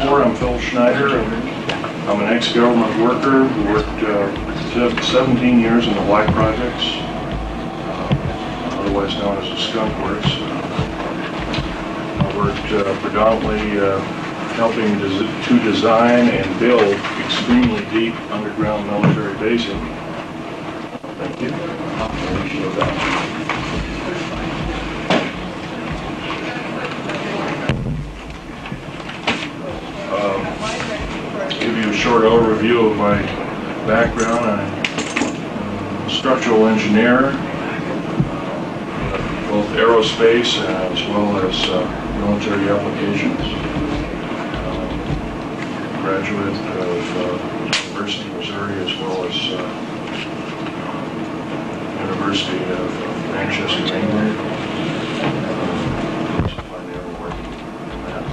report. I'm Phil Schneider. I'm an ex-government worker who worked 17 years in the Black Projects, otherwise known as the Skunk Works. I worked predominantly helping to design and build extremely deep underground military basing. Thank you. Appreciate that. Give you a short overview of my background. I'm a structural engineer, both aerospace as well as military applications. Graduate of University of Missouri as well as University of Manchester, England. Primarily working in that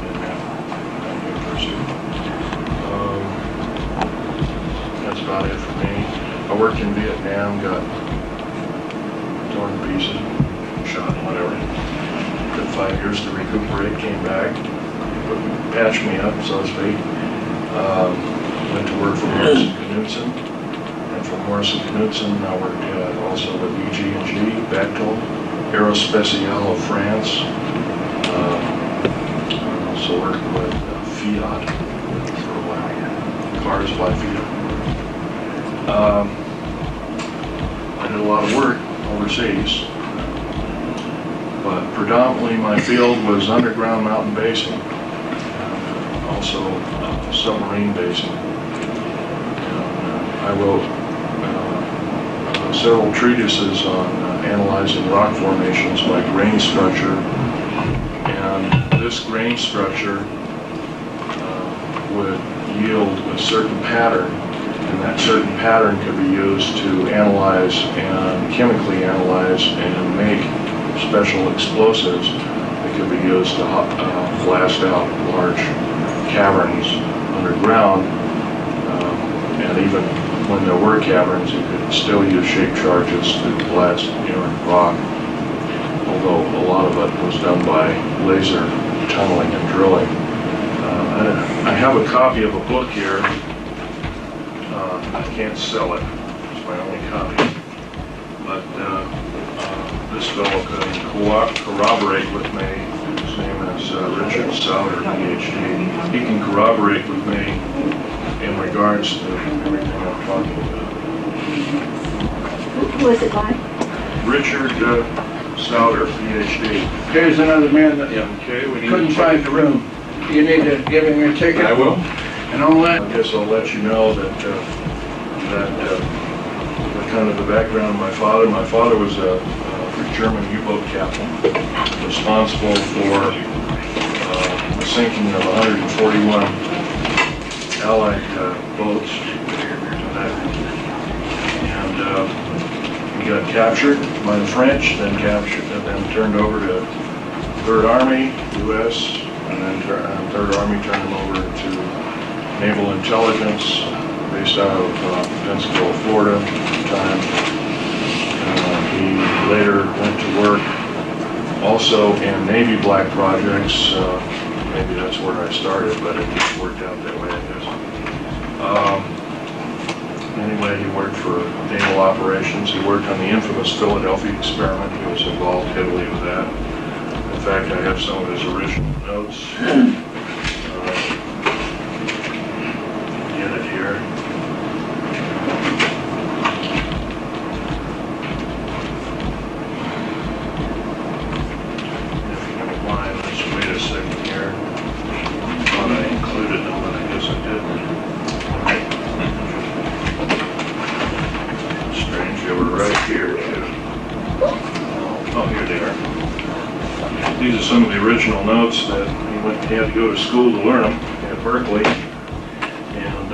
university. That's about it for me. I worked in Vietnam, got torn to pieces, shot, whatever. Took 5 years to recuperate, came back, patched me up, so to speak. Went to work for Morrison Knudsen, and from Morrison Knudsen I worked also with EG&G, Bechtel, Aerospatiale of France. I also worked with Fiat for a while, cars by Fiat. I did a lot of work overseas, but predominantly my field was underground mountain basing, also submarine basing. I wrote several treatises on analyzing rock formations by grain structure, and this grain structure would yield a certain pattern, and that certain pattern could be used to analyze and chemically analyze and make special explosives that could be used to blast out large caverns underground, and even when there were caverns, you could still use shape charges to blast inert rock, although a lot of it was done by laser tunneling and drilling. I have a copy of a book here. I can't sell it, it's my only copy, but this fellow can corroborate with me. His name is Richard Souder, PhD. He can corroborate with me in regards to everything I'm talking about. Who is it by? Richard Souder, PhD. Here's another man that Okay, we need couldn't to find the room. You need to give him your ticket. I will. And all that. I guess I'll let you know that kind of the background of my father. My father was a German U-boat captain, responsible for the sinking of 141 Allied boats, and he got captured by the French, then turned over to 3rd Army, U.S., and then 3rd Army turned him over to Naval Intelligence, based out of Pensacola, Florida at the time. He later went to work also in Navy Black Projects. Maybe that's where I started, but it just worked out that way, I guess. Anyway, he worked for naval operations. He worked on the infamous Philadelphia experiment. He was involved heavily with that. In fact, I have some of his original notes. Get it here. Let's wait a second here. Thought I included them, but I guess I didn't. Strange, they were right here, too. Oh, here they are. These are some of the original notes that he had to go to school to learn them at Berkeley. And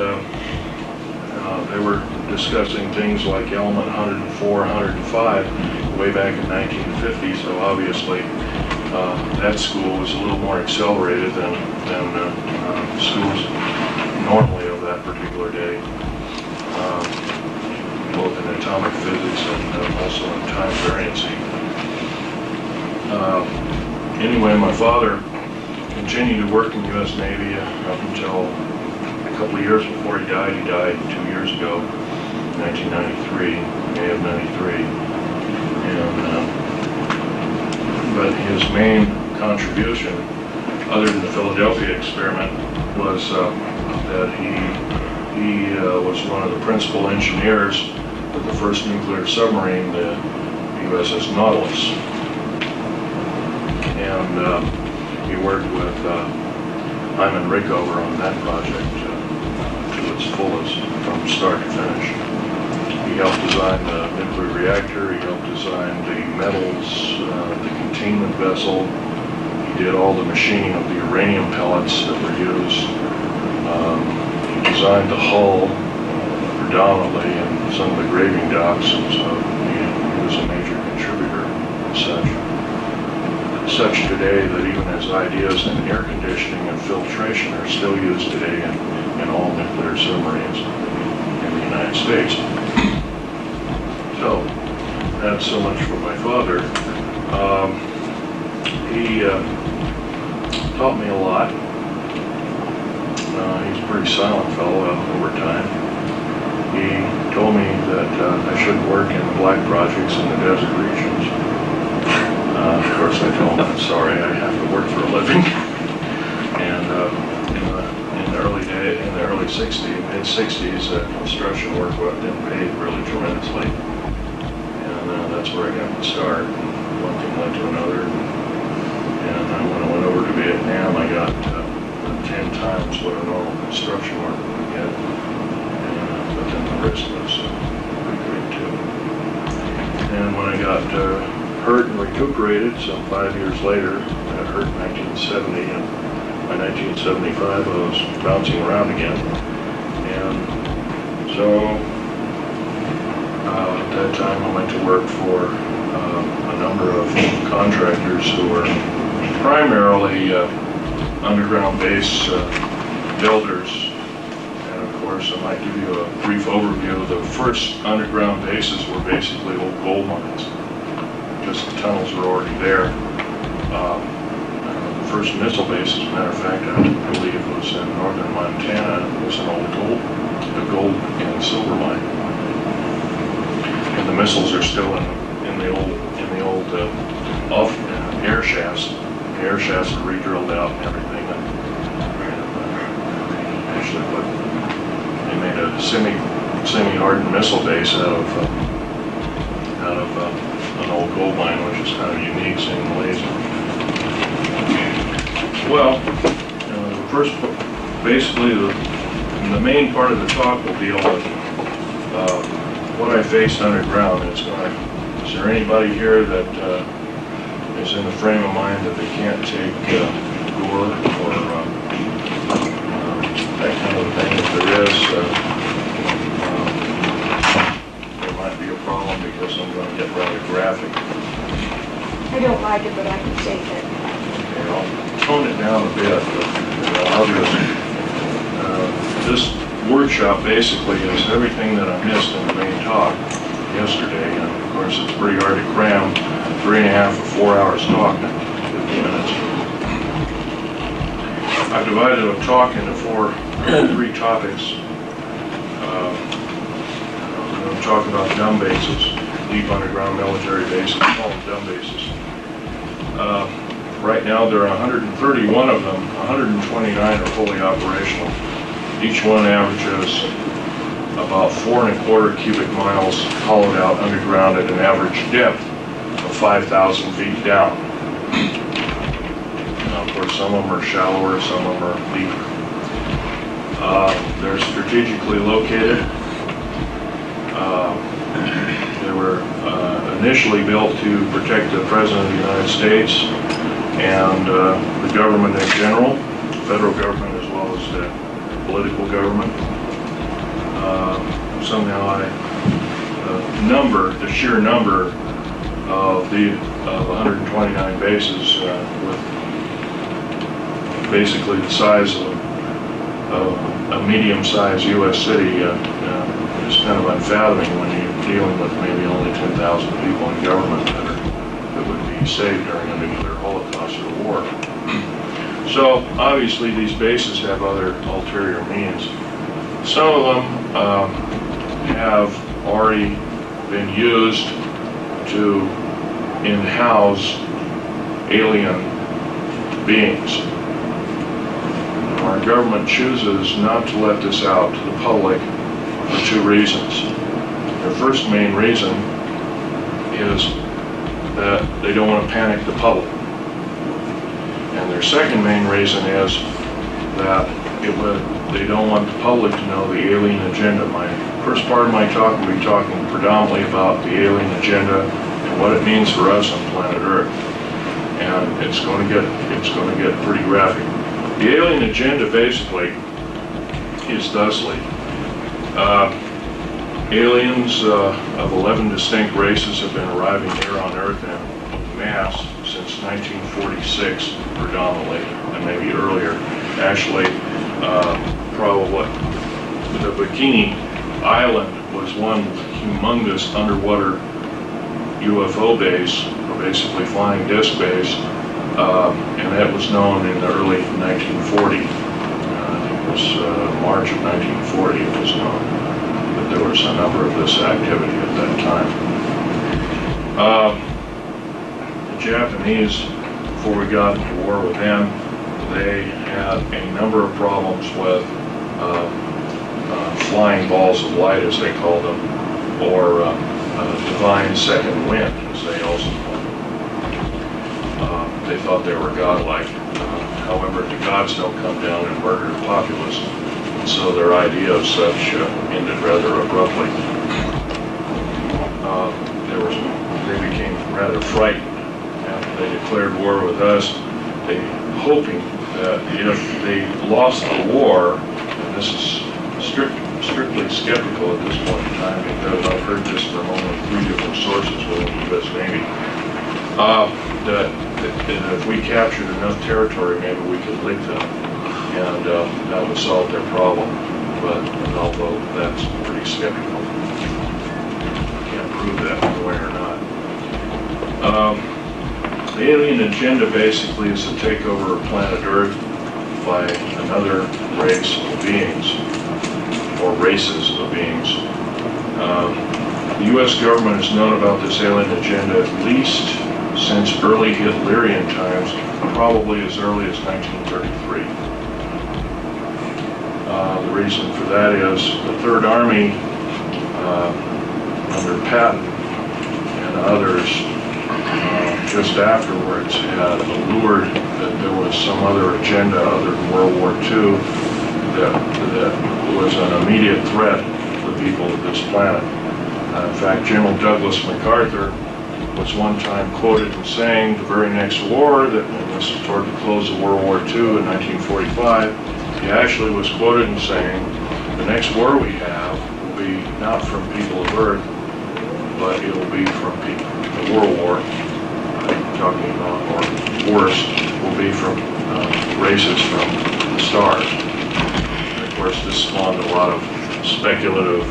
they were discussing things like element 104, 105 way back in 1950, so obviously that school was a little more accelerated than schools normally of that particular day, both in atomic physics and also in time variancy. Anyway, my father continued to work in the U.S. Navy up until a couple of years before he died. He died 2 years ago, 1993, May of 93. But his main contribution, other than the Philadelphia experiment, was that he was one of the principal engineers of the first nuclear submarine, the USS Nautilus. And he worked with Hyman Rickover on that project to its fullest, from start to finish. He helped design the nuclear reactor, he helped design the metals, the containment vessel. He did all the machining of the uranium pellets that were used. He designed the hull predominantly and some of the graving docks, and so he was a major contributor and such today that even his ideas in air conditioning and filtration are still used today in all nuclear submarines in the United States. So that's so much for my father. He taught me a lot. He's a pretty silent fellow over time. He told me that I shouldn't work in the black projects in the desert regions. Of course I told him, I'm sorry, I have to work for a living. And in the early 60s, mid-60s, construction work didn't pay really tremendously. And that's where I got my start. One thing led to another. And when I went over to Vietnam, I got 10 times what a normal construction worker would get. But then the risk was pretty great too. And when I got hurt and recuperated some 5 years later, I got hurt in 1970, and by 1975 I was bouncing around again. And so at that time I went to work for a number of contractors who were primarily underground base builders. And of course I might give you a brief overview. The first underground bases were basically old gold mines. Just the tunnels were already there. The first missile base, as a matter of fact, I believe was in northern Montana. It was an old gold and silver mine. And the missiles are still in the old air shafts. The air shafts are re-drilled out and everything. Actually, they made a semi-hardened missile base out of an old gold mine, which is kind of unique, seeing the laser. Well, basically the main part of the talk will deal with what I faced underground. Is there anybody here that is in the frame of mind that they can't take gore or that kind of thing? If there is, there might be a problem because I'm going to get rather graphic. I don't like it, but I can take it. Okay, I'll tone it down a bit, but I'll just, this workshop basically is everything that I missed in the main talk yesterday, and of course it's pretty hard to cram 3.5 or 4 hours talk in 50 minutes. I've divided a talk into three topics. I'm going to talk about dumb bases, deep underground military bases, call them dumb bases. Right now there are 131 of them, 129 are fully operational. Each one averages about 4¼ cubic miles hollowed out underground at an average depth of 5,000 feet down. Now, of course, some of them are shallower, some of them are deeper. They're strategically located. They were initially built to protect the President of the United States and the government in general, federal government as well as the political government. Somehow the sheer number of the 129 bases with basically the size of a medium-sized U.S. city is kind of unfathoming when you're dealing with maybe only 10,000 people in government that would be saved during a nuclear holocaust or war. So obviously these bases have other ulterior means. Some of them have already been used to in-house alien beings. Our government chooses not to let this out to the public for two reasons. Their first main reason is that they don't want to panic the public. And their second main reason is that they don't want the public to know the alien agenda. My first part of my talk will be talking predominantly about the alien agenda and what it means for us on planet Earth. And it's going to get pretty graphic. The alien agenda basically is thusly. Aliens of 11 distinct races have been arriving here on Earth in mass since 1946, predominantly, and maybe earlier. Actually, probably the Bikini Island was one humongous underwater UFO base, or basically flying disc base, and that was known in the early 1940. It was March of 1940 it was known that there was a number of this activity at that time. The Japanese, before we got into war with them, they had a number of problems with flying balls of light, as they called them, or divine second wind, as they also called them. They thought they were godlike. However, the gods don't come down and murder the populace, and so their idea of such ended rather abruptly. They became rather frightened after they declared war with us, hoping that if they lost the war, and this is strictly skeptical at this point in time because I've heard this from only 3 different sources within the U.S. Navy, that if we captured enough territory, maybe we could lick them, and that would solve their problem. But although that's pretty skeptical, can't prove that one way or not. The alien agenda basically is the takeover of planet Earth by another race of beings, or races of beings. The U.S. government has known about this alien agenda at least since early Hitlerian times, probably as early as 1933. The reason for that is the Third Army, under Patton and others, just afterwards had allured that there was some other agenda other than World War II that was an immediate threat to the people of this planet. In fact, General Douglas MacArthur was one time quoted in saying the very next war, and this is toward the close of World War II in 1945, he actually was quoted in saying, the next war we have will be not from people of Earth, but it will be from people. The World War, talking about, or worse, will be from races from the stars. And of course, this spawned a lot of speculative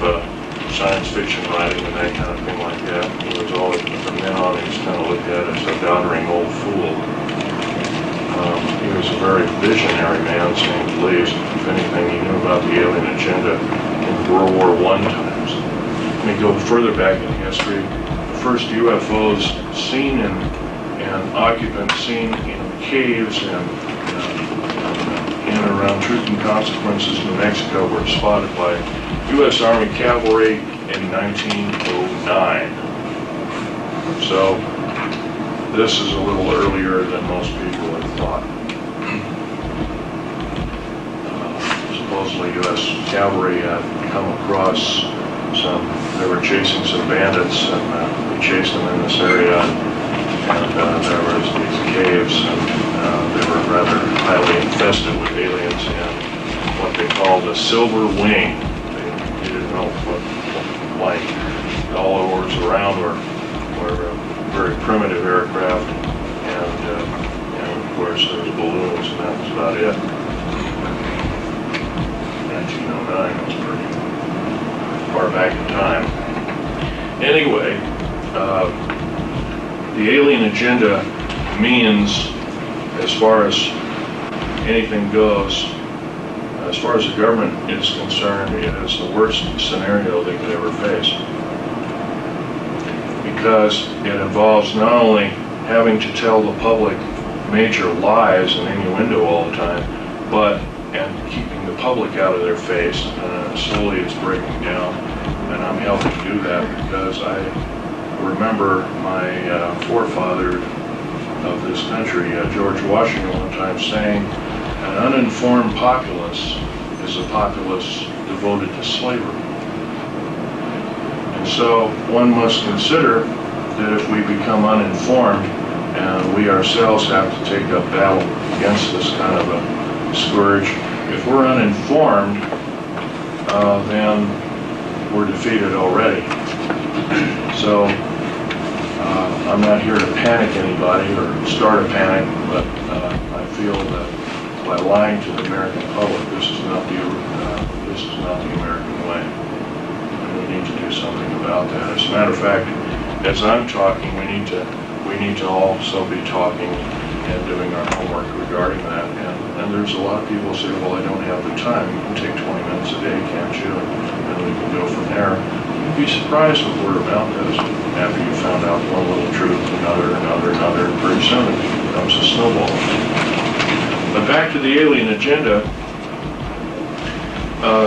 science fiction writing and that kind of thing like that. It was always, the men on it kind of looked at as a doddering old fool. He was a very visionary man, saying the least. If anything, he knew about the alien agenda in World War I times. Let me go further back in history. The first UFOs seen and occupants seen in caves and in and around Truth and Consequences, New Mexico, were spotted by U.S. Army cavalry in 1909. So this is a little earlier than most people had thought. Supposedly U.S. cavalry had come across they were chasing some bandits, and they chased them in this area, and there was these caves, and they were rather highly infested with aliens and what they called a silver wing. They didn't know what like. All that was around were very primitive aircraft, and of course there was balloons, and that was about it. 1909 was pretty far back in time. Anyway, the alien agenda means, as far as anything goes. As far as the government is concerned, it is the worst scenario they could ever face. Because it involves not only having to tell the public major lies and innuendo all the time, and keeping the public out of their face. Slowly it's breaking down, and I'm helping do that because I remember my forefather of this country, George Washington, one time saying, "An uninformed populace is a populace devoted to slavery." And so one must consider that if we become uninformed and we ourselves have to take up battle against this kind of a scourge, if we're uninformed, then we're defeated already. So I'm not here to panic anybody or start a panic, but I feel that by lying to the American public, this is not the American way. And we need to do something about that. As a matter of fact, as I'm talking, we need to also be talking and doing our homework regarding that. And there's a lot of people who say, well, I don't have the time. You can take 20 minutes a day, can't you? And we can go from there. You'd be surprised what word of mouth is after you found out one little truth, another, and pretty soon it becomes a snowball. But back to the alien agenda.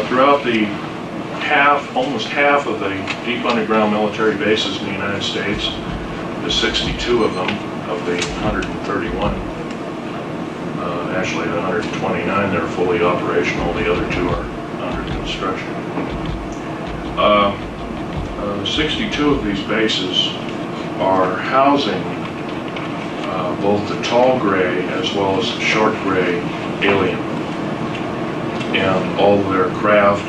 Throughout almost half of the deep underground military bases in the United States, the 62 of them, of the 131, actually the 129 that are fully operational, the other two are under construction. 62 of these bases are housing both the tall gray as well as the short gray alien, and all of their craft,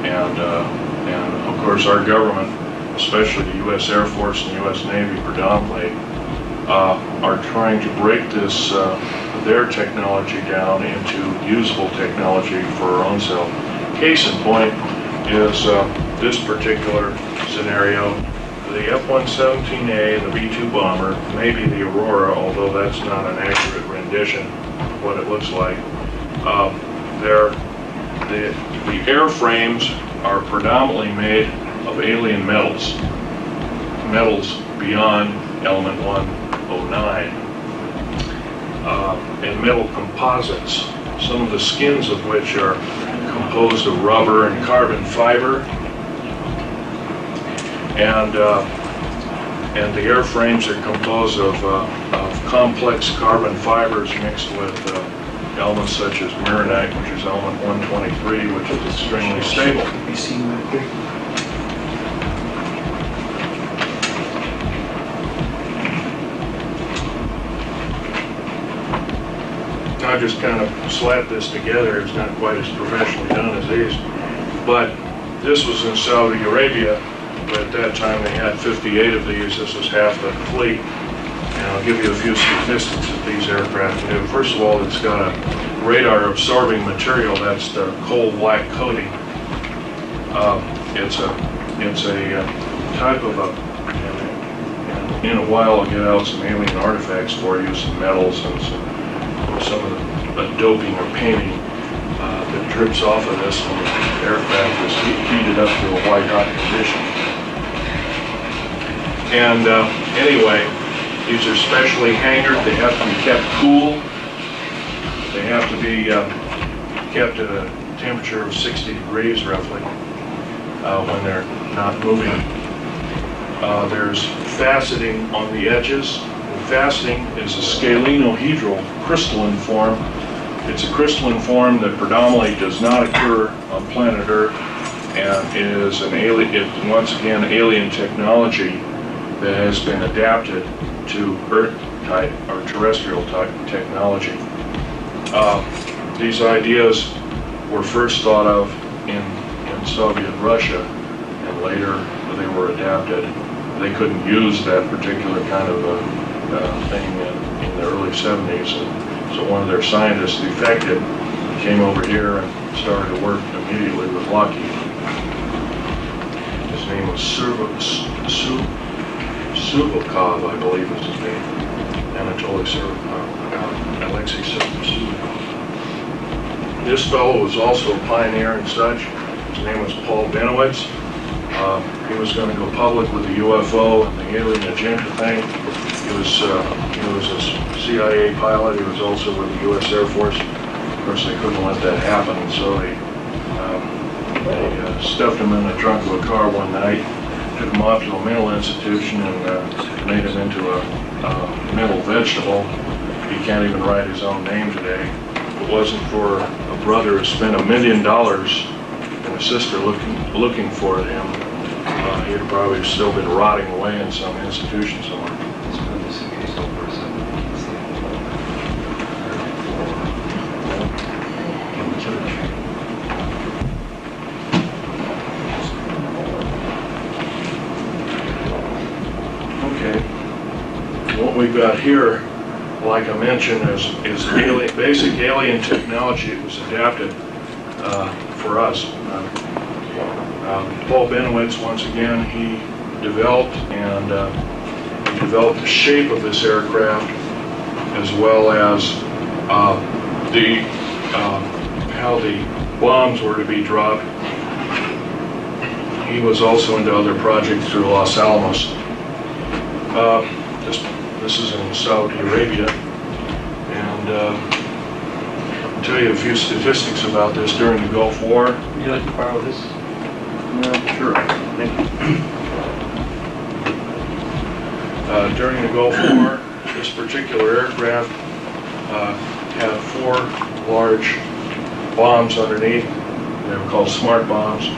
and of course our government, especially the U.S. Air Force and the U.S. Navy predominantly, are trying to break this their technology down into usable technology for our own self. Case in point is this particular scenario. The F-117A and the B-2 bomber, maybe the Aurora, although that's not an accurate rendition of what it looks like. The airframes are predominantly made of alien metals beyond element 109, and metal composites, some of the skins of which are composed of rubber and carbon fiber. And the airframes are composed of complex carbon fibers mixed with elements such as marinite, which is element 123, which is extremely stable. You seen that big? I just kind of slapped this together. It's not quite as professionally done as these, but this was in Saudi Arabia. But at that time they had 58 of these. This was half the fleet. And I'll give you a few statistics that these aircraft do. First of all, it's got a radar absorbing material. That's the coal black coating. It's a type of and in a while I'll get out some alien artifacts for you, some metals and some of the doping or painting that drips off of this when the aircraft is heated up to a white hot condition. And anyway, these are specially hangared. They have to be kept cool. They have to be kept at a temperature of 60 degrees roughly when they're not moving. There's faceting on the edges. The faceting is a scalenohedral crystalline form. It's a crystalline form that predominantly does not occur on planet Earth and is an alien, once again, alien technology that has been adapted to Earth-type or terrestrial-type technology. These ideas were first thought of in Soviet Russia, and later they were adapted. They couldn't use that particular kind of thing in the early 70s, and so one of their scientists defected, came over here and started to work immediately with Lockheed. His name was Suvokov, I believe was his name. Anatoly Suvokov, Alexei Suvokov. This fellow was also a pioneer and such. His name was Paul Benowitz. He was going to go public with the UFO and the alien agenda thing. He was a CIA pilot. He was also with the U.S. Air Force. Of course, they couldn't let that happen, and so they stuffed him in the trunk of a car one night, took him off to a mental institution, and made him into a mental vegetable. He can't even write his own name today. If it wasn't for a brother who spent $1 million and a sister looking for him, he'd probably still been rotting away in some institution somewhere. Okay. What we've got here, like I mentioned, is basic alien technology. It was adapted for us. Paul Benowitz, once again, he developed the shape of this aircraft, as well as how the bombs were to be dropped. He was also into other projects through Los Alamos. This is in Saudi Arabia, and I'll tell you a few statistics about this during the Gulf War. Would you like to borrow this? Sure. Thank you. During the Gulf War, this particular aircraft had 4 large bombs underneath. They were called smart bombs,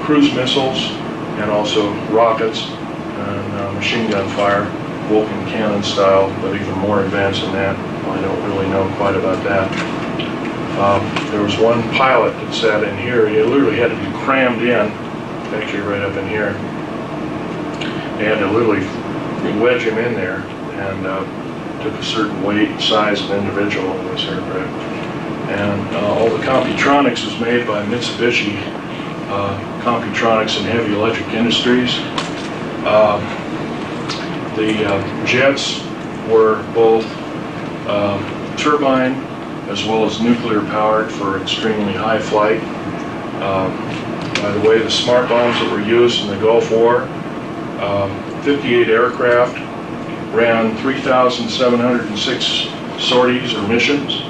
cruise missiles, and also rockets and machine gun fire, Vulcan cannon style, but even more advanced than that. I don't really know quite about that. There was one pilot that sat in here. He literally had to be crammed in, actually right up in here. They had to literally wedge him in there, and took a certain weight and size of individual in this aircraft. And all the Computronics was made by Mitsubishi Computronics and Heavy Electric Industries. The jets were both turbine as well as nuclear powered for extremely high flight. By the way, the smart bombs that were used in the Gulf War, 58 aircraft ran 3,706 sorties or missions.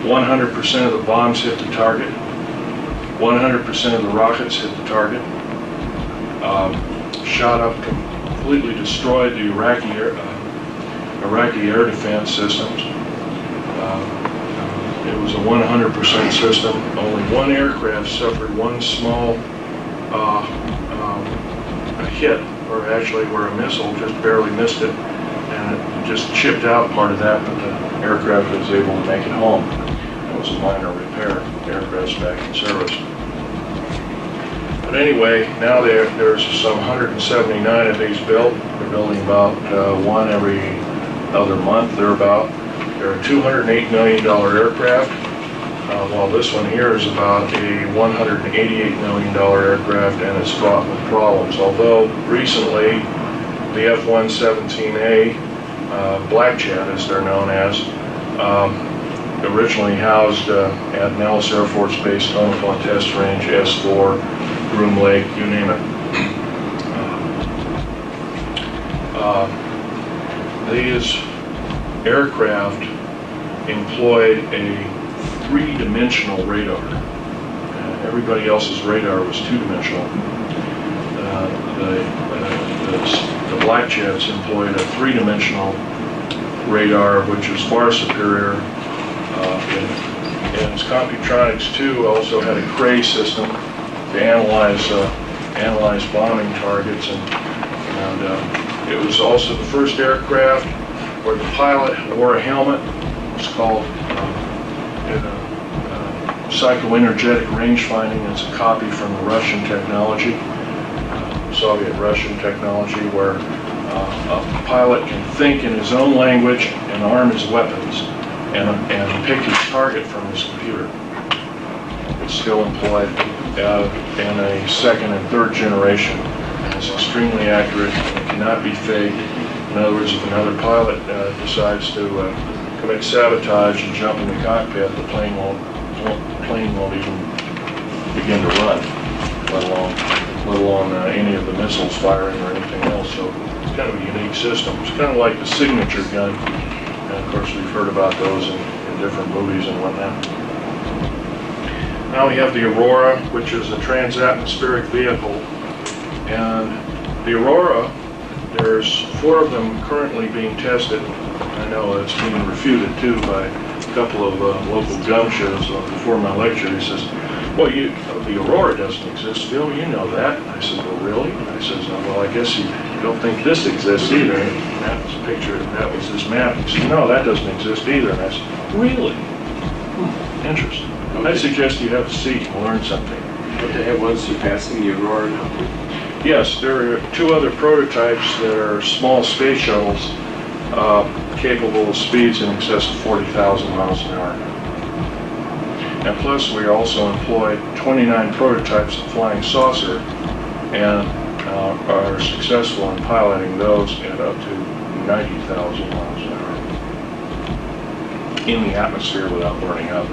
100% of the bombs hit the target. 100% of the rockets hit the target. Shot up, completely destroyed the Iraqi air defense systems. It was a 100% system. Only one aircraft suffered one small hit, or actually where a missile just barely missed it, and it just chipped out part of that, but the aircraft was able to make it home. It was a minor repair. The aircraft's back in service. But anyway, now there's some 179 of these built. They're building about one every other month, thereabout. They're a $208 million aircraft, while this one here is about a $188 million aircraft, and it's fraught with problems. Although recently, the F-117A, Black Jet as they're known as, originally housed at Nellis Air Force Base, Tonopah Test Range, S4, Groom Lake, you name it. These aircraft employed a 3-dimensional radar. Everybody else's radar was 2-dimensional. The Black Jets employed a 3-dimensional radar, which was far superior. And Computronics too also had a Cray system to analyze bombing targets, and it was also the first aircraft where the pilot wore a helmet. It's called psychoenergetic range finding. It's a copy from the Russian technology, Soviet-Russian technology, where a pilot can think in his own language and arm his weapons and pick his target from his computer. It's still employed in a 2nd and 3rd generation. It's extremely accurate and it cannot be faked. In other words, if another pilot decides to commit sabotage and jump in the cockpit, the plane won't plane won't even begin to run, let alone any of the missiles firing or anything else. So it's kind of a unique system. It's kind of like the signature gun, and of course we've heard about those in different movies and whatnot. Now we have the Aurora, which is a trans-atmospheric vehicle, and the Aurora, there's 4 of them currently being tested. I know it's being refuted too by a couple of local gun shows before my lecture. He says, well, the Aurora doesn't exist, Phil, you know that. I said, well, really? I says, well, I guess you don't think this exists either. And that was a picture, that was this map. He said, no, that doesn't exist either. And I said, really? Interesting. I suggest you have a seat and learn something. But they have one surpassing the Aurora now. Yes, there are 2 other prototypes that are small space shuttles capable of speeds in excess of 40,000 miles an hour. And plus, we also employ 29 prototypes of flying saucer and are successful in piloting those at up to 90,000 miles an hour in the atmosphere without burning up.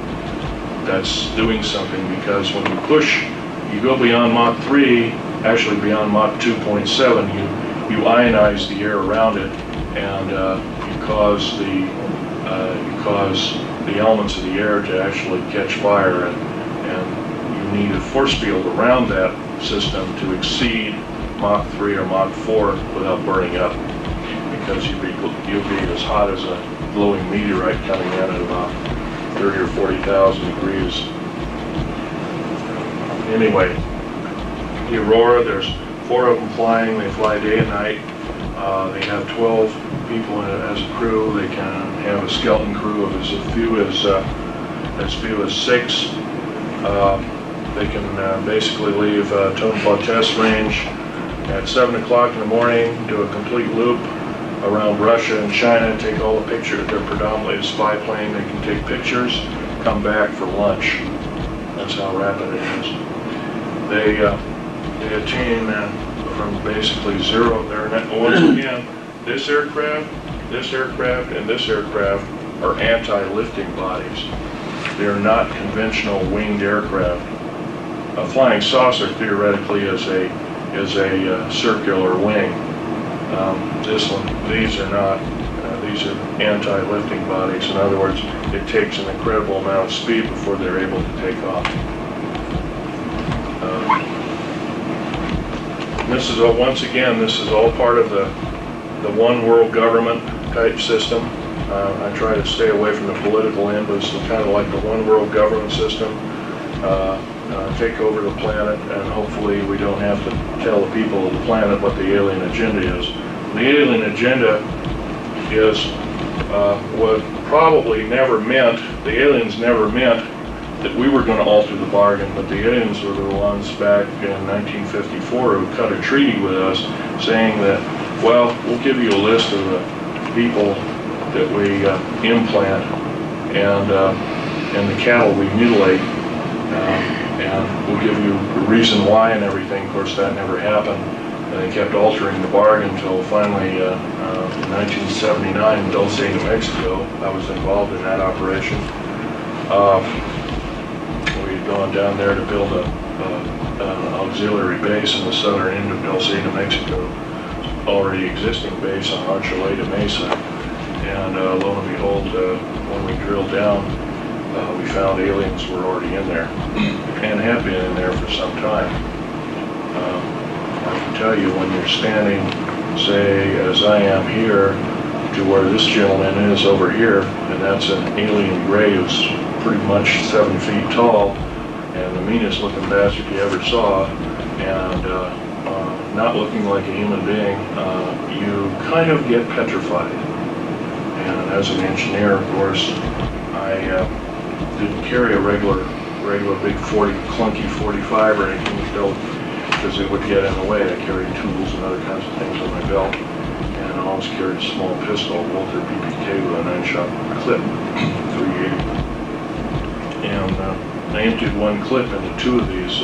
That's doing something, because when you push, you go beyond Mach 3, actually beyond Mach 2.7, you ionize the air around it, and you cause the elements of the air to actually catch fire, and you need a force field around that system to exceed Mach 3 or Mach 4 without burning up, because you'll be as hot as a glowing meteorite coming in at about 30 or 40,000 degrees. Anyway, the Aurora, there's 4 of them flying. They fly day and night. They have 12 people in it as a crew. They can have a skeleton crew of as few as 6. They can basically leave Tonopah Test Range at 7 o'clock in the morning, do a complete loop around Russia and China, take all the pictures. They're predominantly a spy plane. They can take pictures, come back for lunch. That's how rapid it is. They attain from basically zero. Once again, this aircraft, and this aircraft are anti-lifting bodies. They are not conventional winged aircraft. A flying saucer theoretically is a circular wing. These are not. These are anti-lifting bodies. In other words, it takes an incredible amount of speed before they're able to take off. This is once again, this is all part of the one world government type system. I try to stay away from the political end, but it's kind of like the one world government system. Take over the planet, and hopefully we don't have to tell the people of the planet what the alien agenda is. The alien agenda is what probably never meant, the aliens never meant that we were going to alter the bargain, but the aliens were the ones back in 1954 who cut a treaty with us saying that, well, we'll give you a list of the people that we implant and the cattle we mutilate, and we'll give you the reason why and everything. Of course, that never happened. And they kept altering the bargain until finally in 1979 in Dulce, New Mexico, I was involved in that operation. We had gone down there to build an auxiliary base in the southern end of Dulce, New Mexico, already existing base on Archuleta Mesa. And lo and behold, when we drilled down, we found aliens were already in there and have been in there for some time. I can tell you, when you're standing, say, as I am here, to where this gentleman is over here, and that's an alien gray who's pretty much 7 feet tall, and the meanest looking bastard you ever saw, and not looking like a human being, you kind of get petrified. And as an engineer, of course, I didn't carry a regular big clunky 45 or anything to build, because it would get in the way. I carried tools and other kinds of things on my belt, and I always carried a small pistol, Walther PPK with a 9-shot clip, 380. And I emptied one clip into 2 of these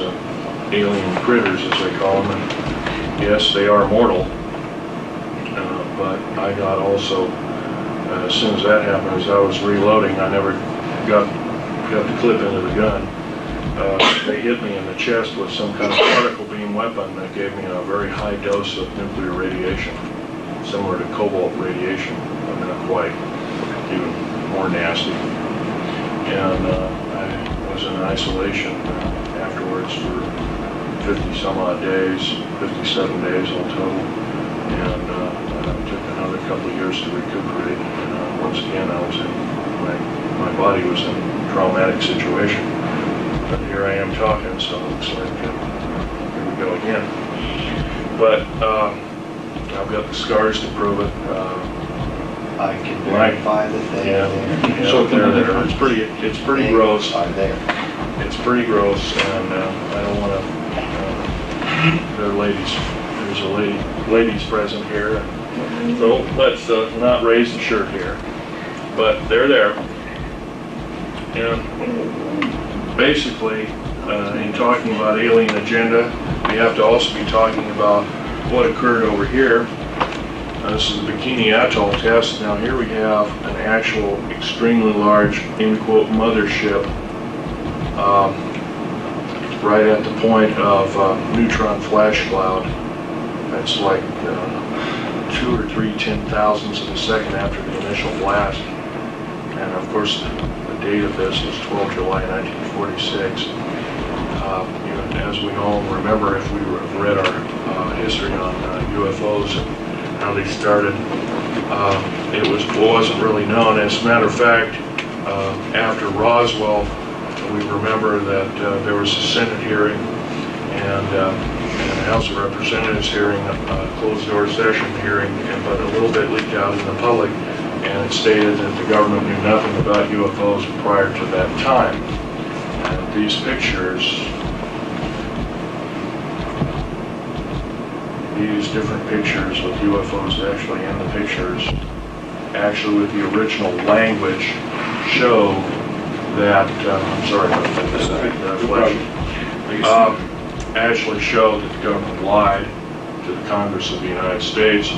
alien critters, as I call them, and yes, they are mortal, but I got also, as soon as that happened, as I was reloading, I never got got the clip into the gun. They hit me in the chest with some kind of particle beam weapon that gave me a very high dose of nuclear radiation, similar to cobalt radiation, but not quite, even more nasty. And I was in isolation afterwards for 50 some odd days, 57 days all total, and it took another couple of years to recuperate. And once again, I was in, my body was in a traumatic situation. But here I am talking, so it looks like here we go again. But I've got the scars to prove it. I can verify that they are there. Yeah, so they're there. It's pretty They gross. are there. It's pretty gross, and I don't want to. There are ladies. There's a ladies present here, so let's not raise the shirt here. But they're there, and basically, in talking about alien agenda, we have to also be talking about what occurred over here. This is the Bikini Atoll test. Now here we have an actual extremely large, in quote, mothership right at the point of neutron flash cloud. That's like 2 or 3 10,000ths of a second after the initial blast. And of course, the date of this was 12 July 1946. As we all remember, if we read our history on UFOs and how they started, it wasn't really known. As a matter of fact, after Roswell, we remember that there was a Senate hearing and a House of Representatives hearing, a closed-door session hearing, but a little bit leaked out in the public, and it stated that the government knew nothing about UFOs prior to that time. And these pictures, these different pictures with UFOs actually in the pictures, actually with the original language, show that, I'm sorry about that, actually show that the government lied to the Congress of the United States.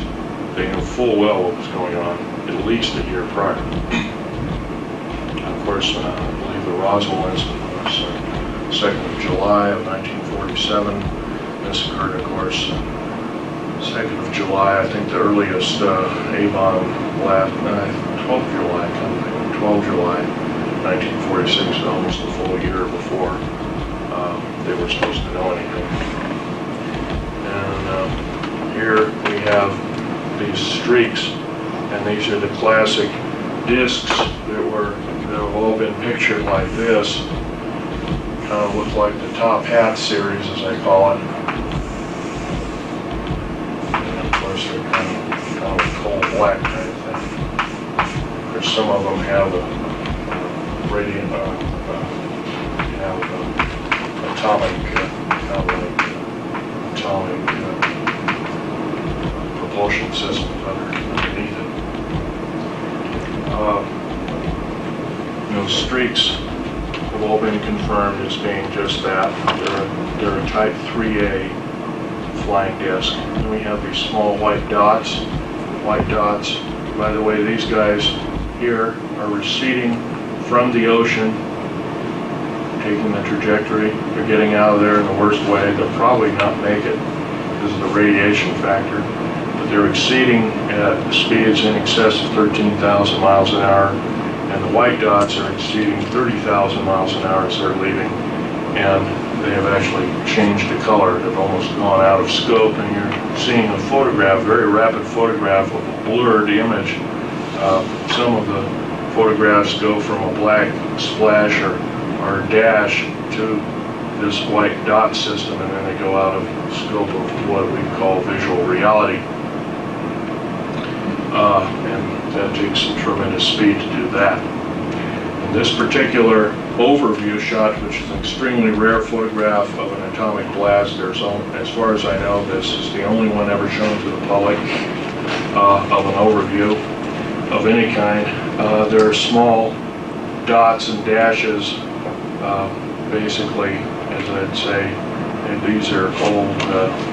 They knew full well what was going on at least a year prior. Of course, I believe the Roswell incident was 2nd of July of 1947. This occurred, of course, 2nd of July. I think the earliest A-bomb blast, 12th July, 12 July 1946, almost a full year before they were supposed to know anything. And here we have these streaks, and these are the classic discs that have all been pictured like this. Kind of look like the Top Hat series, as I call it. And of course, they're kind of a coal black kind of thing. Of course, some of them have a radiant, atomic propulsion systems underneath it. Those streaks have all been confirmed as being just that. They're a Type 3A flying disc. And we have these small white dots. White dots. By the way, these guys here are receding from the ocean, taking the trajectory. They're getting out of there in the worst way. They'll probably not make it because of the radiation factor, but they're exceeding at speeds in excess of 13,000 miles an hour, and the white dots are exceeding 30,000 miles an hour as they're leaving, and they have actually changed the color. They've almost gone out of scope, and you're seeing a photograph, very rapid photograph of a blurred image. Some of the photographs go from a black splash or dash to this white dot system, and then they go out of scope of what we call visual reality. And that takes some tremendous speed to do that. In this particular overview shot, which is an extremely rare photograph of an atomic blast, as far as I know, this is the only one ever shown to the public of an overview of any kind. There are small dots and dashes, basically, as I'd say, and these are old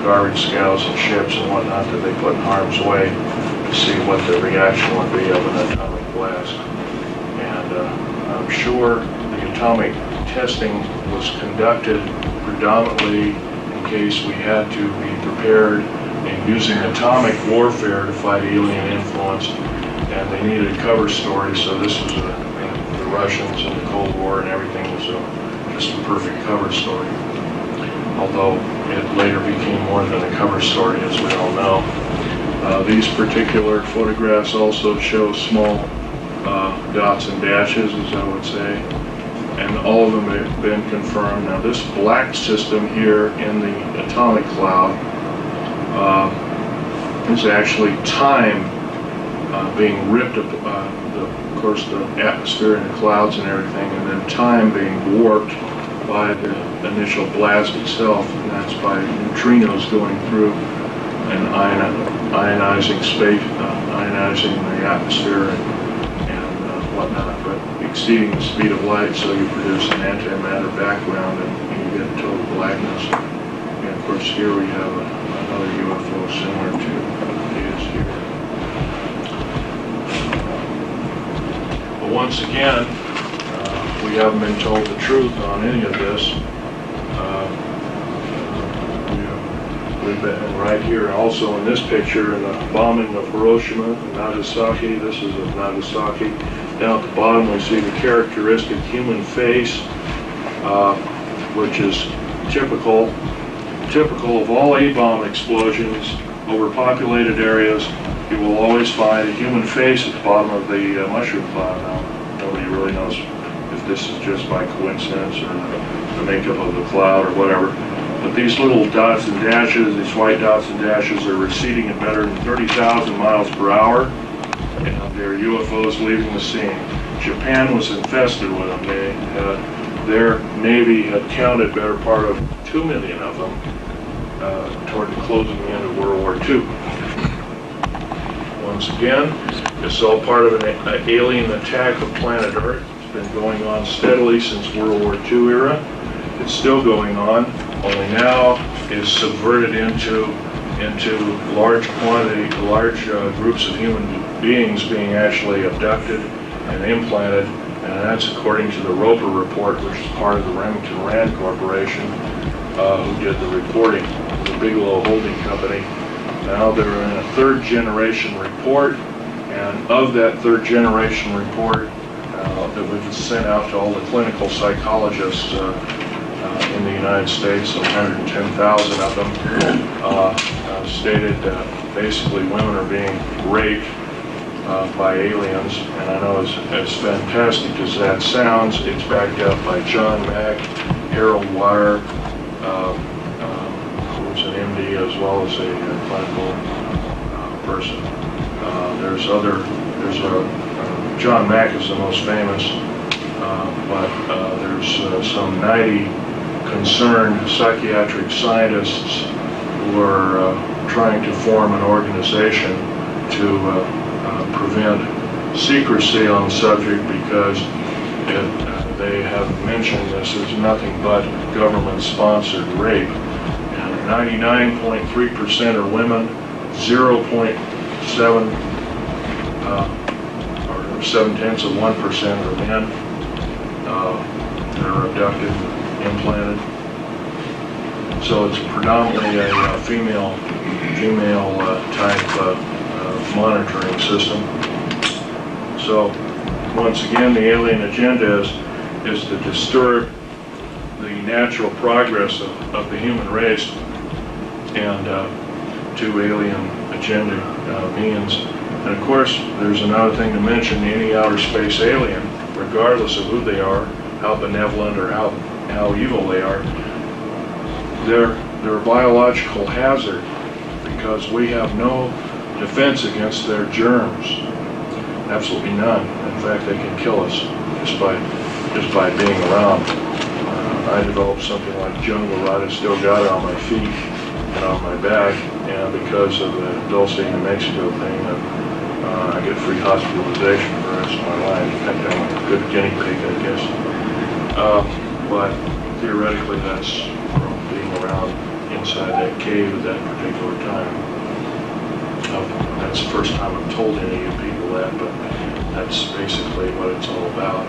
garbage scows and ships and whatnot that they put in harm's way to see what the reaction would be of an atomic blast. And I'm sure the atomic testing was conducted predominantly in case we had to be prepared in using atomic warfare to fight alien influence, and they needed a cover story, so this was the Russians and the Cold War and everything was just a perfect cover story. Although it later became more than a cover story, as we all know. These particular photographs also show small dots and dashes, as I would say, and all of them have been confirmed. Now this black system here in the atomic cloud is actually time being ripped up, of course the atmosphere and the clouds and everything, and then time being warped by the initial blast itself, and that's by neutrinos going through and ionizing space, ionizing the atmosphere and whatnot, but exceeding the speed of light, so you produce an antimatter background and you get total blackness. And of course here we have another UFO similar to these here. But once again, we haven't been told the truth on any of this. We've been right here, also in this picture, in the bombing of Hiroshima and Nagasaki. This is of Nagasaki. Down at the bottom, we see the characteristic human face, which is typical of all A-bomb explosions over populated areas. You will always find a human face at the bottom of the mushroom cloud. Now, nobody really knows if this is just by coincidence or the makeup of the cloud or whatever. But these little dots and dashes, these white dots and dashes, are receding at better than 30,000 miles per hour, and they're UFOs leaving the scene. Japan was infested with them. Their Navy had counted better part of 2 million of them toward the closing end of World War II. Once again, it's all part of an alien attack of planet Earth. It's been going on steadily since World War II era. It's still going on, only now is subverted into large groups of human beings being actually abducted and implanted, and that's according to the Roper report, which is part of the Remington Rand Corporation, who did the reporting, the Bigelow Holding Company. Now they're in a third generation report, and of that third generation report that we've sent out to all the clinical psychologists in the United States, 110,000 of them, stated that basically women are being raped by aliens. And I know as fantastic as that sounds, it's backed up by John Mack, Harold Wire, who's an MD as well as a clinical person. John Mack is the most famous, but there's some 90 concerned psychiatric scientists who are trying to form an organization to prevent secrecy on the subject, because they have mentioned this as nothing but government-sponsored rape. And 99.3% are women, 0.7 or 0.7% are men that are abducted, implanted. So it's predominantly a female type monitoring system. So once again, the alien agenda is to disturb the natural progress of the human race, and two alien agenda means. And of course, there's another thing to mention: any outer space alien, regardless of who they are, how benevolent or how evil they are, they're a biological hazard, because we have no defense against their germs. Absolutely none. In fact, they can kill us just by being around. I developed something like jungle rot. I still got it on my feet and on my back, and because of the Dulce, New Mexico thing, I get free hospitalization for the rest of my life. In fact, I'm a good guinea pig, I guess. But theoretically, that's from being around inside that cave at that particular time. That's the first time I've told any of you people that, but that's basically what it's all about.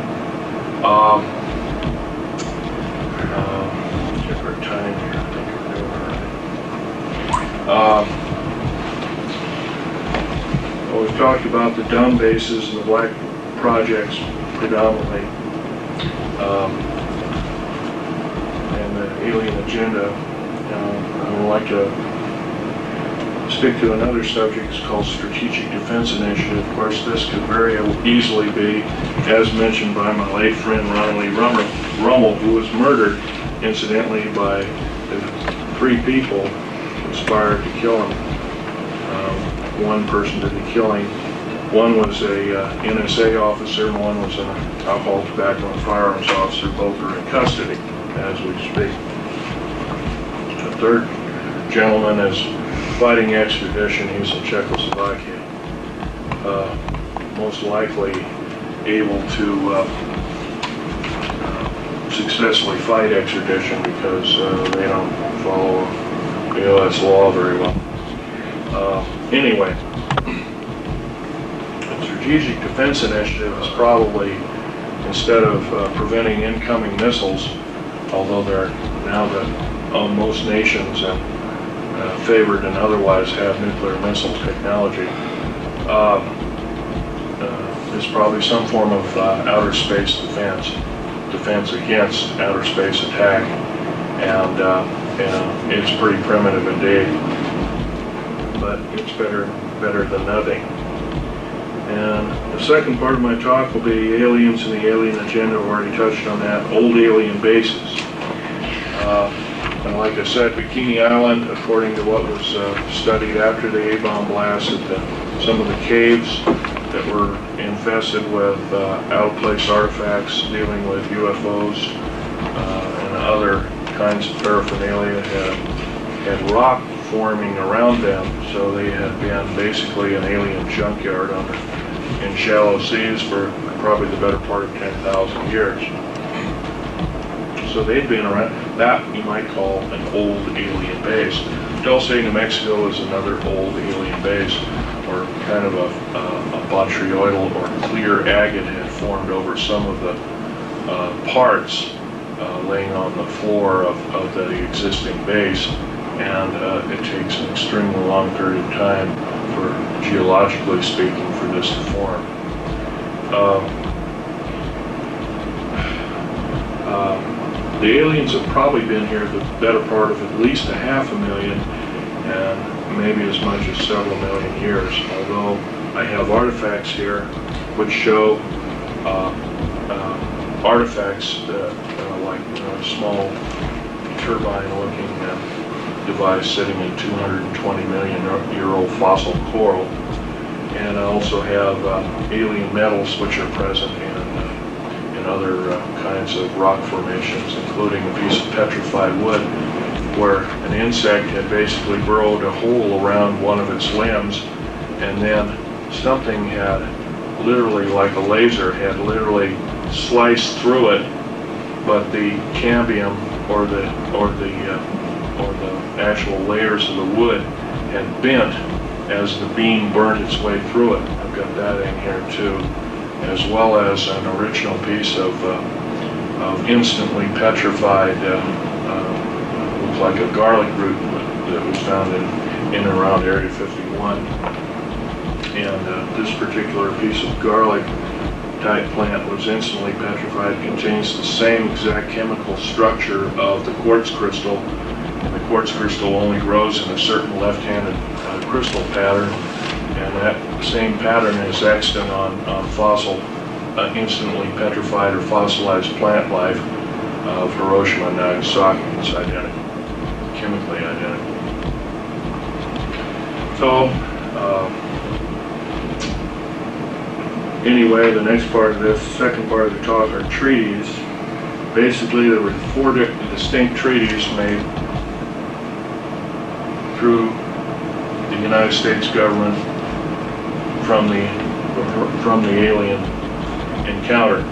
Well, we've talked about the dumb bases and the black projects predominantly, and the alien agenda. I would like to stick to another subject. It's called Strategic Defense Initiative. Of course, this could very easily be, as mentioned by my late friend Ronald Lee Rummel, who was murdered, incidentally, by the 3 people who conspired to kill him. One person did the killing. One was a NSA officer, and one was an alcohol, tobacco, and firearms officer. Both are in custody as we speak. The third gentleman is fighting extradition. He's in Czechoslovakia. Most likely able to successfully fight extradition because they don't follow U.S. law very well. Anyway, the Strategic Defense Initiative is probably, instead of preventing incoming missiles, although they're now that most nations and favored and otherwise have nuclear missile technology, is probably some form of outer space defense against outer space attack, and it's pretty primitive indeed, but it's better than nothing. And the second part of my talk will be aliens and the alien agenda. I've already touched on that. Old alien bases. And like I said, Bikini Island, according to what was studied after the A-bomb blast, some of the caves that were infested with out-of-place artifacts dealing with UFOs and other kinds of paraphernalia had rock forming around them, so they had been basically an alien junkyard in shallow seas for probably the better part of 10,000 years. So they'd been around. That you might call an old alien base. Dulce, New Mexico is another old alien base, or kind of a botryoidal or clear agate had formed over some of the parts laying on the floor of the existing base, and it takes an extremely long period of time for, geologically speaking, for this to form. The aliens have probably been here the better part of at least 500,000 and maybe as much as several million years, although I have artifacts here which show artifacts that, like a small turbine-looking device sitting in 220 million year old fossil coral, and I also have alien metals which are present in other kinds of rock formations, including a piece of petrified wood where an insect had basically burrowed a hole around one of its limbs, and then something had literally, like a laser, had literally sliced through it, but the cambium or the actual layers of the wood had bent as the beam burned its way through it. I've got that in here too, as well as an original piece of instantly petrified, looks like a garlic root that was found in and around Area 51. And this particular piece of garlic type plant was instantly petrified. It contains the same exact chemical structure of the quartz crystal, and the quartz crystal only grows in a certain left-handed crystal pattern, and that same pattern is extant on fossil, instantly petrified or fossilized plant life of Hiroshima and Nagasaki. It's identical, chemically identical. So, anyway, the next part of this, second part of the talk, are treaties. Basically, there were 4 distinct treaties made through the United States government from the alien encounter.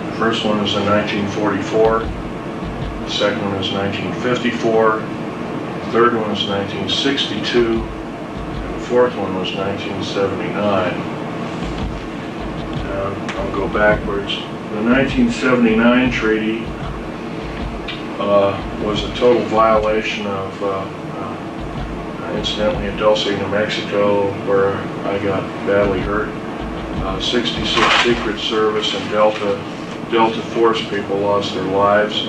The first one was in 1944. The second one was 1954. The third one was 1962. And the fourth one was 1979. I'll go backwards. The 1979 treaty was a total violation of incidentally in Dulce, New Mexico, where I got badly hurt. 66 Secret Service and Delta Force people lost their lives,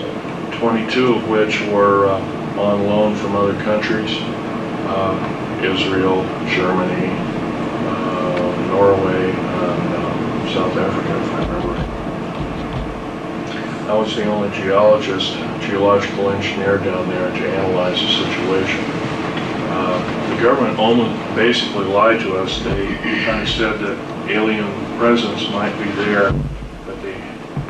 22 of which were on loan from other countries, Israel, Germany, Norway, and South Africa, if I remember. I was the only geological engineer down there to analyze the situation. The government basically lied to us. They kind of said that alien presence might be there, but they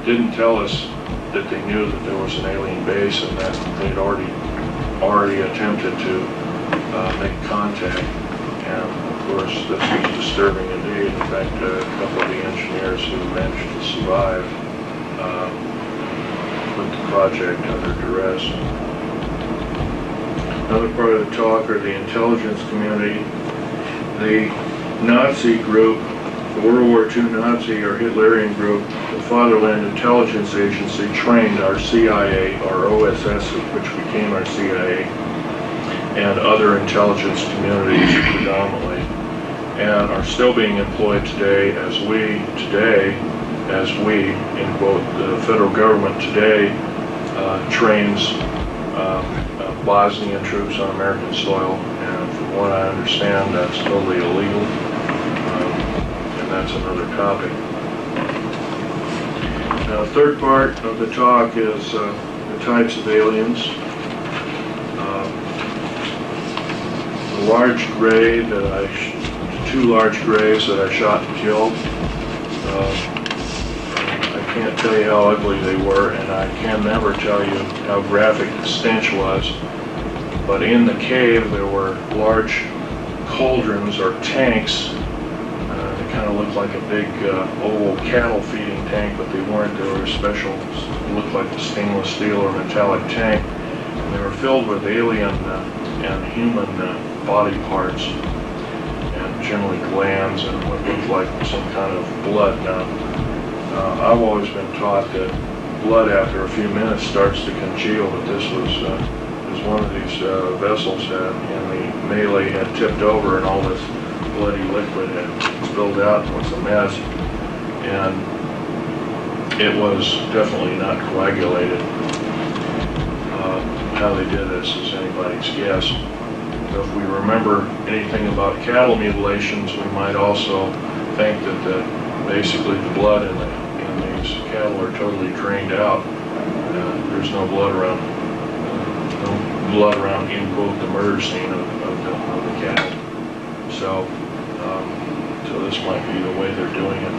didn't tell us that they knew that there was an alien base and that they'd already attempted to make contact. And of course, this was disturbing indeed. In fact, a couple of the engineers who managed to survive put the project under duress. Another part of the talk are the intelligence community. The Nazi group, the World War II Nazi or Hitlerian group, the Fatherland Intelligence Agency trained our CIA, our OSS, which became our CIA, and other intelligence communities predominantly, and are still being employed today as we, in quote, the federal government today trains Bosnian troops on American soil, and from what I understand, that's totally illegal, and that's another topic. Now, the third part of the talk is the types of aliens. The large gray two large grays that I shot and killed, I can't tell you how ugly they were, and I can never tell you how graphic the stench was. But in the cave there were large cauldrons or tanks. They kind of looked like a big oval cattle feeding tank, but they weren't. They were special, looked like a stainless steel or metallic tank. And they were filled with alien and human body parts, and generally glands and what looked like some kind of blood. Now, I've always been taught that blood after a few minutes starts to congeal, but this was one of these vessels in the melee had tipped over and all this bloody liquid had spilled out and was a mess, and it was definitely not coagulated. How they did this is anybody's guess. So if we remember anything about cattle mutilations, we might also think that basically the blood in these cattle are totally drained out. There's no blood around, in quote, the murder scene of the cattle. So this might be the way they're doing it.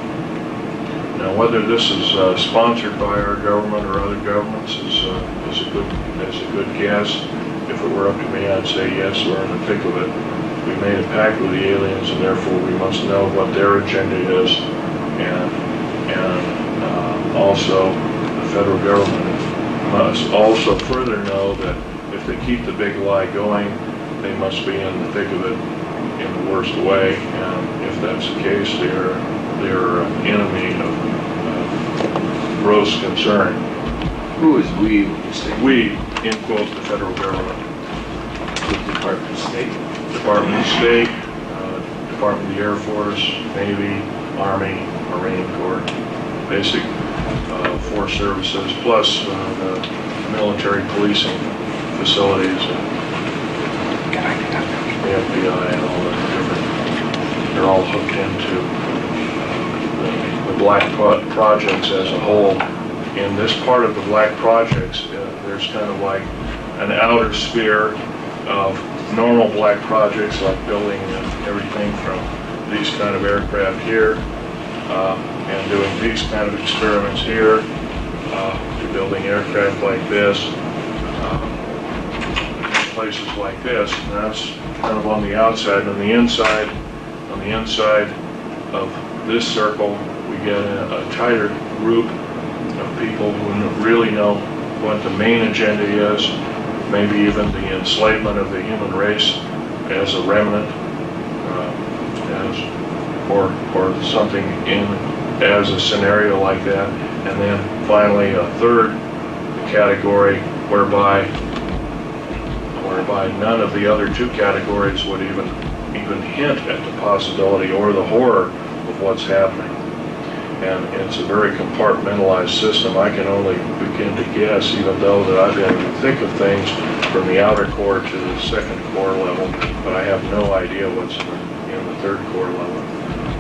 Now, whether this is sponsored by our government or other governments is a good guess. If it were up to me, I'd say yes, we're in the thick of it. We made a pact with the aliens, and therefore we must know what their agenda is, and also the federal government must also further know that if they keep the big lie going, they must be in the thick of it in the worst way, and if that's the case, they're an enemy of gross concern. Who is we, when you say? We, in quote, the federal government. The Department of State? Department of State, Department of the Air Force, Navy, Army, Marine Corps, basic force services, plus the military policing facilities, the FBI and all the different, they're all hooked into the black projects as a whole. In this part of the black projects, there's kind of like an outer sphere of normal black projects, like building everything from these kind of aircraft here, and doing these kind of experiments here, to building aircraft like this, places like this. And that's kind of on the outside. On the inside of this circle, we get a tighter group of people who really know what the main agenda is, maybe even the enslavement of the human race as a remnant, or something as a scenario like that. And then finally a third category where whereby none of the other two categories would even hint at the possibility or the horror of what's happening. And it's a very compartmentalized system. I can only begin to guess, even though that I've been in the thick of things from the outer core to the second core level, but I have no idea what's in the third core level.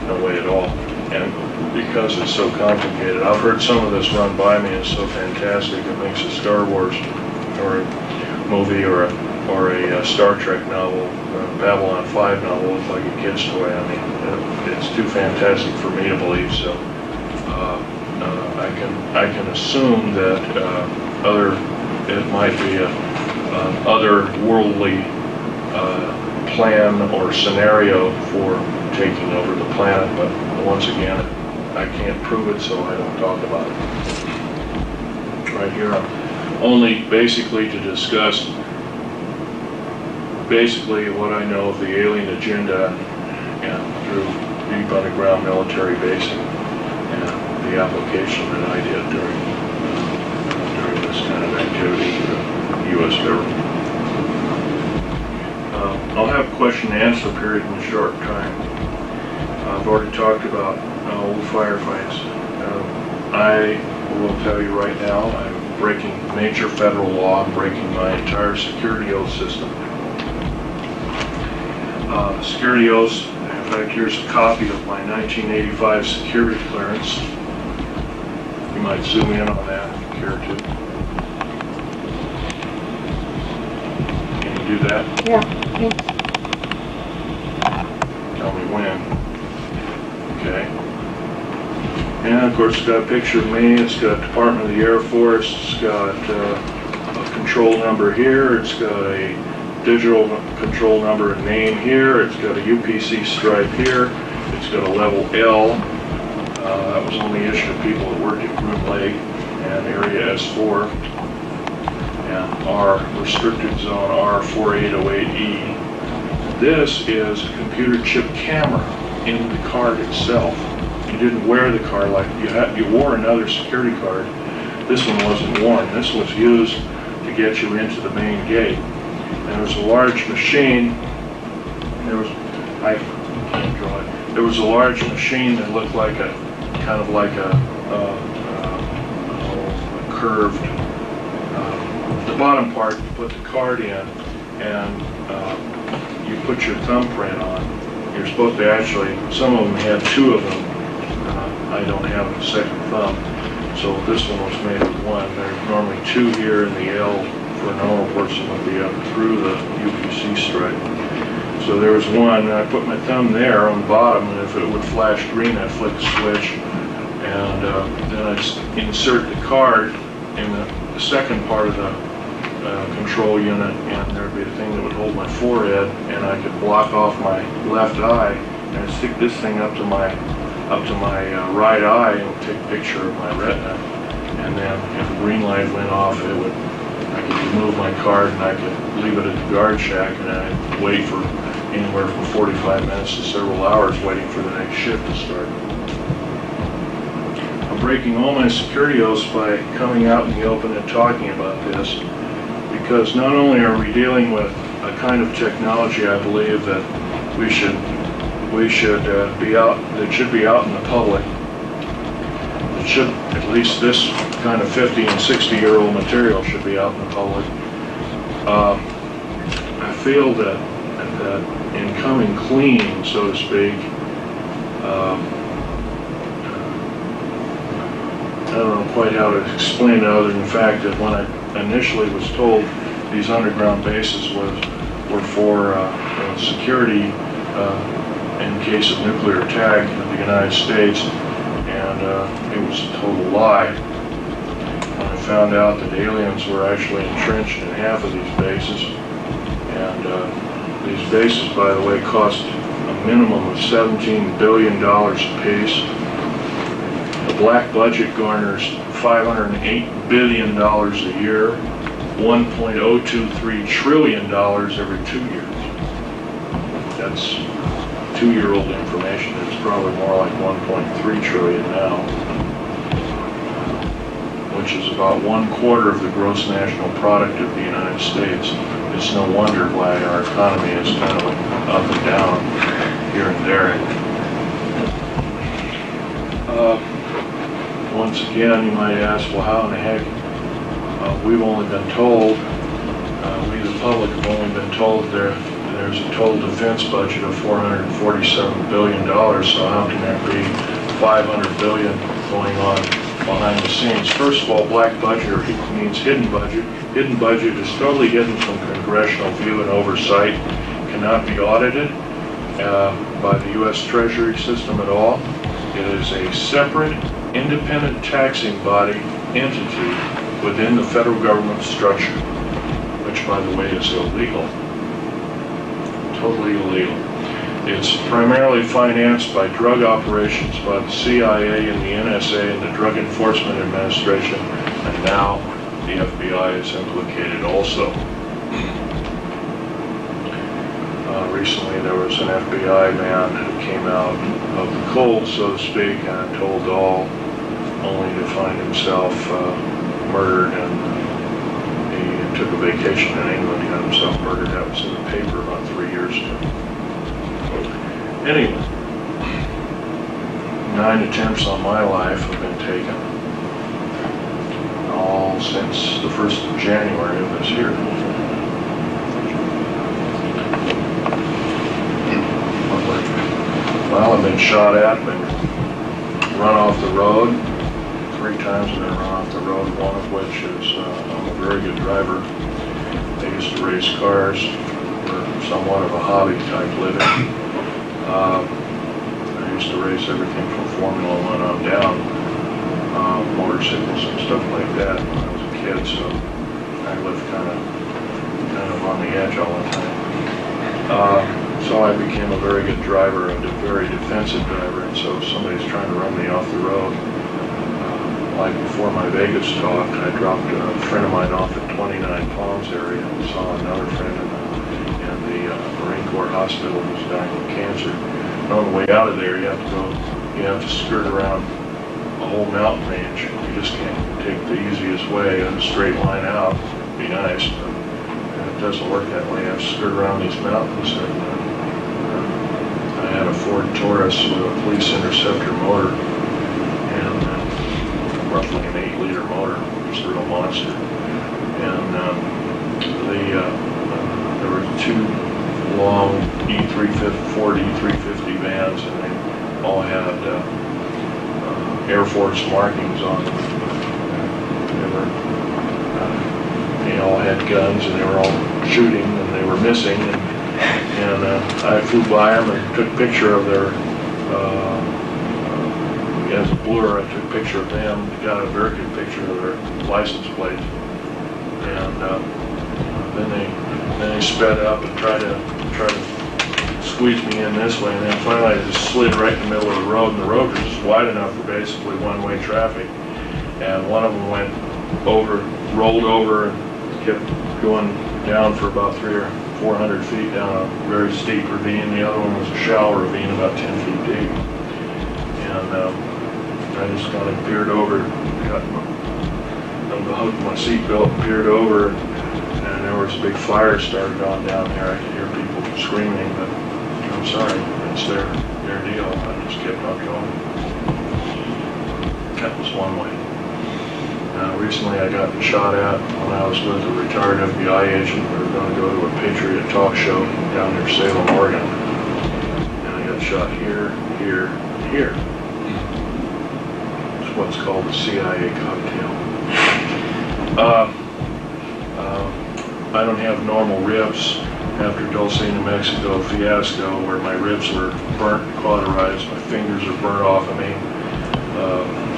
No way at all. And because it's so complicated, I've heard some of this run by me. It's so fantastic. It makes a Star Wars or a movie or a Star Trek novel, Babylon 5 novel look like a kid's toy. I mean, it's too fantastic for me to believe. So I can assume that it might be a otherworldly plan or scenario for taking over the planet, but once again, I can't prove it, so I don't talk about it. Right here, I'm only basically to discuss basically what I know of the alien agenda and through deep underground military basing and the application that I did during this kind of activity for the U.S. government. I'll have a question and answer period in a short time. I've already talked about old firefights. I will tell you right now, I'm breaking major federal law. I'm breaking my entire security oath system. Security oaths, in fact, here's a copy of my 1985 security clearance. You might zoom in on that if you care to. Can you do that? Yeah. Tell me when. Okay. And of course, it's got a picture of me. It's got Department of the Air Force. It's got a control number here. It's got a digital control number and name here. It's got a UPC stripe here. It's got a level L. That was only issued to people that worked at Groom Lake and Area S4. And R, restricted zone R4808E. This is a computer chip camera in the card itself. You didn't wear the card like you wore another security card. This one wasn't worn. This was used to get you into the main gate. There was a large machine. I can't draw it. There was a large machine that looked like a kind of like a curved. The bottom part, you put the card in, and you put your thumbprint on. You're supposed to actually, some of them had two of them. I don't have a second thumb, so this one was made with one. There's normally two here, and the L for a normal person would be up through the UPC stripe. So there was one, and I put my thumb there on the bottom, and if it would flash green, I'd flick the switch, and then I'd insert the card in the second part of the control unit, and there'd be a thing that would hold my forehead, and I could block off my left eye, and I'd stick this thing up to my right eye and take a picture of my retina, and then if the green light went off, I could remove my card and I could leave it at the guard shack, and I'd wait for anywhere from 45 minutes to several hours waiting for the next shift to start. I'm breaking all my security oaths by coming out in the open and talking about this, because not only are we dealing with a kind of technology I believe that we should be out, that should be out in the public. It should, at least this kind of 50 and 60-year-old material should be out in the public. I feel that in coming clean, so to speak, I don't know quite how to explain it other than the fact that when I initially was told these underground bases were for security in case of nuclear attack in the United States, and it was a total lie. When I found out that aliens were actually entrenched in half of these bases, and these bases, by the way, cost a minimum of $17 billion apiece. The black budget garners $508 billion a year, $1.023 trillion every 2 years. That's 2-year-old information. It's probably more like 1.3 trillion now, which is about 1/4 of the gross national product of the United States it's no wonder why our economy is kind of up and down here and there. Once again, you might ask, well, how in the heck? We've only been told, we the public have only been told there's a total defense budget of $447 billion, so how can there be $500 billion going on behind the scenes? First of all, black budget means hidden budget. Hidden budget is totally hidden from congressional view and oversight, cannot be audited by the U.S. Treasury system at all. It is a separate, independent taxing body entity within the federal government structure, which, by the way, is illegal. Totally illegal. It's primarily financed by drug operations by the CIA and the NSA and the Drug Enforcement Administration, and now the FBI is implicated also. Recently there was an FBI man who came out of the cold, so to speak, and told all, only to find himself murdered, and he took a vacation in England, got himself murdered. That was in the paper about 3 years ago. Anyway, 9 attempts on my life have been taken, all since the 1st of January of this year. Well, I've been shot at, been run off the road. 3 times I've been run off the road, one of which is I'm a very good driver. I used to race cars for somewhat of a hobby type living. I used to race everything from Formula 1 on down, motorcycles and stuff like that when I was a kid, so I lived kind of on the edge all the time. So I became a very good driver, a very defensive driver, and so if somebody's trying to run me off the road, like before my Vegas talk, I dropped a friend of mine off at 29 Palms area and saw another friend in the Marine Corps hospital who was dying of cancer. And on the way out of there, you have to skirt around a whole mountain range. You just can't take the easiest way in a straight line out. It'd be nice, but it doesn't work that way. You have to skirt around these mountains. And I had a Ford Taurus with a police interceptor motor, and roughly an 8-liter motor. It's a real monster. And there were 2 long Ford E350 vans, and they all had Air Force markings on them. They all had guns, and they were all shooting, and they were missing. And I flew by them and took a picture of their, as a blur, I took a picture of them, got a very good picture of their license plates. And then they sped up and tried to squeeze me in this way, and then finally I just slid right in the middle of the road, and the road was just wide enough for basically one-way traffic. And one of them rolled over and kept going down for about 300 or 400 feet down a very steep ravine. The other one was a shallow ravine about 10 feet deep. And I just kind of peered over, unhooked my seatbelt, peered over, and there was a big fire started on down there. I could hear people screaming, but I'm sorry, it's their deal. I just kept on going. That was one way. Recently I got shot at when I was with a retired FBI agent. We were going to go to a Patriot talk show down near Salem, Oregon. And I got shot here, here, and here. It's what's called the CIA cocktail. I don't have normal ribs after Dulce, New Mexico fiasco, where my ribs were burnt, cauterized, my fingers are burnt off of me,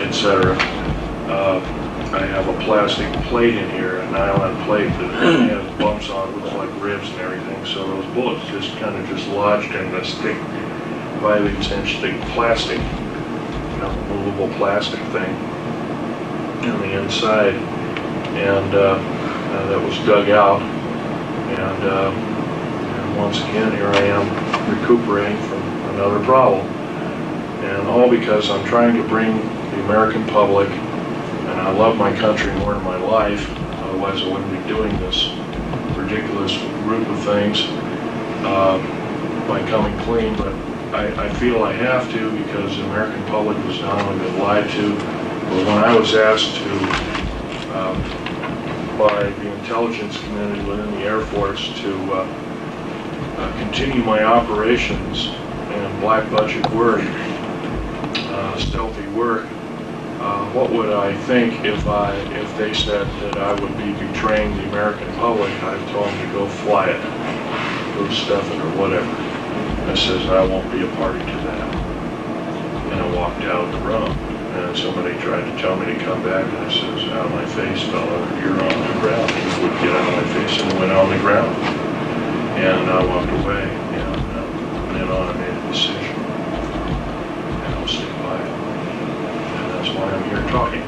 etc. I have a plastic plate in here, a nylon plate that has bumps on it, looks like ribs and everything. So those bullets just kind of lodged in this thick, 5/8" thick plastic, movable plastic thing on the inside, and that was dug out. And once again, here I am recuperating from another problem, and all because I'm trying to bring the American public. And I love my country more than my life, otherwise I wouldn't be doing this for ridiculous route of things by coming clean, but I feel I have to because the American public has not only been lied to, but when I was asked to, by the intelligence community within the Air Force to continue my operations and black budget work, stealthy work, what would I think if they said that I would be betraying the American public? I told them to go fly it, go stuff it or whatever. I says I won't be a party to that. And I walked out of the room. And somebody tried to tell me to come back, and I says, out of my face, fella, you're on the ground. He would get out of my face and went on the ground. And I walked away, and from then on I made a decision. And I'll stick by it. And that's why I'm here talking.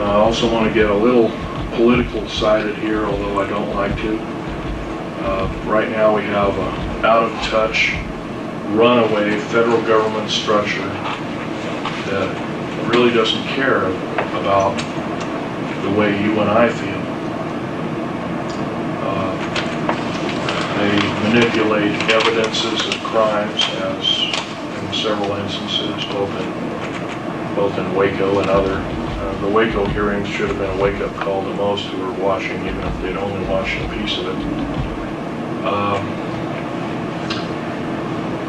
I also want to get a little political sided here, although I don't like to. Right now we have an out-of-touch, runaway federal government structure that really doesn't care about the way you and I feel. They manipulate evidences of crimes, as in several instances, both in Waco and other. The Waco hearings should have been a wake-up call to most who were watching, even if they'd only watched a piece of it.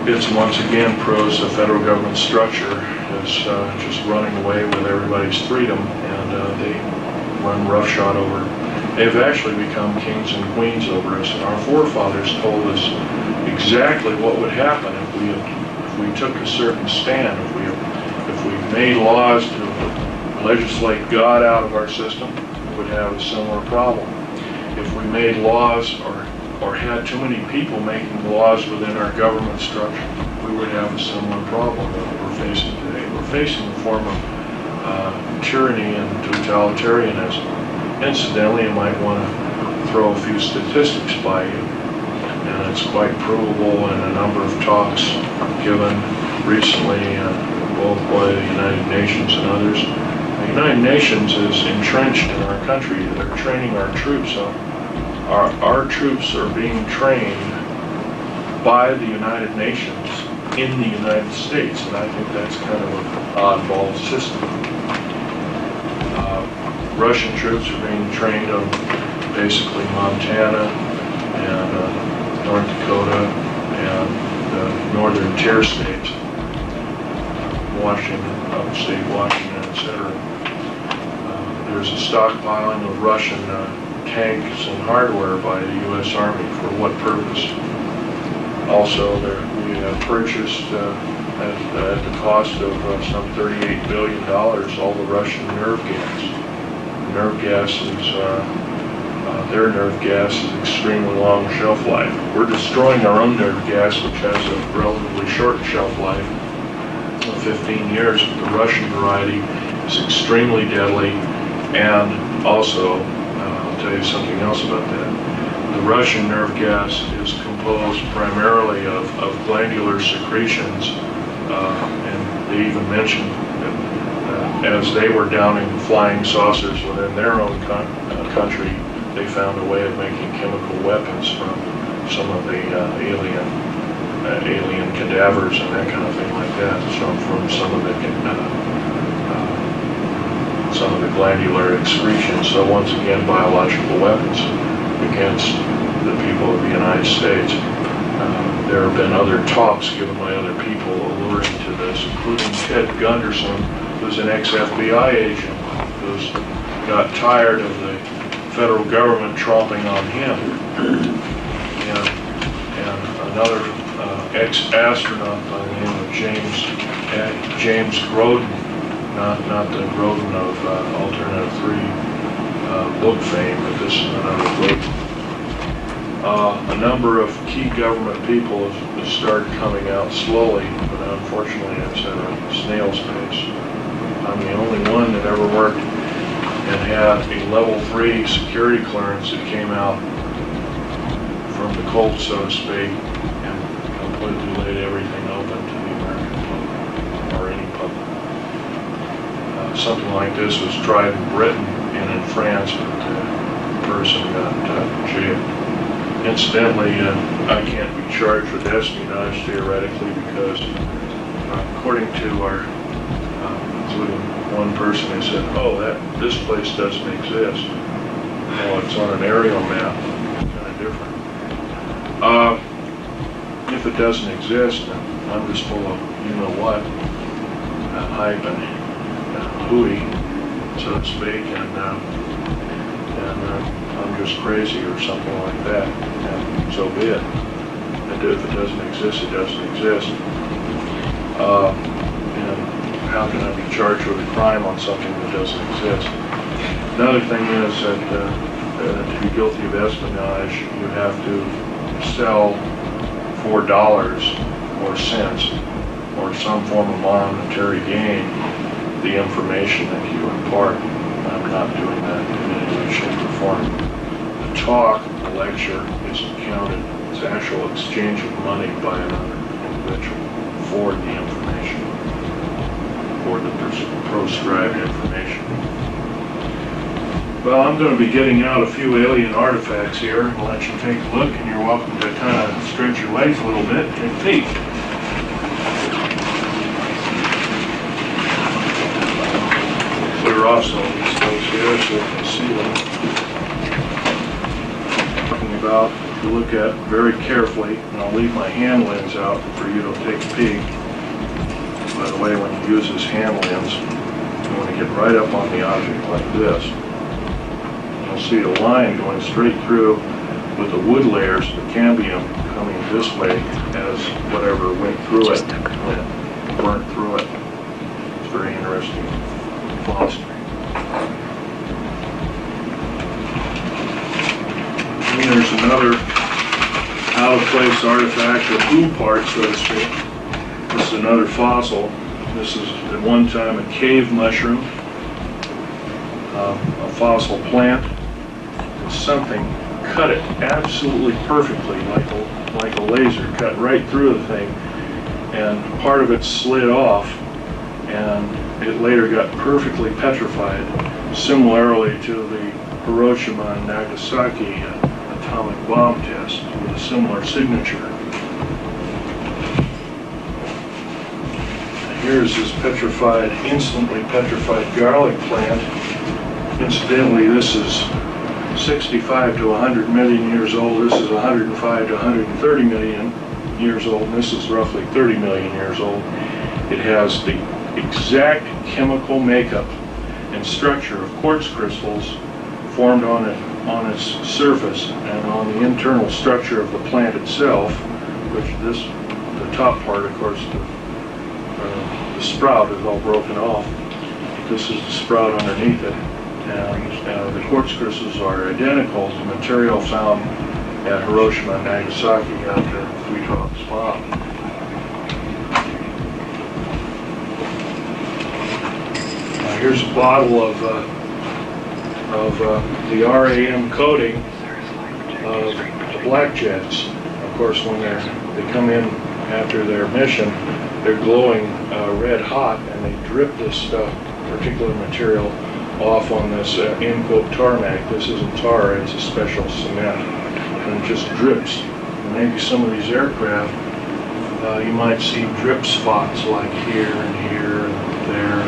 It's once again proves the federal government structure is just running away with everybody's freedom, and they run roughshod over. They've actually become kings and queens over us, and our forefathers told us exactly what would happen if we took a certain stand, if we made laws to legislate God out of our system, we would have a similar problem. If we made laws or had too many people making laws within our government structure, we would have a similar problem that we're facing today. We're facing a form of tyranny and totalitarianism. Incidentally, I might want to throw a few statistics by you, and it's quite provable in a number of talks given recently, both by the United Nations and others. The United Nations is entrenched in our country. They're training our troops on. Our troops are being trained by the United Nations in the United States, and I think that's kind of an oddball system. Russian troops are being trained on basically Montana and North Dakota and the northern tier states, Washington, upstate Washington, etc. There's a stockpiling of Russian tanks and hardware by the U.S. Army. For what purpose? Also, we have purchased at the cost of some $38 billion all the Russian nerve gas. Nerve gas is, their nerve gas is extremely long shelf life. We're destroying our own nerve gas, which has a relatively short shelf life of 15 years, but the Russian variety is extremely deadly, and also I'll tell you something else about that. The Russian nerve gas is composed primarily of glandular secretions, and they even mentioned that as they were downing flying saucers within their own country, they found a way of making chemical weapons from some of the alien cadavers and that kind of thing like that. So from some of the glandular excretions. So once again, biological weapons against the people of the United States. There have been other talks given by other people alluding to this, including Ted Gunderson, who's an ex-FBI agent, who's got tired of the federal government tromping on him, and another ex-astronaut by the name of James Groden, not the Groden of Alternative 3 book fame, but this is another Groden. A number of key government people have started coming out slowly, but unfortunately it's at a snail's pace. I'm the only one that ever worked and had a level 3 security clearance that came out from the cold, so to speak, and completely laid everything open to the American public, or any public. Something like this was tried in Britain and in France, but person got jailed. Incidentally, I can't be charged with espionage theoretically because according to our, including one person who said, oh, this place doesn't exist. Well, it's on an aerial map, kind of different. If it doesn't exist, then I'm just full of you-know-what, hype and hooey, so to speak, and I'm just crazy or something like that, and so be it. And if it doesn't exist, it doesn't exist. And how can I be charged with a crime on something that doesn't exist? Another thing is that to be guilty of espionage, you have to sell for dollars or cents or some form of monetary gain the information that you impart. I'm not doing that in any way, shape, or form. The talk, the lecture, isn't counted. It's actual exchange of money by another individual for the information, for the proscribed information. Well, I'm going to be getting out a few alien artifacts here and let you take a look, and you're welcome to kind of stretch your legs a little bit and peek. Clear off some of these things here so you can see them. Talking about, if you look at very carefully, and I'll leave my hand lens out for you to take a peek. By the way, when you use this hand lens, you want to get right up on the object like this. You'll see a line going straight through with the wood layers, the cambium coming this way as whatever went through it went burnt through it. It's very interesting philosophy. And there's another out-of-place artifact, or blue part, so to speak. This is another fossil. This is at one time a cave mushroom, a fossil plant. Something cut it absolutely perfectly, like a laser, cut right through the thing, and part of it slid off, and it later got perfectly petrified, similarly to the Hiroshima and Nagasaki atomic bomb test with a similar signature. And here's this petrified, instantly petrified garlic plant. Incidentally, this is 65 to 100 million years old. This is 105 to 130 million years old, and this is roughly 30 million years old. It has the exact chemical makeup and structure of quartz crystals formed on its surface and on the internal structure of the plant itself, which the top part, of course, the sprout is all broken off. This is the sprout underneath it. And the quartz crystals are identical to material found at Hiroshima and Nagasaki after the TduPsMYF0ig bomb. Here's a bottle of the RAM coating of the black jets. Of course, when they come in after their mission, they're glowing red hot, and they drip this particular material off on this end quote tarmac. This isn't tar, it's a special cement, and it just drips. And maybe some of these aircraft, you might see drip spots like here and here and there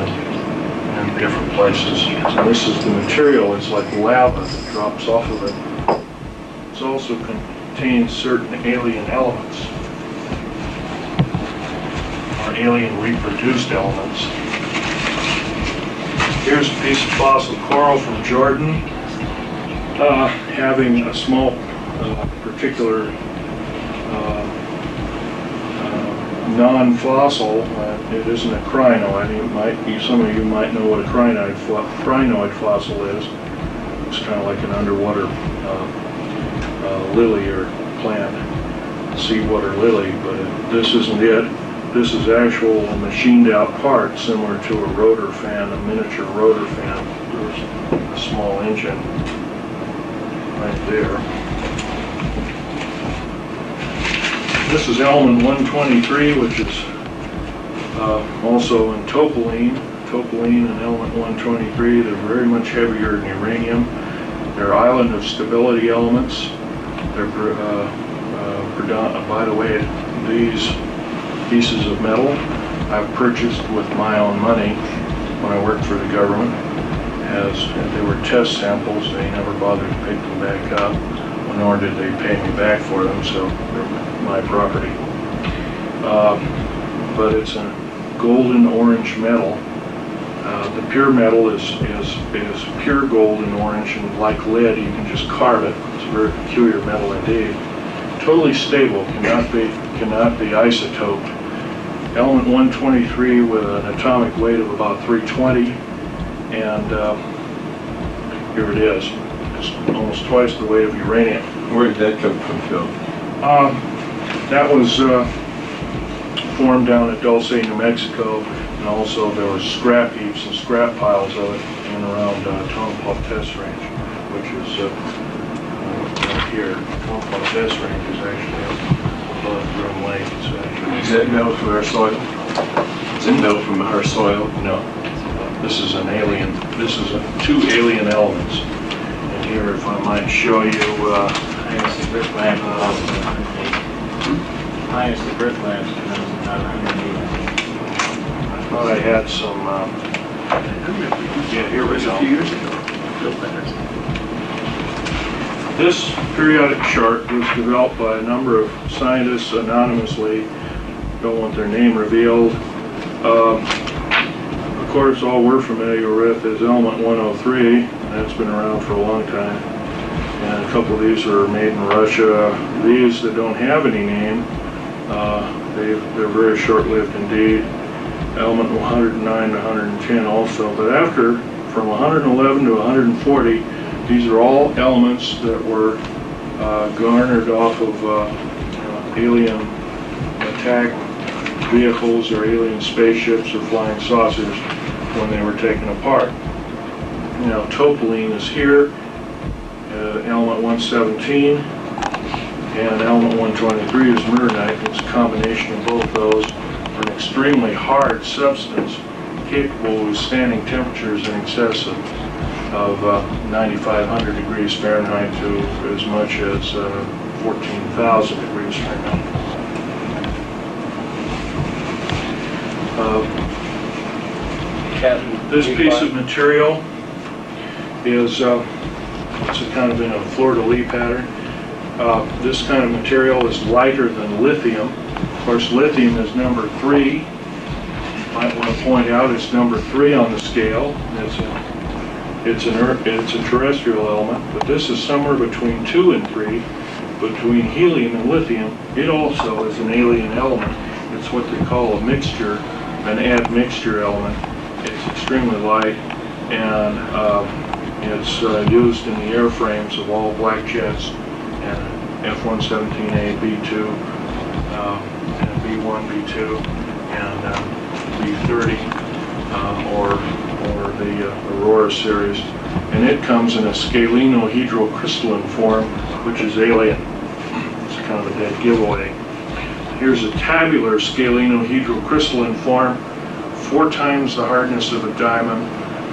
and different places. So this is the material, it's like lava that drops off of it. It also contains certain alien elements, or alien reproduced elements. Here's a piece of fossil coral from Jordan, having a small particular non-fossil. It isn't a crinoid. Some of you might know what a crinoid fossil is. It's kind of like an underwater lily or plant, seawater lily, but this isn't it. This is actual machined out part similar to a rotor fan, a miniature rotor fan. There's a small engine right there. This is element 123, which is also in topaline. Topaline and element 123, they're very much heavier than uranium. They're island of stability elements. They're, by the way, these pieces of metal I've purchased with my own money when I worked for the government. As they were test samples, they never bothered to pick them back up, nor did they pay me back for them, so they're my property. But it's a golden orange metal. The pure metal is pure golden orange, and like lead, you can just carve it. It's a very peculiar metal indeed. Totally stable, cannot be isotoped. Element 123 with an atomic weight of about 320, and here it is. It's almost twice the weight of uranium. Where did that come from, Phil? That was formed down at Dulce, New Mexico, and also there were scrap heaps and scrap piles of it in and around Tonopah Test Range, which is right here. Tonopah Test Range is actually above Groom Lake. It's actually, Is that metal from our soil? Is it metal from our soil? no, this is an alien. This is two alien elements. And here, if I might show you, Highest the brick lamp was 108. Highest the brick lamp was about 108. I thought I had some. Yeah, here we go. A few years ago. This periodic chart was developed by a number of scientists anonymously, don't want their name revealed. Of course, all we're familiar with is element 103, and that's been around for a long time. And a couple of these are made in Russia. These that don't have any name, they're very short-lived indeed. Element 109 to 110 also, but after, from 111 to 140, these are all elements that were garnered off of alien attack vehicles or alien spaceships or flying saucers when they were taken apart. Now, topaline is here, element 117, and element 123 is myrnite. It's a combination of both those for an extremely hard substance capable of withstanding temperatures in excess of 9,500 degrees Fahrenheit to as much as 14,000 degrees Fahrenheit. This piece of material is it's a kind of in a fleur-de-lis pattern. This kind of material is lighter than lithium. Of course, lithium is number 3. Might want to point out it's number 3 on the scale. It's a terrestrial element, but this is somewhere between 2 and 3, between helium and lithium. It also is an alien element. It's what they call a mixture, an admixture element. It's extremely light, and it's used in the airframes of all black jets and F-117A, B-2, and B-1, B-2, and B-30, or the Aurora series, and it comes in a scalenohydrocrystalline form, which is alien. It's kind of a dead giveaway. Here's a tabular scalenohydrocrystalline form, 4 times the hardness of a diamond,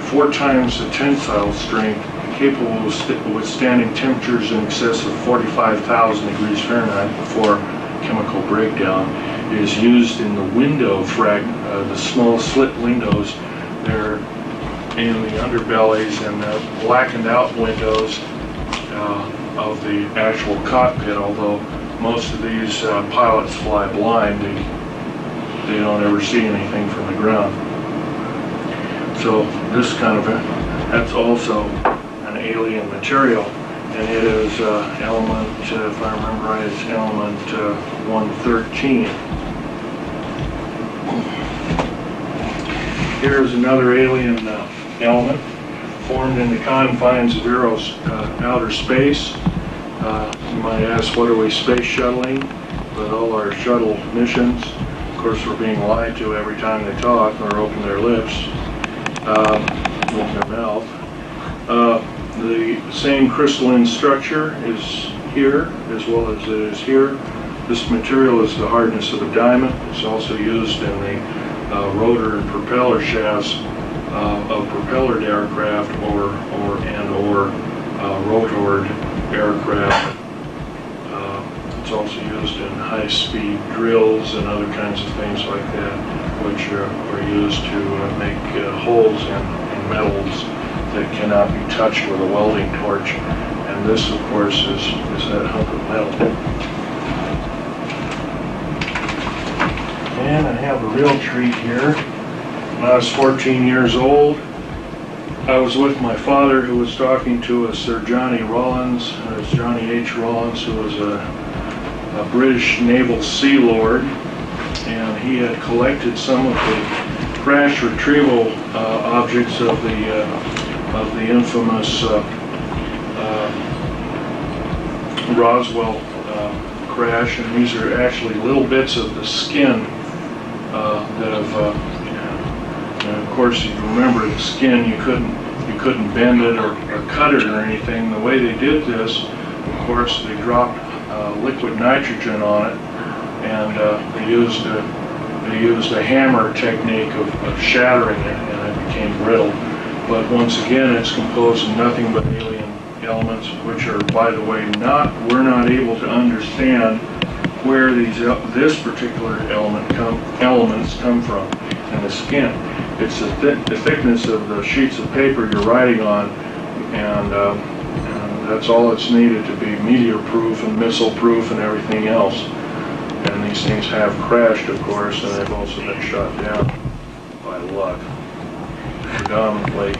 4 times the tensile strength, capable of withstanding temperatures in excess of 45,000 degrees Fahrenheit before chemical breakdown. It is used in the window the small slit windows. They're in the underbellies and the blackened out windows of the actual cockpit, although most of these pilots fly blind. They don't ever see anything from the ground. So this kind of, that's also an alien material, and it is element, if I remember right, it's element 113. Here's another alien element formed in the confines of outer space. You might ask, what are we space shuttling? But all our shuttle missions, of course, we're being lied to every time they talk or open their lips with their mouth. The same crystalline structure is here as well as it is here. This material is the hardness of a diamond. It's also used in the rotor and propeller shafts of propellered aircraft or rotored aircraft. It's also used in high-speed drills and other kinds of things like that, which are used to make holes in metals that cannot be touched with a welding torch. And this, of course, is that hunk of metal. And I have a real treat here. When I was 14 years old, I was with my father, who was talking to a Sir Johnny Rawlins, Johnny H. Rawlins, who was a British naval sea lord, and he had collected some of the crash retrieval objects of the infamous Roswell crash, and these are actually little bits of the skin that have. And of course, you remember the skin, you couldn't bend it or cut it or anything. The way they did this, of course, they dropped liquid nitrogen on it, and they used a hammer technique of shattering it, and it became brittle. But once again, it's composed of nothing but alien elements, which are, by the way, we're not able to understand where this particular elements come from in the skin. It's the thickness of the sheets of paper you're writing on, and that's all it's needed to be meteor-proof and missile-proof and everything else. And these things have crashed, of course, and they've also been shot down by luck, predominantly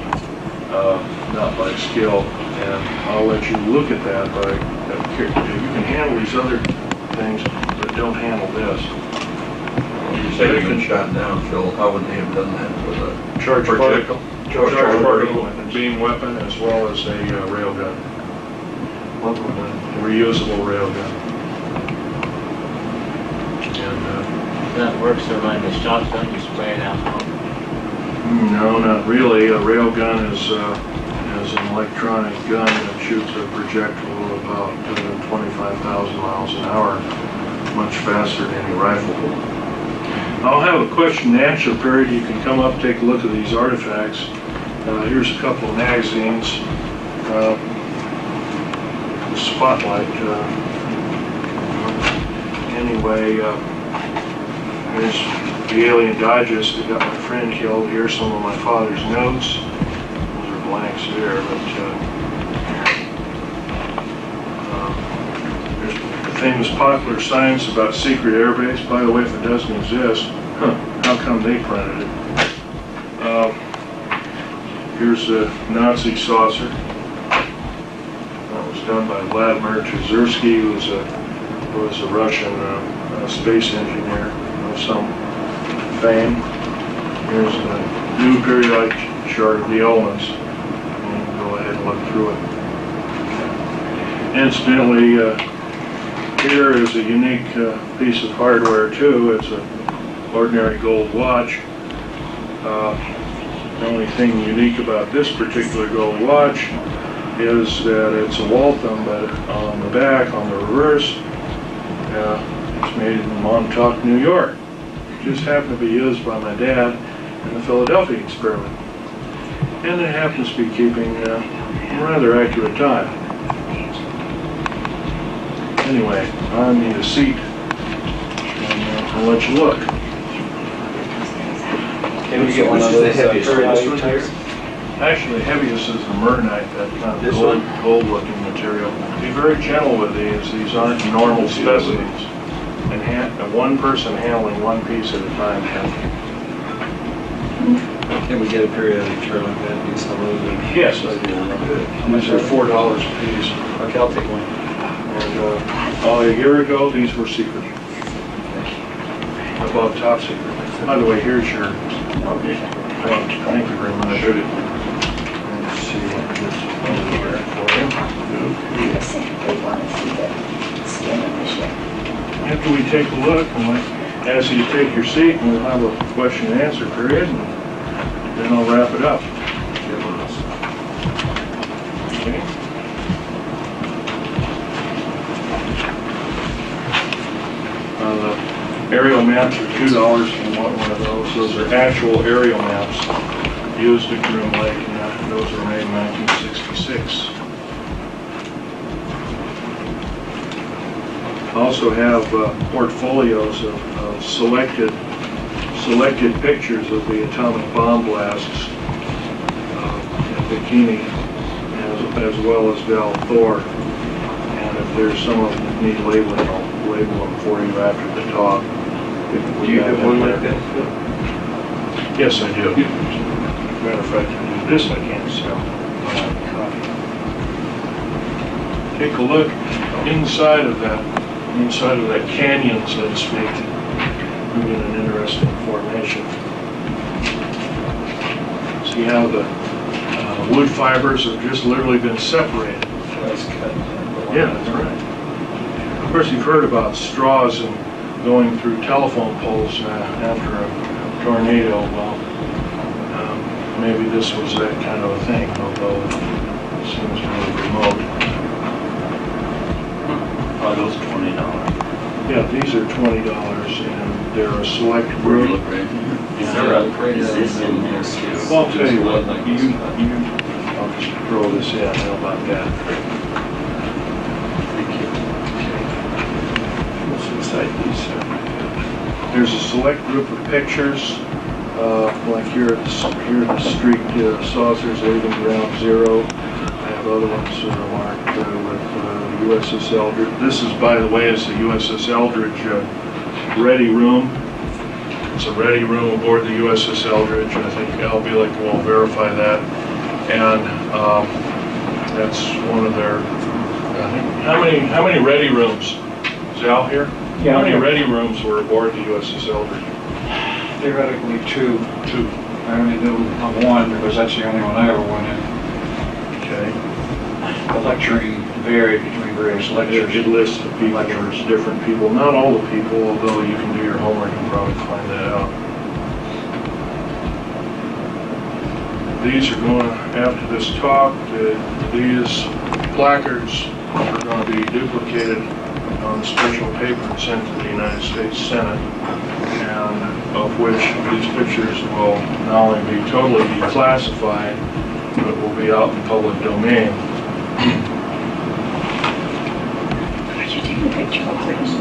not by skill. And I'll let you look at that, but you can handle these other things, but don't handle this. You say you've been shot down, Phil. How would they have done that with a Charged projectile? Charged particle, beam weapon, as well as a railgun. Reusable railgun. And That works so like a shotgun, you spray it out. no, not really. A railgun is an electronic gun that shoots a projectile about 25,000 miles an hour, much faster than any rifle will. I'll have a question and answer period. You can come up, take a look at these artifacts. Here's a couple of magazines. The Spotlight. Anyway, here's the Alien Digest that got my friend killed. Here's some of my father's notes. Those are blanks there, but there's the famous Popular Science about secret airbase. By the way, if it doesn't exist, how come they printed it? Here's a Nazi saucer. That was done by Vladimir Trzersky, who was a Russian space engineer of some fame. Here's the new periodic chart of the elements. You can go ahead and look through it. Incidentally, here is a unique piece of hardware too. It's an ordinary gold watch. The only thing unique about this particular gold watch is that it's a Waltham, but on the back, on the reverse, it's made in Montauk, New York. It just happened to be used by my dad in the Philadelphia experiment. And it happens to be keeping a rather accurate time. Anyway, I need a seat, and I'll let you look. Can we get one of those periodic types? Actually, the heaviest is the Mernite, that kind of gold-looking material. Be very gentle with these. These aren't normal specimens. And one person handling one piece at a time. Can we get a periodic chart like that? Do some of those? Yes, I do. These are $4 a piece. Okay, I'll take one. And a year ago, these were secret. Above top secret. By the way, here's your. Okay. Thank you very much. Let's see what this over here for you. They want to see the skin of the ship. After we take a look, and ask you to take your seat, and we'll have a question and answer period, and then I'll wrap it up. Okay. The aerial maps are $2 if you want one of those. Those are actual aerial maps used at Groom Lake, and those were made in 1966. Also have portfolios of selected pictures of the atomic bomb blasts in Bikini, as well as Val Thor. And if there's some of them that need labeling, I'll label them for you after the talk. Do you have one like that? Yes, I do. Matter of fact, I do this, I can't sell. Take a look inside of that canyon, so to speak. We get an interesting formation. See how the wood fibers have just literally been separated. Yeah, that's right. Of course, you've heard about straws and going through telephone poles after a tornado. Well, maybe this was that kind of a thing, although it seems really remote. Are those $20? Yeah, these are $20, and they're a select group. Is this in there too? Well, I'll tell you what, I'll just throw this in. How about that? What's inside these? There's a select group of pictures, like here at the street saucers leaving ground zero. I have other ones that are marked with USS Eldridge. This is, by the way, is the USS Eldridge ready room. It's a ready room aboard the USS Eldridge. I think Al Bielek will verify that. And that's one of their, I think, how many ready rooms? Is Al here? Yeah. How many ready rooms were aboard the USS Eldridge? Theoretically, two. I only knew of one because that's the only one I ever went in. Okay. The lecturing varied between various lectures. It lists the people, there's different people, not all the people, although you can do your homework and probably find that out. These are going, after this talk, these placards are going to be duplicated on special paper and sent to the United States Senate, and of which these pictures will not only be totally declassified, but will be out in public domain. You're taking a picture of those.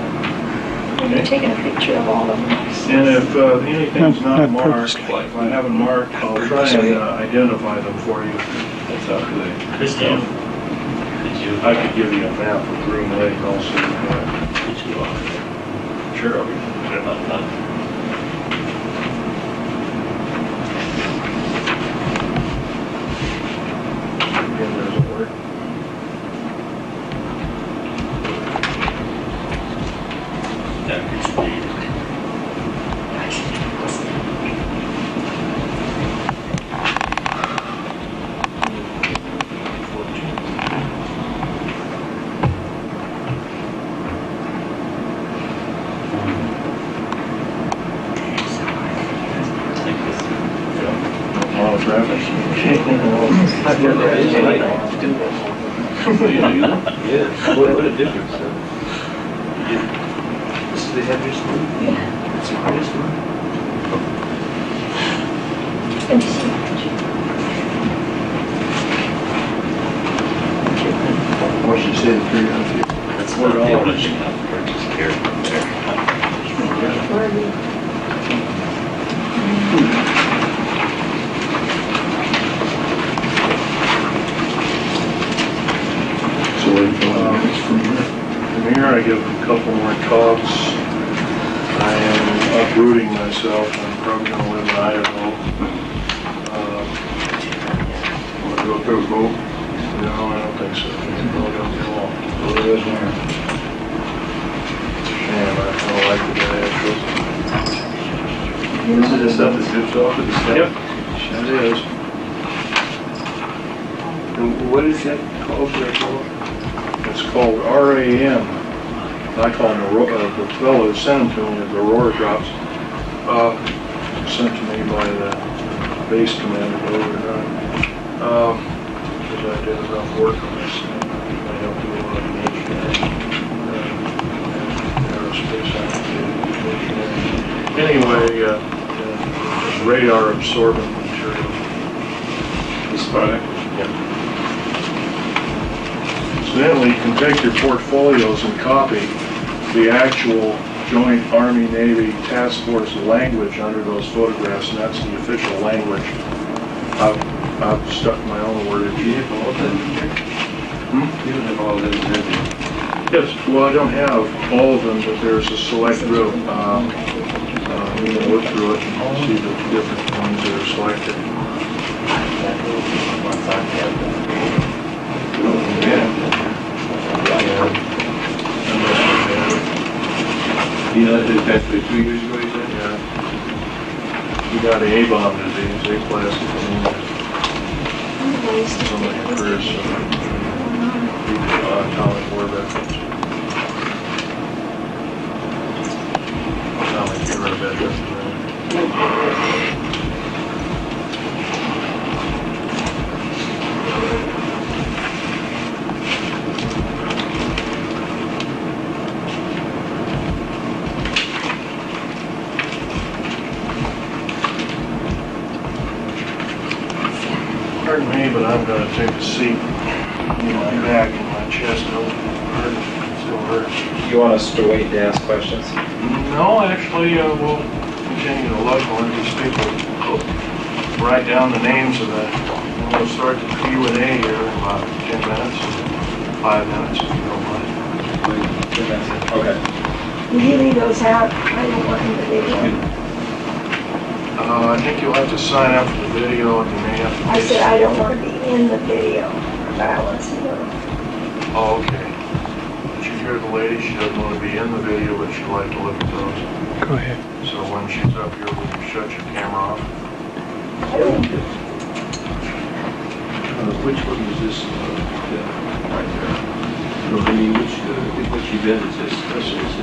You're taking a picture of all of them. And if anything's not marked, if I haven't marked, I'll try and identify them for you. That's how good. Christine, I could give you a map of Groom Lake also. did you Sure, I'll be. Again, doesn't work. Yeah, what a difference. This is the heaviest one? Yeah. It's the hardest one? Let me see. What you say, $300. That's not the only thing I've purchased here from there. Where are we? From here I give a couple more talks. I am uprooting myself. I'm probably going to live in Idaho. Want to go through a boat? No, I don't think so. Really don't get along. Really isn't here. Shame, I kind of like the guy actually. This is the stuff that drips off of the stuff? Yep, it is. And what is that called? It's called RAM. I call them the fellow who sent them to me as Aurora drops. Sent to me by the base commander, believe it or not. Because I did enough work on this thing. I helped do a lot of aerospace applications. Anyway, radar absorbent material. This product. Incidentally, you can take your portfolios and copy the actual Joint Army-Navy Task Force language under those photographs, and that's the official language. I've stuck my own wordage. You have all that in there? Hmm? You don't have all that in there. Yes, well, I don't have all of them, but there's a select group. We can look through it and see the different ones that are selected. You know, that passed away 2 years ago, you said? Yeah. We got A-bomb disease, aplastic anemia. Somebody occurs, atomic war veterans. Atomic era veterans. Pardon me, but I'm gonna take a seat. My back and my chest still hurts. You want us to wait to ask questions? No, actually, we'll continue to look when these people write down the names of the, and we'll start the Q&A here in about 10 minutes, 5 minutes, if you don't mind. Okay. Will you leave those out? I don't want them to video. I think you'll have to sign up for the video and you may have to... I said I don't want to be in the video, but I want to see them. Oh, okay. Did you hear the lady? She doesn't want to be in the video, but she'd like to look at those. Go ahead. So when she's up here, will you shut your camera off? I don't, Which one is this, right there? No, I mean, which event is this?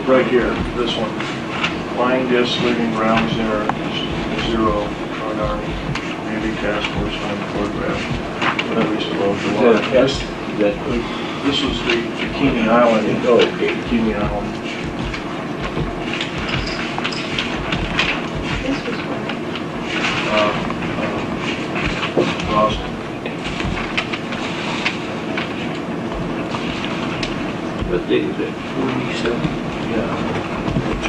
Right here, this one. Flying disc leaving ground zero, Joint Army, Navy Task Force on photograph. Whatever you suppose you want. This was the Bikini Island. Oh, okay. Bikini Island. this was one. Boston. What date is it? 47? Yeah.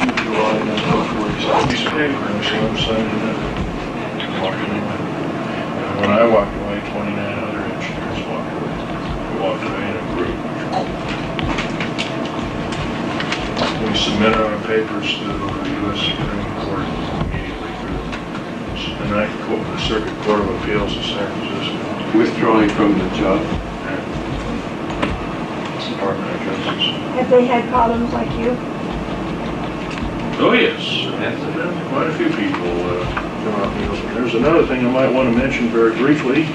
2 July 1947. Piece of paper, and so I'm signing it. Walking away. And when I walked away, 29 other engineers walked away. We walked away in a group. We submitted our papers to the U.S. Supreme Court immediately through the Ninth Circuit Court of Appeals in San Francisco. Withdrawing from the job? And Department of Justice. Have they had problems like you? Oh, yes. Quite a few people come out in the open. There's another thing I might want to mention very briefly.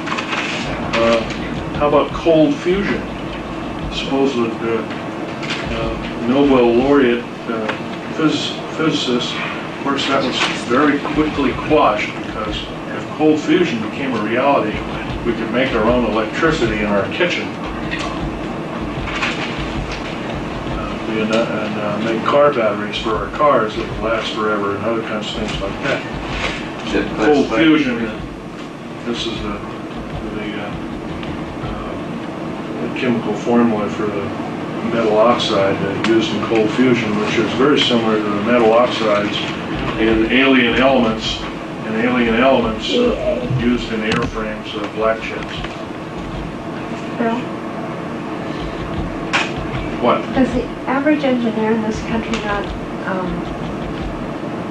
How about cold fusion? Supposed Nobel laureate physicist, of course, that was very quickly quashed because if cold fusion became a reality, we could make our own electricity in our kitchen. And make car batteries for our cars that would last forever and other kinds of things like that. Cold fusion, this is the chemical formula for the metal oxide used in cold fusion, which is very similar to the metal oxides in alien elements used in airframes of black chips. Bill? What? Does the average engineer in this country not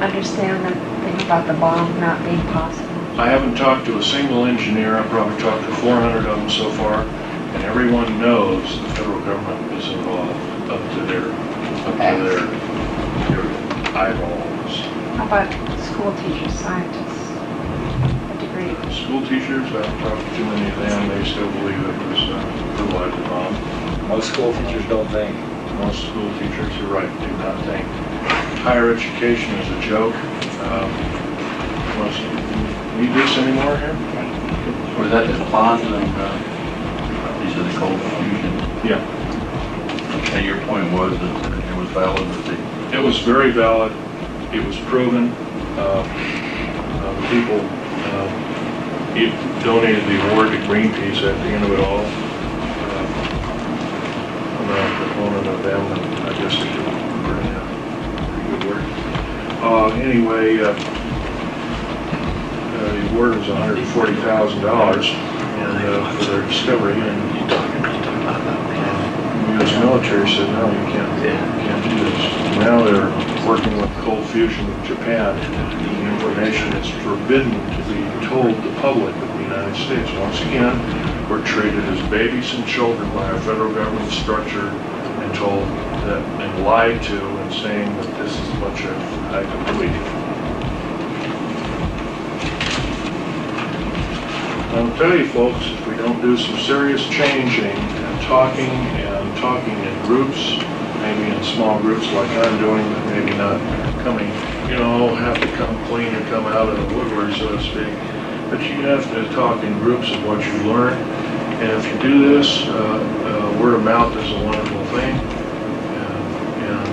understand the thing about the bomb not being possible? I haven't talked to a single engineer. I've probably talked to 400 of them so far, and everyone knows the federal government is involved up to their eyeballs. How about school teachers, scientists, a degree? School teachers, I haven't talked to too many of them. They still believe it was a fertilizer bomb. Most school teachers don't think. Most school teachers, you're right, do not think. Higher education is a joke. Most need this anymore here? Was that the bond and these are the cold fusion? Yeah. And your point was that it was valid that It was very valid. It was proven. People donated the award to Greenpeace at the end of it all. I'm a proponent 7 of them, and I guess they could bring pretty good work. Anyway, the award was $140,000 for their discovery, and the U.S. military said, no, you can't do this. Now they're working with cold fusion with Japan. The information is forbidden to be told the public of the United States. Once again, we're treated as babies and children by our federal government structure and told that and lied to and saying that this is a bunch of hype. I'll tell you folks, if we don't do some serious changing and talking in groups, maybe in small groups like I'm doing, but maybe not coming, have to come clean and come out of the woodwork, so to speak. But you have to talk in groups of what you learn. And if you do this, word of mouth is a wonderful thing. And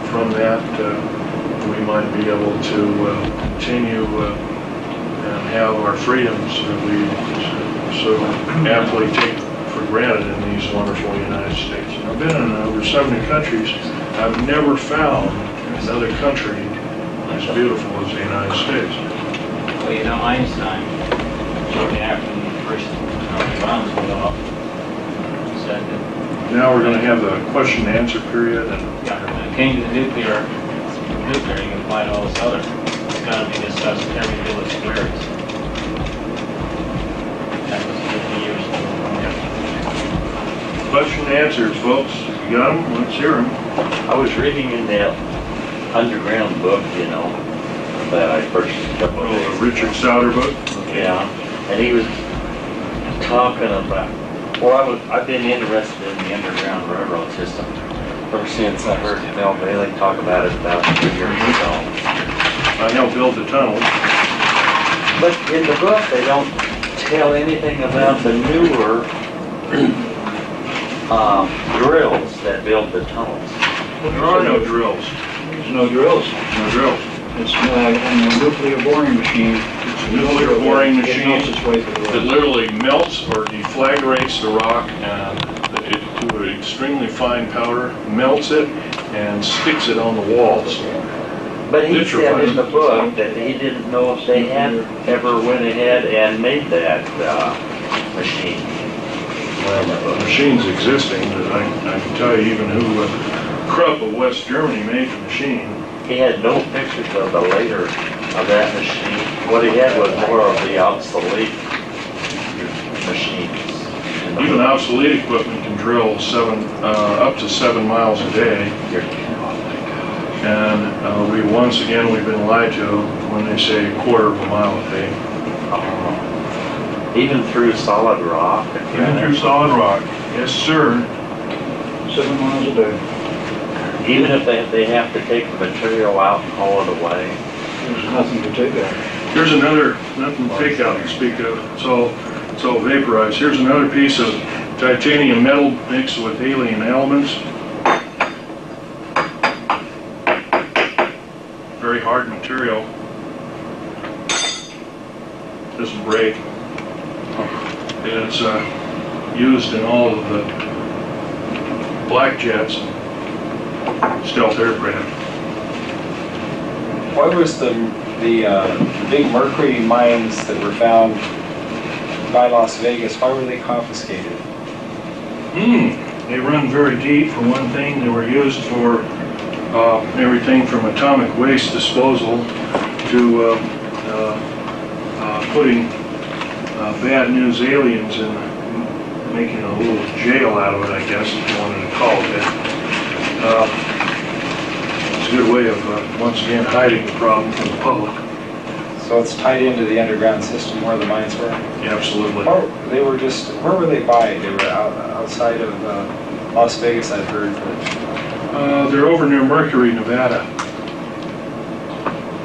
from that, we might be able to continue and have our freedoms that we so aptly take for granted in these wonderful United States. And I've been in over 70 countries. I've never found another country as beautiful as the United States. Well, Einstein, shortly after the first bombs went off, said that Now we're going to have the question and answer period. And when it came to the nuclear, you can find all this other. It's got to be discussed every village square. That was 50 years ago. question and answers, folks. You got them? Let's hear them. I was reading in that underground book, that I purchased a couple of days ago. Richard Sauter book? Yeah, and he was talking about, I've been interested in the underground railroad system ever since I heard Mel Bailey talk about it about 2 years ago. I helped build the tunnel. But in the book, they don't tell anything about the newer drills that build the tunnels. There are no drills. There's no drills. No drills. It's a nuclear boring machine. It's a nuclear boring It machine melts its way through the that rock. literally melts or deflagrates the rock and to an extremely fine powder, melts it and sticks it on the walls. But he said in the book that he didn't know if they had ever went ahead and made that machine. Well, the machine's existing, but I can tell you even who Krupp of West Germany made the machine. He had no pictures of the later of that machine. What he had was more of the obsolete machines. Even obsolete equipment can drill up to 7 miles a day. And we've been lied to when they say a quarter of a mile a day. Even through solid rock. Even through solid rock. Yes, sir. 7 miles a day. Even if they have to take the material out and haul it away. There's nothing to take out. Here's nothing to take out to speak of. It's all vaporized. Here's another piece of titanium metal mixed with alien elements. Very hard material. Doesn't break. It's used in all of the black jets, stealth aircraft. Why was the big mercury mines that were found by Las Vegas, why were they confiscated? They run very deep, for one thing. They were used for everything from atomic waste disposal to putting bad news aliens and making a little jail out of it, I guess, if you wanted to call it that. It's a good way of, once again, hiding the problem from the public. So it's tied into the underground system where the mines were? Yeah, absolutely. Where were they by? They were outside of Las Vegas, I've heard. They're over near Mercury, Nevada.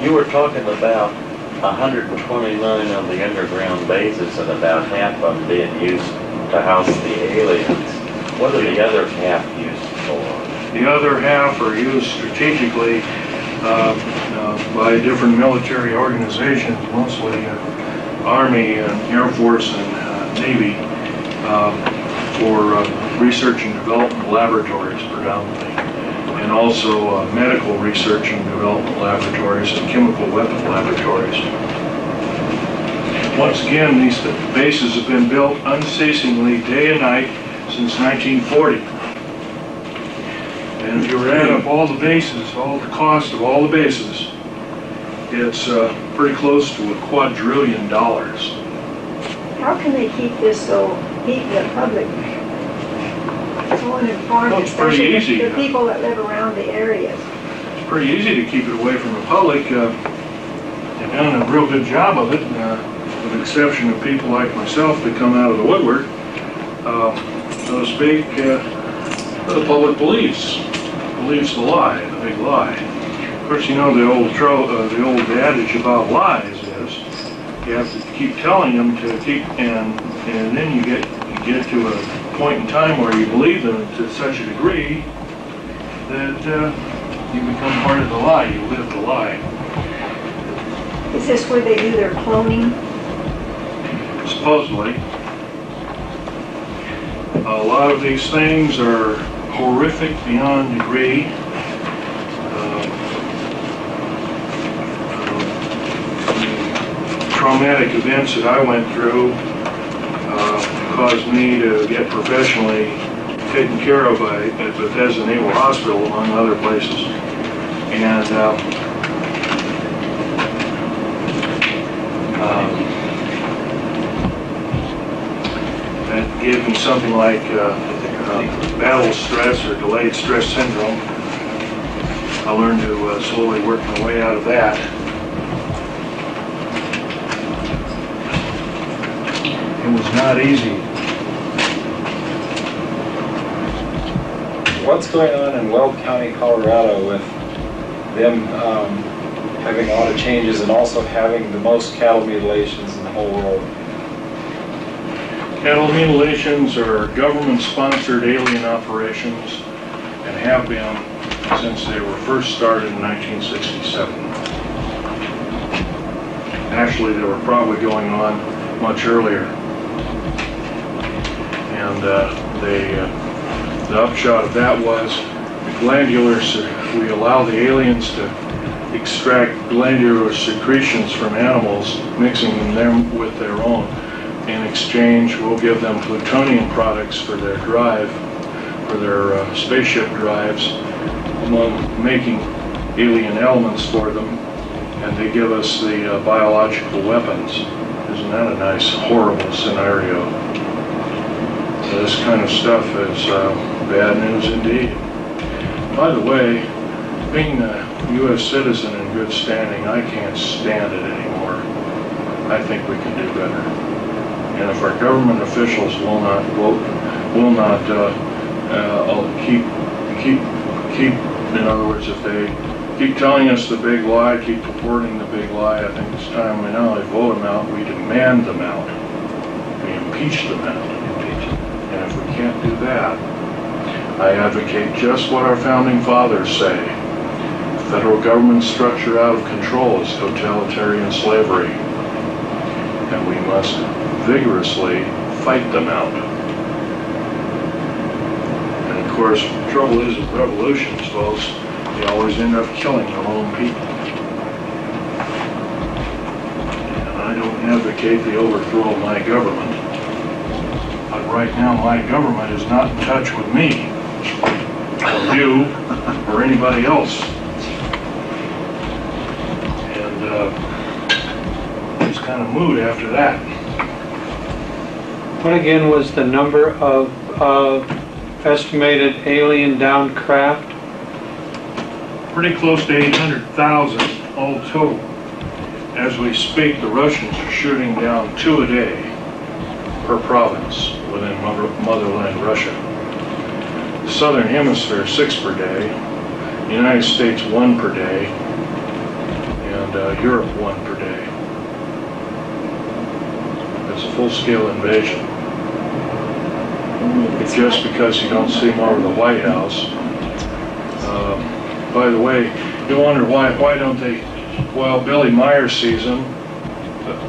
You were talking about 129 of the underground bases and about half of them being used to house the aliens. What are the other half used for? The other half are used strategically by different military organizations, mostly Army and Air Force and Navy, for research and development laboratories predominantly, and also medical research and development laboratories and chemical weapon laboratories. Once again, these bases have been built unceasingly day and night since 1940. And if you were to add up all the bases, all the cost of all the bases, it's pretty close to $2 quadrillion. How can they keep this so, keep the public so uninformed, Well, it's pretty especially easy. the people that live around the areas? It's pretty easy to keep it away from the public. They've done a real good job of it, with the exception of people like myself that come out of the woodwork, so to speak. The public believes the lie, the big lie. Of course, you know the old adage about lies is you have to keep telling them to keep, and then you get to a point in time where you believe them to such a degree that you become part of the lie. You live the lie. Is this where they do their cloning? Supposedly. A lot of these things are horrific beyond degree. Traumatic events that I went through caused me to get professionally taken care of at Bethesda Naval Hospital, among other places. And that gave me something like battle stress or delayed stress syndrome. I learned to slowly work my way out of that. It was not easy. What's going on in Weld County, Colorado with them having a lot of changes and also having the most cattle mutilations in the whole world? Cattle mutilations are government-sponsored alien operations and have been since they were first started in 1967. Actually, they were probably going on much earlier. And the upshot of that was the glandulars, we allow the aliens to extract glandular secretions from animals, mixing them with their own. In exchange, we'll give them plutonium products for their drive, for their spaceship drives, among making alien elements for them, and they give us the biological weapons. Isn't that a nice, horrible scenario? This kind of stuff is bad news indeed. By the way, being a U.S. citizen in good standing, I can't stand it anymore. I think we can do better. And if our government officials will not keep, in other words, if they keep telling us the big lie, keep purporting the big lie, I think it's time we not only vote them out, we demand them out. We impeach them out. And if we can't do that, I advocate just what our founding fathers say. The federal government structure out of control is totalitarian slavery. And we must vigorously fight them out. And of course, the trouble is with revolutions, folks, they always end up killing their own people. And I don't advocate the overthrow of my government. But right now, my government is not in touch with me, or you, or anybody else. And it's kind of mood after that. What again was the number of estimated alien downed craft? Pretty close to 800,000 all total. As we speak, the Russians are shooting down 2 a day per province within motherland Russia. The Southern Hemisphere, 6 per day. The United States, 1 per day. And Europe, 1 per day. It's a full-scale invasion. Just because you don't see them over the White House. By the way, you wonder why don't they, well, Billy Meyer sees them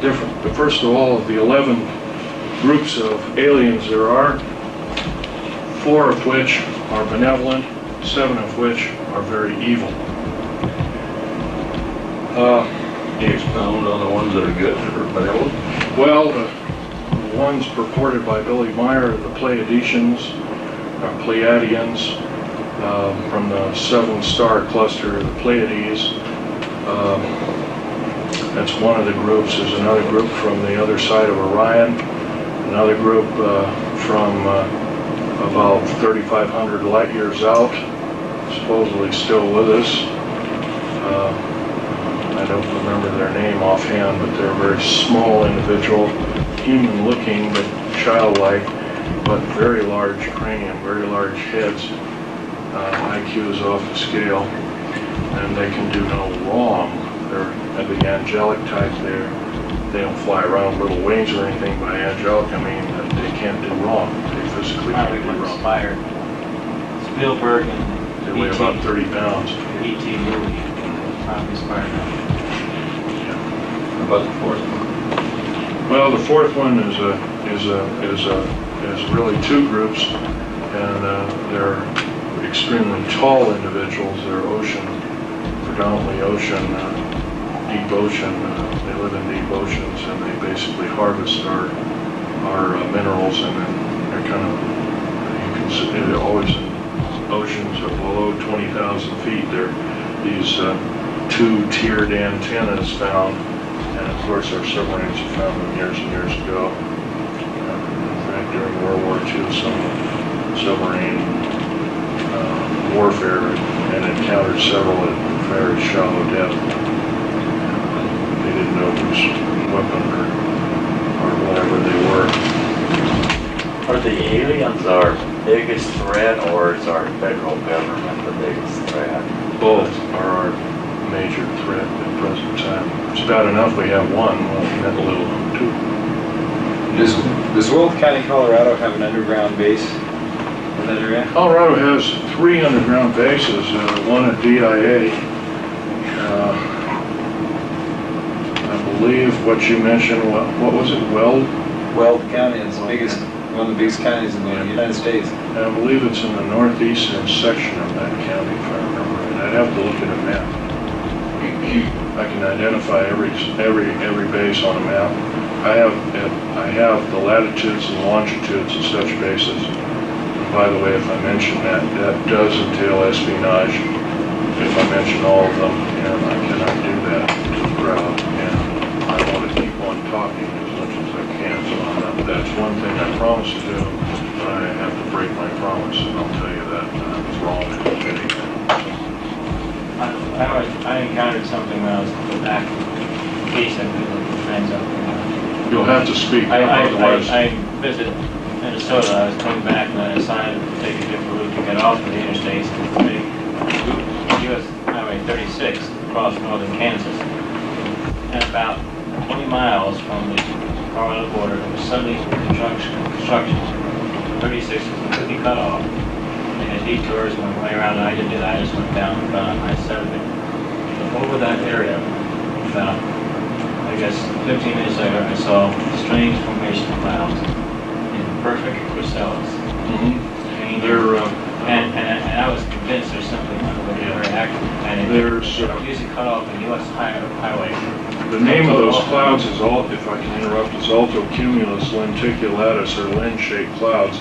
different. But first of all, of the 11 groups of aliens there are, 4 of which are benevolent, 7 of which are very evil. Can you expound on the ones that are good or benevolent? Well, the ones purported by Billy Meyer, the Pleiadians, Pleiadians, from the 7-star cluster, the Pleiades. That's one of the groups. There's another group from the other side of Orion, another group from about 3,500 light years out, supposedly still with us. I don't remember their name offhand, but they're a very small individual, human-looking but childlike, but very large cranium, very large heads. IQ is off the scale, and they can do no wrong. They're the angelic type. They don't fly around with little wings or anything. By angelic, I mean that they can't do wrong. They physically can't Probably do what wrong. inspired Spielberg and They weigh about 30 pounds. E.T. movie. Probably inspired that. How about the fourth one? Well, the fourth one is really 2 groups, and they're extremely tall individuals. They're ocean, predominantly ocean, deep ocean. They live in deep oceans, and they basically harvest our minerals, and then they're kind of, you can see, they're always in oceans of below 20,000 feet. They're these 2-tiered antennas found. And of course, our submarines have found them years and years ago. In fact, during World War II, some submarine warfare and encountered several at very shallow depth. They didn't know whose weapon or whatever they were. Are the aliens our biggest threat, or is our federal government the biggest threat? Both are our major threat at the present time. It's bad enough we have one, well, we have a little one too. Does Wolf County, Colorado have an underground base in that area? Colorado has 3 underground bases, one at DIA. I believe what you mentioned, what was it, Weld? Weld County is the biggest, one of the biggest counties in the United States. I believe it's in the northeastern section of that county, if I remember right. I'd have to look at a map. I can identify every base on a map. I have the latitudes and longitudes of such bases. And by the way, if I mention that does entail espionage. If I mention all of them, and I cannot do that to the crowd, and I want to keep on talking as much as I can. So that's one thing I promised to do, but I have to break my promise, and I'll tell you that I was wrong to do anything. I encountered something when I was back in case I could look at friends up there. You'll have to speak, otherwise. I visited Minnesota. I was coming back and I decided to take a different route to get off of the interstates and take US Highway 36 across northern Kansas. And about 20 miles from the Colorado border, there was suddenly construction. 36 was completely cut off. Detours went way around, and I didn't do that. I just went down and found I-70. So over that area, about, I guess, 15 minutes later, I saw strange formation clouds in perfect chrysalis. And I was convinced there's something very active. And it usually cut off the U.S. highway. The name of those clouds is, if I can interrupt, is altocumulus lenticulatus, or lens-shaped clouds.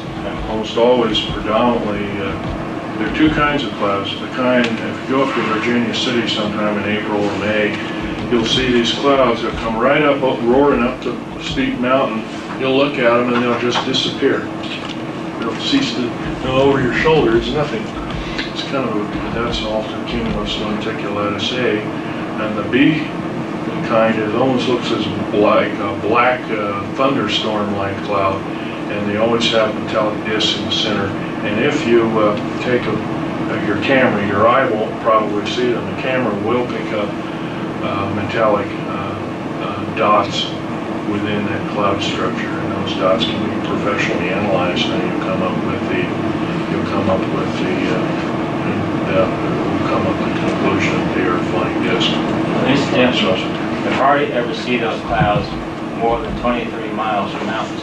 Almost always predominantly, there are 2 kinds of clouds. The kind, if you go up to Virginia City sometime in April or May, you'll see these clouds that come right up, roaring up to a steep mountain. You'll look at them and they'll just disappear. They'll cease to go over your shoulder. It's nothing. It's kind of, that's altocumulus lenticulatus A. And the B kind, it almost looks as like a black thunderstorm-like cloud, and they always have metallic discs in the center. And if you take your camera, your eye won't probably see them. The camera will pick up metallic dots within that cloud structure, and those dots can be professionally analyzed, and you'll come up with the conclusion that they are a flying disc. You hardly ever see those clouds more than 20 or 30 miles from mountains.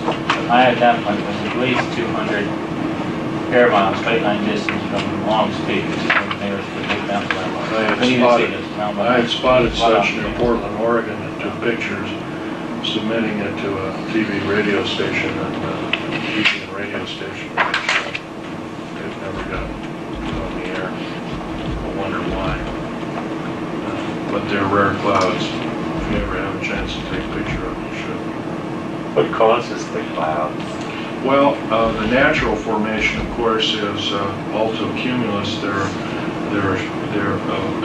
I at that point was at least 200 air miles, straight line distance from Long Peak to there's the big mountain landmark. I When you had see spotted, this mountain I had spotted landmark, such in Portland, Oregon, and took pictures, submitting it to a TV radio station and TV and radio station. It never got put on the air. I wonder why. But they're rare clouds. If you ever have a chance to take a picture of them, you should. What causes the clouds? Well, the natural formation, of course, is altocumulus. They're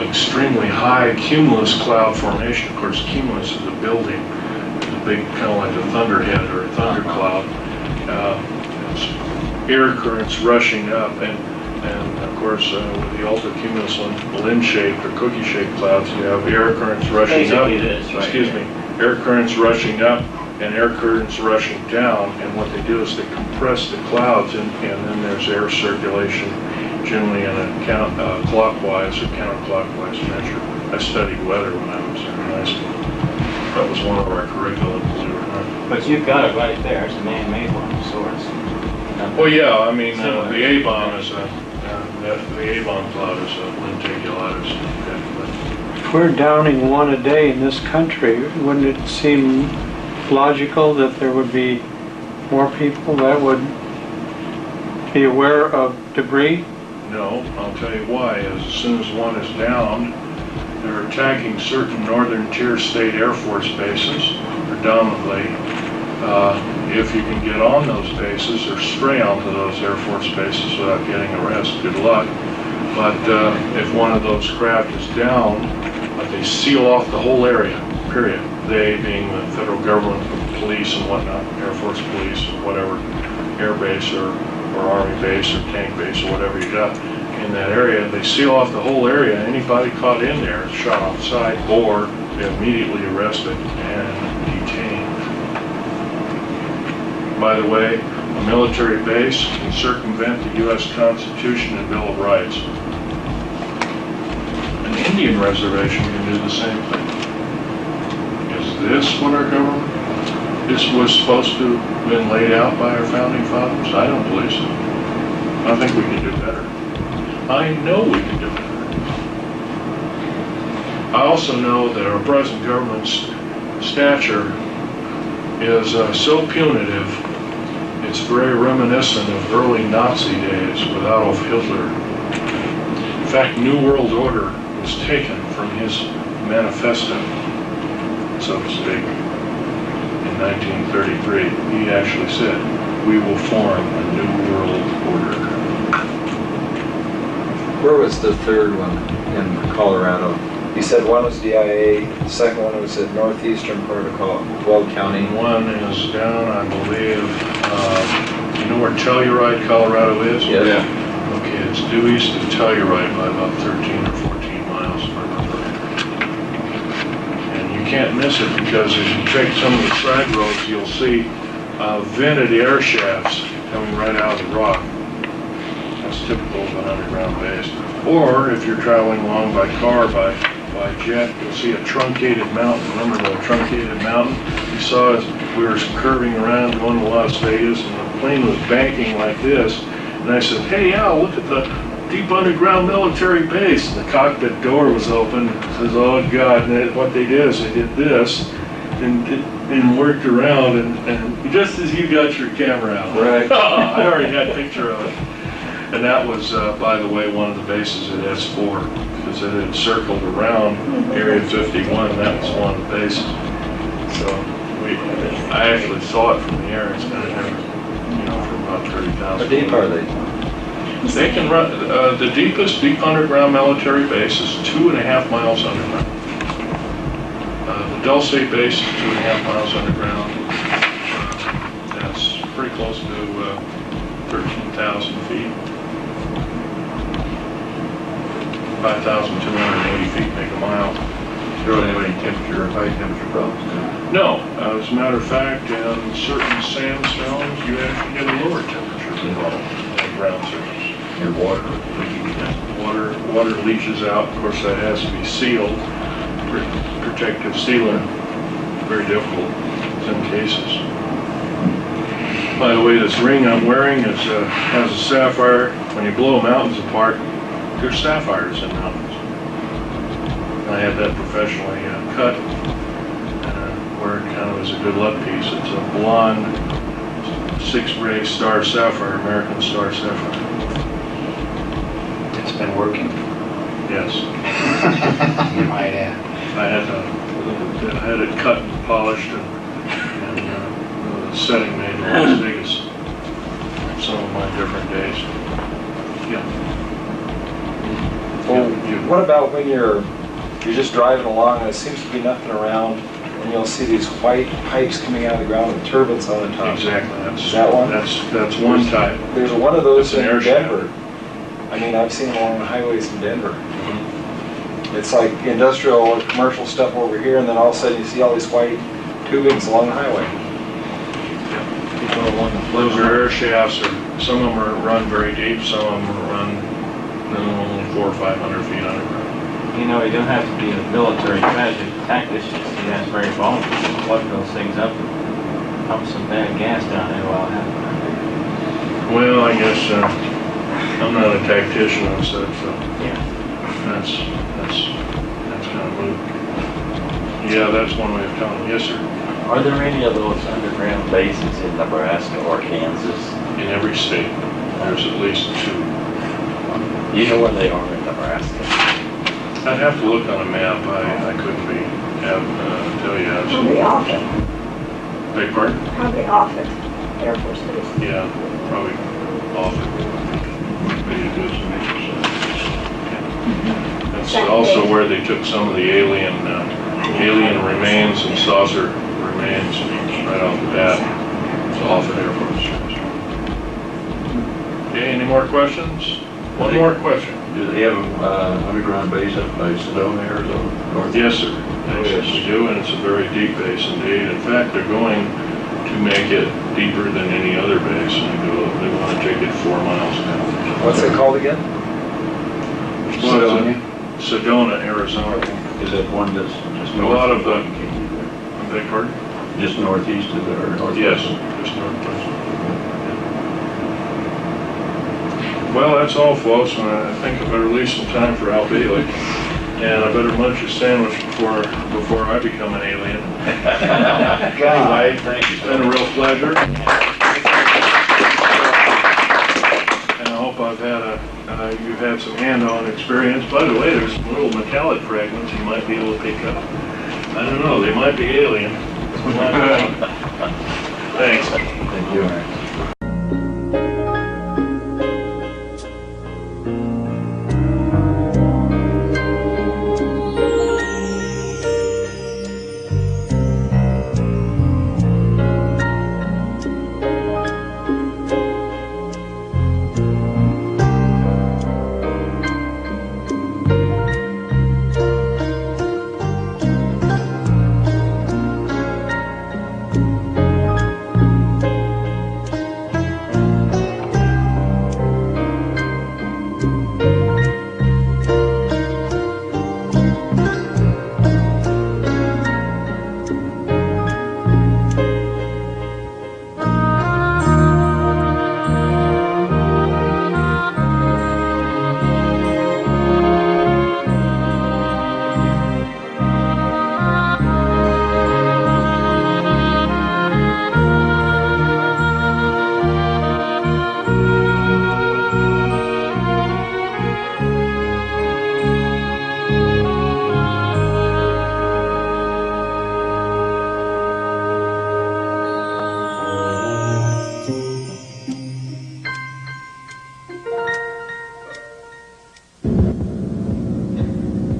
extremely high cumulus cloud formation. Of course, cumulus is a building. It's a big, kind of like a thunderhead or a thundercloud. It's air currents rushing up, and of course, with the altocumulus lens-shaped or cookie-shaped clouds, you have air currents rushing up. Basically this, right Excuse here. me, air currents rushing up and air currents rushing down, and what they do is they compress the clouds, and then there's air circulation, generally in a clockwise or counterclockwise measure. I studied weather when I was in high school. That was one of our curriculum, believe it or not. But you've got it right there, it's a man-made one of sorts. Well, yeah, I mean, Similar. the A-bomb is the A-bomb cloud is a lenticulatus. Okay, If we're downing one a day in this country, wouldn't it seem logical that there would be more people that would be aware of debris? No, I'll tell you why. As soon as one is downed, they're attacking certain northern tier state Air Force bases, predominantly. If you can get on those bases or stray onto those Air Force bases without getting arrested, good luck. But if one of those craft is down, they seal off the whole area, period. They being the federal government, police and whatnot, Air Force police or whatever, air base or army base or tank base or whatever you got in that area, they seal off the whole area. Anybody caught in there is shot off site or they're immediately arrested and detained. By the way, a military base can circumvent the U.S. Constitution and Bill of Rights. An Indian reservation can do the same thing. Is this what our government was supposed to have been laid out by our founding fathers? I don't believe so. I think we can do better. I know we can do better. I also know that our present government's stature is so punitive, it's very reminiscent of early Nazi days with Adolf Hitler. In fact, New World Order was taken from his manifesto, so to speak. In 1933, he actually said, "We will form a new world order." Where was the third one in Colorado? You said one was DIA, the second one was at northeastern part of Weld County. One is down, I believe, you know where Telluride, Colorado is? Yes. Yeah. Okay, it's due east of Telluride by about 13 or 14 miles, if I remember. And you can't miss it because as you take some of the side roads, you'll see vented air shafts coming right out of the rock. That's typical of an underground base. Or if you're traveling along by car, by jet, you'll see a truncated mountain. Remember the truncated mountain? You saw as we were curving around going to Las Vegas and the plane was banking like this. And I said, "Hey Al, look at the deep underground military base." And the cockpit door was open. It says, "Oh God," and what they did is they did this and worked around and just as you got your camera out. Right. I already had a picture of it. And that was, by the way, one of the bases at S4, because it had circled around Area 51, and that was one of the bases. So I actually saw it from the air. It's kind of, from about 30,000. How deep are they? They can run, the deepest deep underground military base is 2.5 miles underground. The Dulce base is 2.5 miles underground. That's pretty close to 13,000 feet. 5,280 feet make a mile. There don't have any temperature or high temperature problems. No, as a matter of fact, in certain sandstones, you actually get a lower temperature involved than ground surface. And water leaking down. Water leaches out. Of course, that has to be sealed. Protective sealant, very difficult in some cases. By the way, this ring I'm wearing has a sapphire. When you blow mountains apart, there's sapphires in mountains. I had that professionally cut, and wear it kind of as a good luck piece. It's a blonde 6-ray star sapphire, American star sapphire. It's been working. Yes. You might add. I had it cut and polished and setting made in Las Vegas. Some of my different days. Yeah. Well, what about when you're just driving along and there seems to be nothing around, and you'll see these white pipes coming out of the ground with turbines on the top? Exactly. Is that one? That's one type. There's one of those It's an in air shaft. Denver. I mean, I've seen them along the highways in Denver. It's like industrial or commercial stuff over here, and then all of a sudden you see all these white tubings along the highway. Those are air shafts, or some of them are run very deep, some of them are run only 400 or 500 feet underground. You know, you don't have to be a military tactician to see that's very vulnerable. Just plug those things up and pump some bad gas down there while it happens. Well, I guess I'm not a tactician on such, so Yeah. that's kind of moot. Yeah, that's one way of telling. Yes, sir. Are there any of those underground bases in Nebraska or Kansas? In every state, there's at least 2. You know where they are in Nebraska? I'd have to look on a map. I couldn't tell you. Probably off it, Beg pardon? probably off it, Air Force Base. Yeah, probably off it. Maybe it goes to nature side. That's also where they took some of the alien remains and saucer remains right off the bat. It's off at Air Force. Okay, any more questions? One more question. Do they have an underground base up by Sedona, Arizona? Yes, sir. Yes, we do, and it's a very deep base indeed. In fact, they're going to make it deeper than any other base. They want to take it 4 miles now. What's it called again? Sedona, Arizona. Is that one that's just A north? lot of the, I beg pardon? Just northeast of there, or northwest? Yes, just northwest. Well, that's all, folks, and I think I better leave some time for Al Bailey. And I better munch a sandwich before I become an alien. Anyway, it's been a real pleasure. And I hope you've had some hand-on experience. By the way, there's some little metallic fragments you might be able to pick up. I don't know, they might be alien. Thanks. Thank you.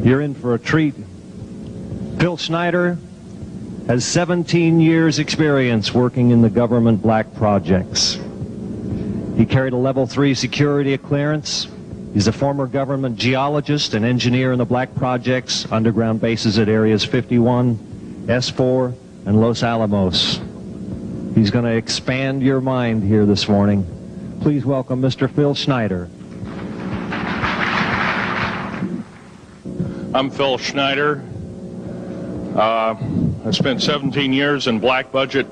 You're in for a treat. Phil Schneider has 17 years experience working in the government black projects. He carried a level 3 security clearance. He's a former government geologist and engineer in the black projects, underground bases at areas 51, S4, and Los Alamos. He's going to expand your mind here this morning. Please welcome Mr. Phil Schneider. I'm Phil Schneider. I spent 17 years in black budget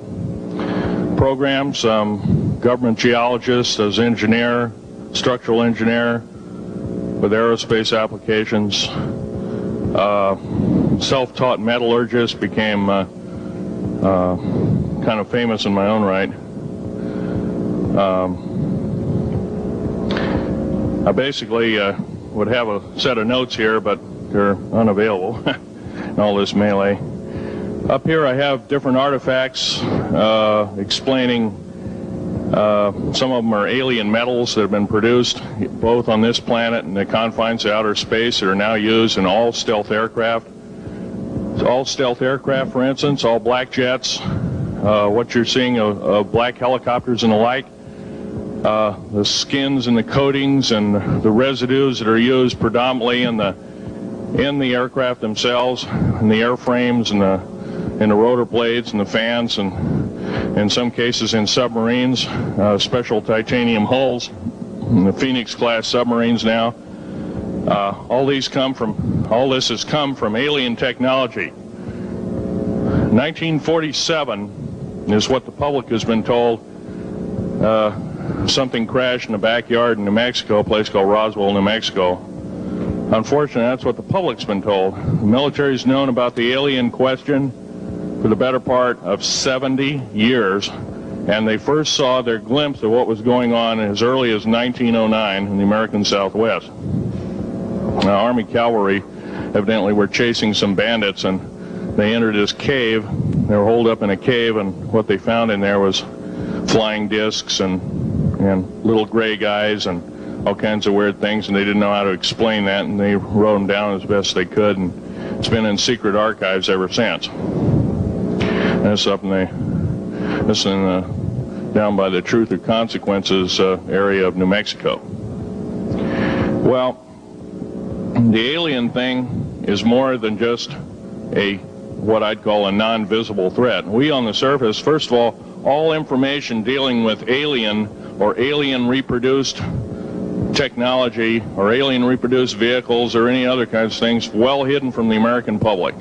programs, government geologist as engineer, structural engineer with aerospace applications. Self-taught metallurgist, became kind of famous in my own right. I basically would have a set of notes here, but they're unavailable in all this melee. Up here I have different artifacts explaining some of them are alien metals that have been produced both on this planet and the confines of outer space that are now used in all stealth aircraft. All stealth aircraft, for instance, all black jets, what you're seeing of black helicopters and the like, the skins and the coatings and the residues that are used predominantly in the aircraft themselves, in the airframes and the rotor blades and the fans, and in some cases in submarines, special titanium hulls, in the Phoenix class submarines now. All this has come from alien technology. 1947 is what the public has been told. Something crashed in the backyard in New Mexico, a place called Roswell, New Mexico. Unfortunately, that's what the public's been told. The military's known about the alien question for the better part of 70 years, and they first saw their glimpse of what was going on as early as 1909 in the American Southwest. Now, Army cavalry evidently were chasing some bandits, and they entered this cave. They were holed up in a cave, and what they found in there was flying discs and little gray guys and all kinds of weird things, and they didn't know how to explain that, and they wrote them down as best they could, and it's been in secret archives ever since. That's up down by the Truth or Consequences area of New Mexico. Well, the alien thing is more than just what I'd call a non-visible threat. We on the surface, first of all information dealing with alien or alien reproduced technology or alien reproduced vehicles or any other kinds of things well hidden from the American public.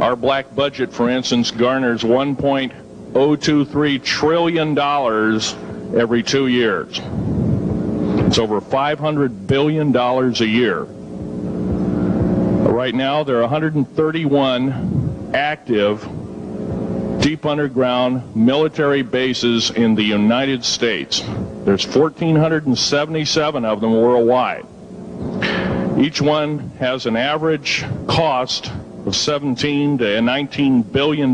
Our black budget, for instance, garners $1.023 trillion every 2 years. It's over $500 billion a year. Right now, there are 131 active deep underground military bases in the United States. There's 1,477 of them worldwide. Each one has an average cost of $17 to $19 billion.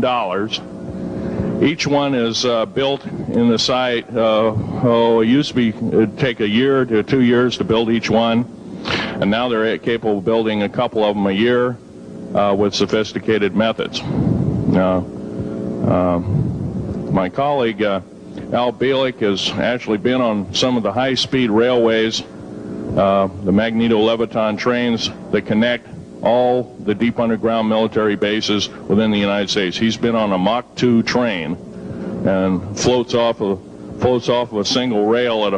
Each one is built in the site, it used to be, it'd take a year to 2 years to build each one, and now they're capable of building a couple of them a year with sophisticated methods. My colleague Al Bielik has actually been on some of the high-speed railways, the magneto-leviton trains that connect all the deep underground military bases within the United States. He's been on a Mach 2 train and floats off of a single rail at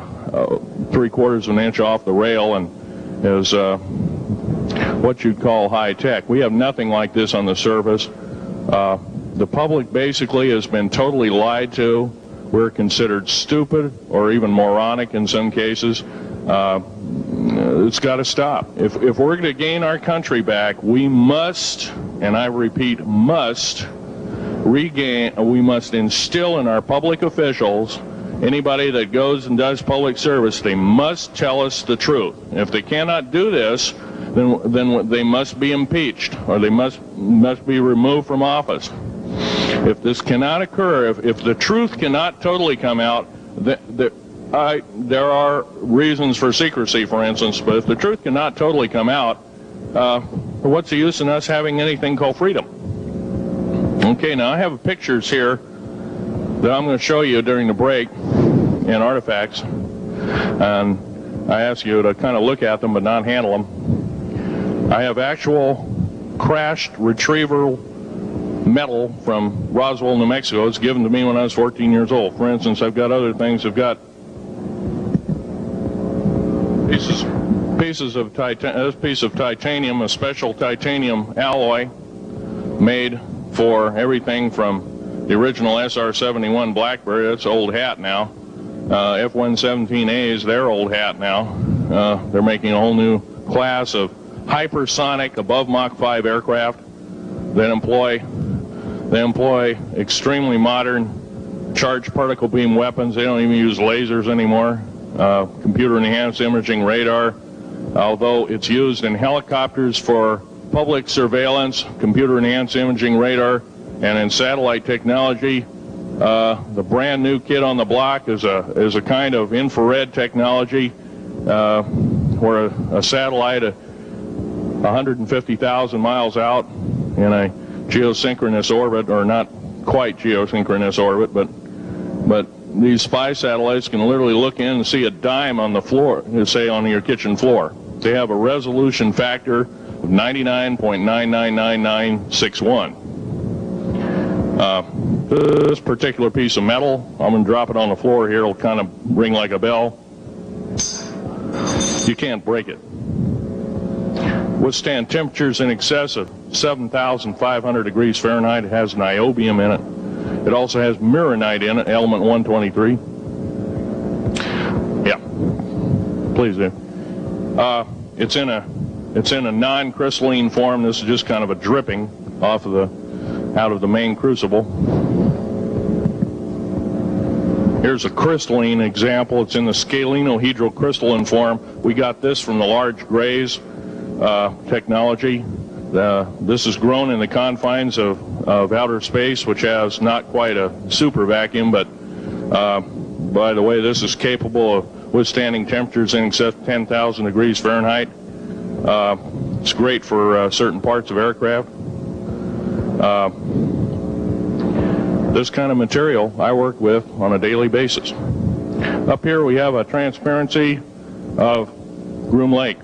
3/4 of an inch off the rail, and is what you'd call high tech. We have nothing like this on the surface. The public basically has been totally lied to. We're considered stupid or even moronic in some cases. It's got to stop. If we're going to gain our country back, we must, and I repeat, must instill in our public officials, anybody that goes and does public service, they must tell us the truth. If they cannot do this, then they must be impeached, or they must be removed from office. If this cannot occur, if the truth cannot totally come out, there are reasons for secrecy, for instance, but if the truth cannot totally come out, what's the use in us having anything called freedom? Okay, now I have pictures here that I'm going to show you during the break in artifacts, and I ask you to kind of look at them but not handle them. I have actual crashed retrieval metal from Roswell, New Mexico. It's given to me when I was 14 years old. For instance, I've got other things. I've got pieces of this piece of titanium, a special titanium alloy made for everything from the original SR-71 Blackberry, that's old hat now. F-117As, they're old hat now. They're making a whole new class of hypersonic above Mach 5 aircraft that employ extremely modern charged particle beam weapons. They don't even use lasers anymore. Computer enhanced imaging radar, although it's used in helicopters for public surveillance, computer enhanced imaging radar, and in satellite technology. The brand new kid on the block is a kind of infrared technology where a satellite 150,000 miles out in a geosynchronous orbit, or not quite geosynchronous orbit, but these spy satellites can literally look in and see a dime on the floor, say on your kitchen floor. They have a resolution factor of 99.999961. This particular piece of metal, I'm going to drop it on the floor here, it'll kind of ring like a bell. You can't break it. Withstand temperatures in excess of 7,500 degrees Fahrenheit. It has niobium in it. It also has mironite in it, element 123. Yeah, please do. It's in a non-crystalline form. This is just kind of a dripping out of the main crucible. Here's a crystalline example. It's in the scalenohedral crystalline form. We got this from the large grays technology. This is grown in the confines of outer space, which has not quite a super vacuum, but by the way, this is capable of withstanding temperatures in excess of 10,000 degrees Fahrenheit. It's great for certain parts of aircraft. This kind of material I work with on a daily basis. Up here we have a transparency of Groom Lake.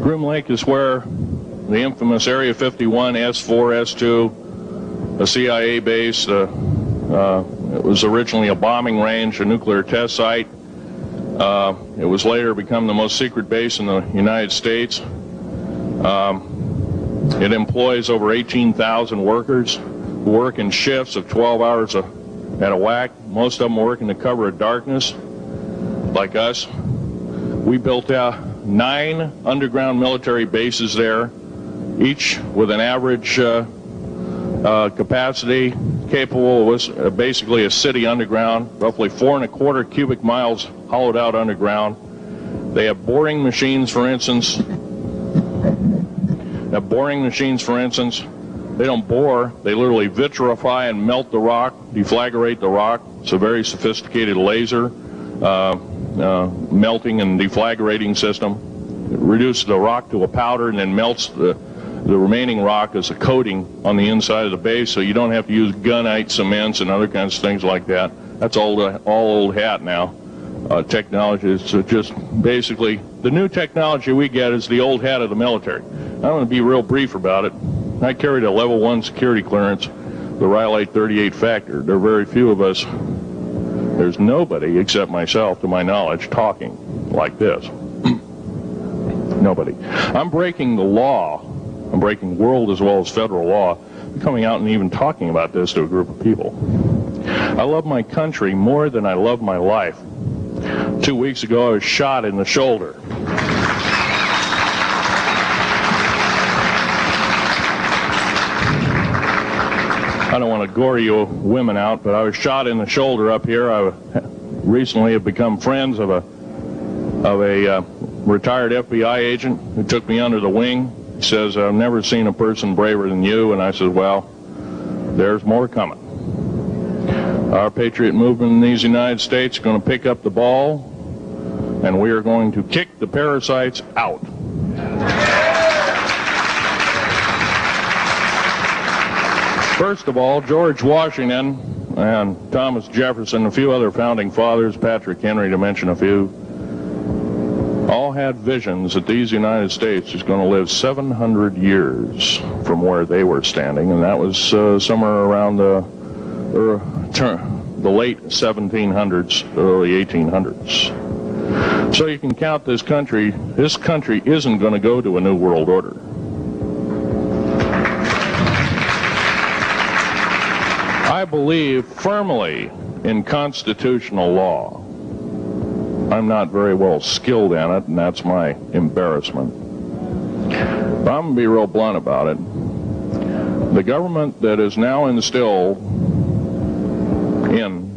Groom Lake is where the infamous Area 51, S4, S2, a CIA base, it was originally a bombing range, a nuclear test site. It was later become the most secret base in the United States. It employs over 18,000 workers who work in shifts of 12 hours at a whack. Most of them work in the cover of darkness, like us. We built 9 underground military bases there, each with an average capacity capable of basically a city underground, roughly 4¼ cubic miles hollowed out underground. They have boring machines, for instance. They don't bore, they literally vitrify and melt the rock, deflagrate the rock. It's a very sophisticated laser melting and deflagrating system. It reduces the rock to a powder and then melts the remaining rock as a coating on the inside of the base, so you don't have to use gunite cements and other kinds of things like that. That's all old hat now. Technology is just basically, the new technology we get is the old hat of the military. I'm going to be real brief about it. I carried a level 1 security clearance, the Rhyolite 38 factor. There are very few of us, there's nobody except myself, to my knowledge, talking like this. Nobody. I'm breaking the law. I'm breaking world as well as federal law, coming out and even talking about this to a group of people. I love my country more than I love my life. 2 weeks ago, I was shot in the shoulder. I don't want to gore you women out, but I was shot in the shoulder up here. I recently have become friends of a retired FBI agent who took me under the wing. He says, I've never seen a person braver than you. And I said, well, there's more coming. Our patriot movement in these United States is going to pick up the ball, and we are going to kick the parasites out. First of all, George Washington and Thomas Jefferson, a few other founding fathers, Patrick Henry to mention a few, all had visions that these United States is going to live 700 years from where they were standing, and that was somewhere around the late 1700s, early 1800s. So you can count this country isn't going to go to a new world order. I believe firmly in constitutional law. I'm not very well skilled in it, and that's my embarrassment. But I'm going to be real blunt about it. The government that is now instilled in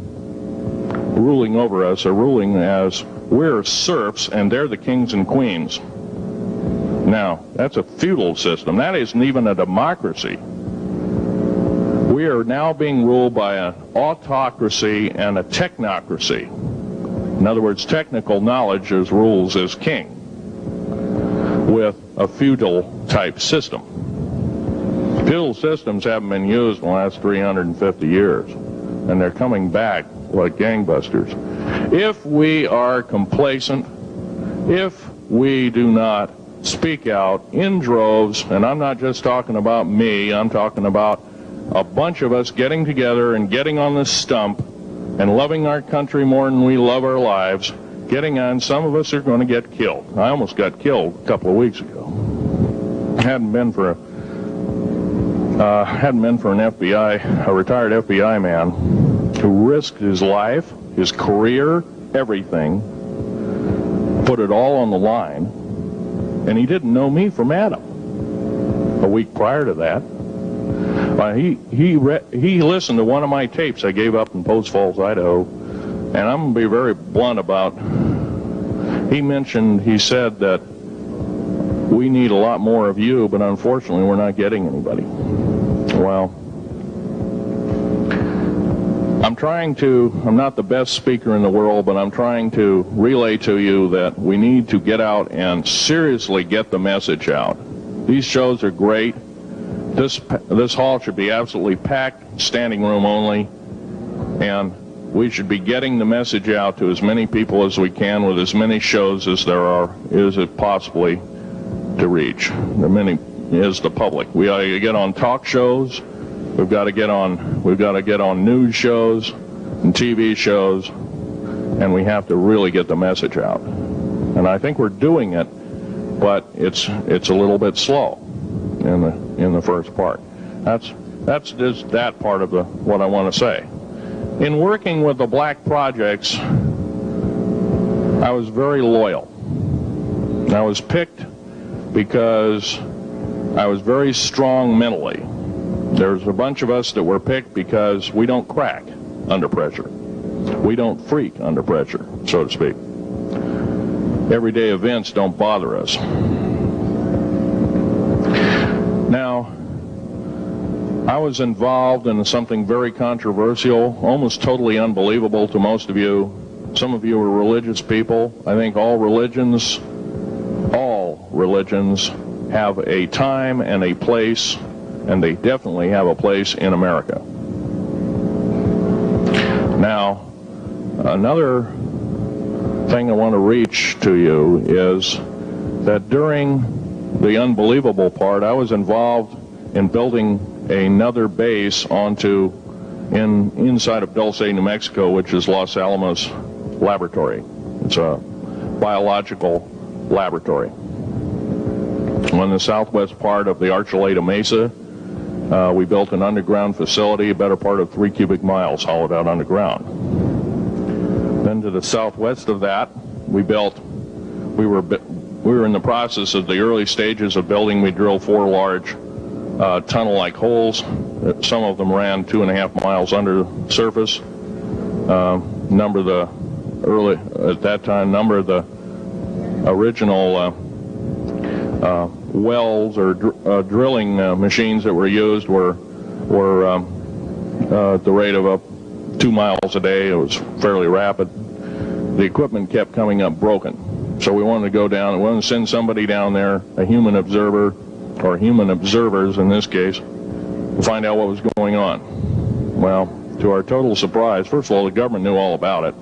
ruling over us are ruling as we're serfs and they're the kings and queens. Now, that's a feudal system. That isn't even a democracy. We are now being ruled by an autocracy and a technocracy. In other words, technical knowledge as rules as king, with a feudal type system. Feudal systems haven't been used in the last 350 years, and they're coming back like gangbusters. If we are complacent, if we do not speak out in droves, and I'm not just talking about me, I'm talking about a bunch of us getting together and getting on this stump and loving our country more than we love our lives, getting on, some of us are going to get killed. I almost got killed a couple of weeks ago. Hadn't been for an FBI, a retired FBI man who risked his life, his career, everything, put it all on the line, and he didn't know me from Adam. A week prior to that, he listened to one of my tapes I gave up in Post Falls, Idaho, and I'm going to be very blunt about, he said that we need a lot more of you, but unfortunately we're not getting anybody. Well, I'm not the best speaker in the world, but I'm trying to relay to you that we need to get out and seriously get the message out. These shows are great. This hall should be absolutely packed, standing room only, and we should be getting the message out to as many people as we can with as many shows as is it possibly to reach. The many is the public. We ought to get on talk shows. We've got to get on news shows and TV shows, and we have to really get the message out. And I think we're doing it, but it's a little bit slow in the first part. That's just that part of what I want to say. In working with the black projects, I was very loyal. I was picked because I was very strong mentally. There's a bunch of us that were picked because we don't crack under pressure. We don't freak under pressure, so to speak. Everyday events don't bother us. Now, I was involved in something very controversial, almost totally unbelievable to most of you. Some of you are religious people. I think all religions have a time and a place, and they definitely have a place in America. Now, another thing I want to reach to you is that during the unbelievable part, I was involved in building another base inside of Dulce, New Mexico, which is Los Alamos Laboratory. It's a biological laboratory. On the southwest part of the Archuleta Mesa, we built an underground facility, a better part of 3 cubic miles hollowed out underground. Then to the southwest of that, we were in the process of the early stages of building. We drilled 4 large tunnel-like holes. Some of them ran 2.5 miles under the surface. Number of the original wells or drilling machines that were used were at the rate of up 2 miles a day. It was fairly rapid. The equipment kept coming up broken. So we wanted to go down, we wanted to send somebody down there, a human observer, or human observers in this case, to find out what was going on. Well, to our total surprise, first of all, the government knew all about it.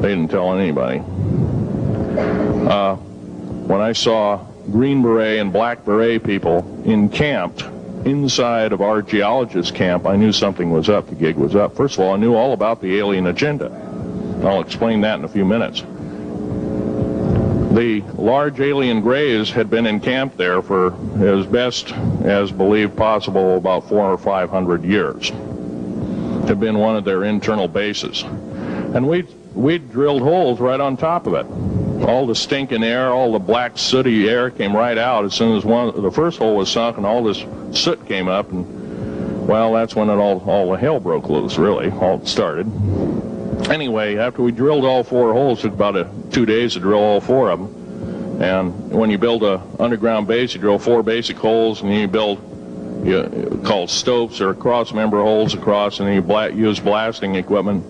They didn't tell anybody. When I saw Green Beret and Black Beret people encamped inside of our geologist camp, I knew something was up, the gig was up. First of all, I knew all about the alien agenda. I'll explain that in a few minutes. The large alien grays had been encamped there for as best as believed possible about 400 or 500 years. Had been one of their internal bases. And we drilled holes right on top of it. All the stinking air, all the black sooty air came right out as soon as the first hole was sunk, and all this soot came up, and well, that's when all the hell broke loose, really, all started. Anyway, after we drilled all 4 holes, it took about 2 days to drill all 4 of them. And when you build a underground base, you drill 4 basic holes, and then you build called stopes or cross-member holes across, and then you use blasting equipment,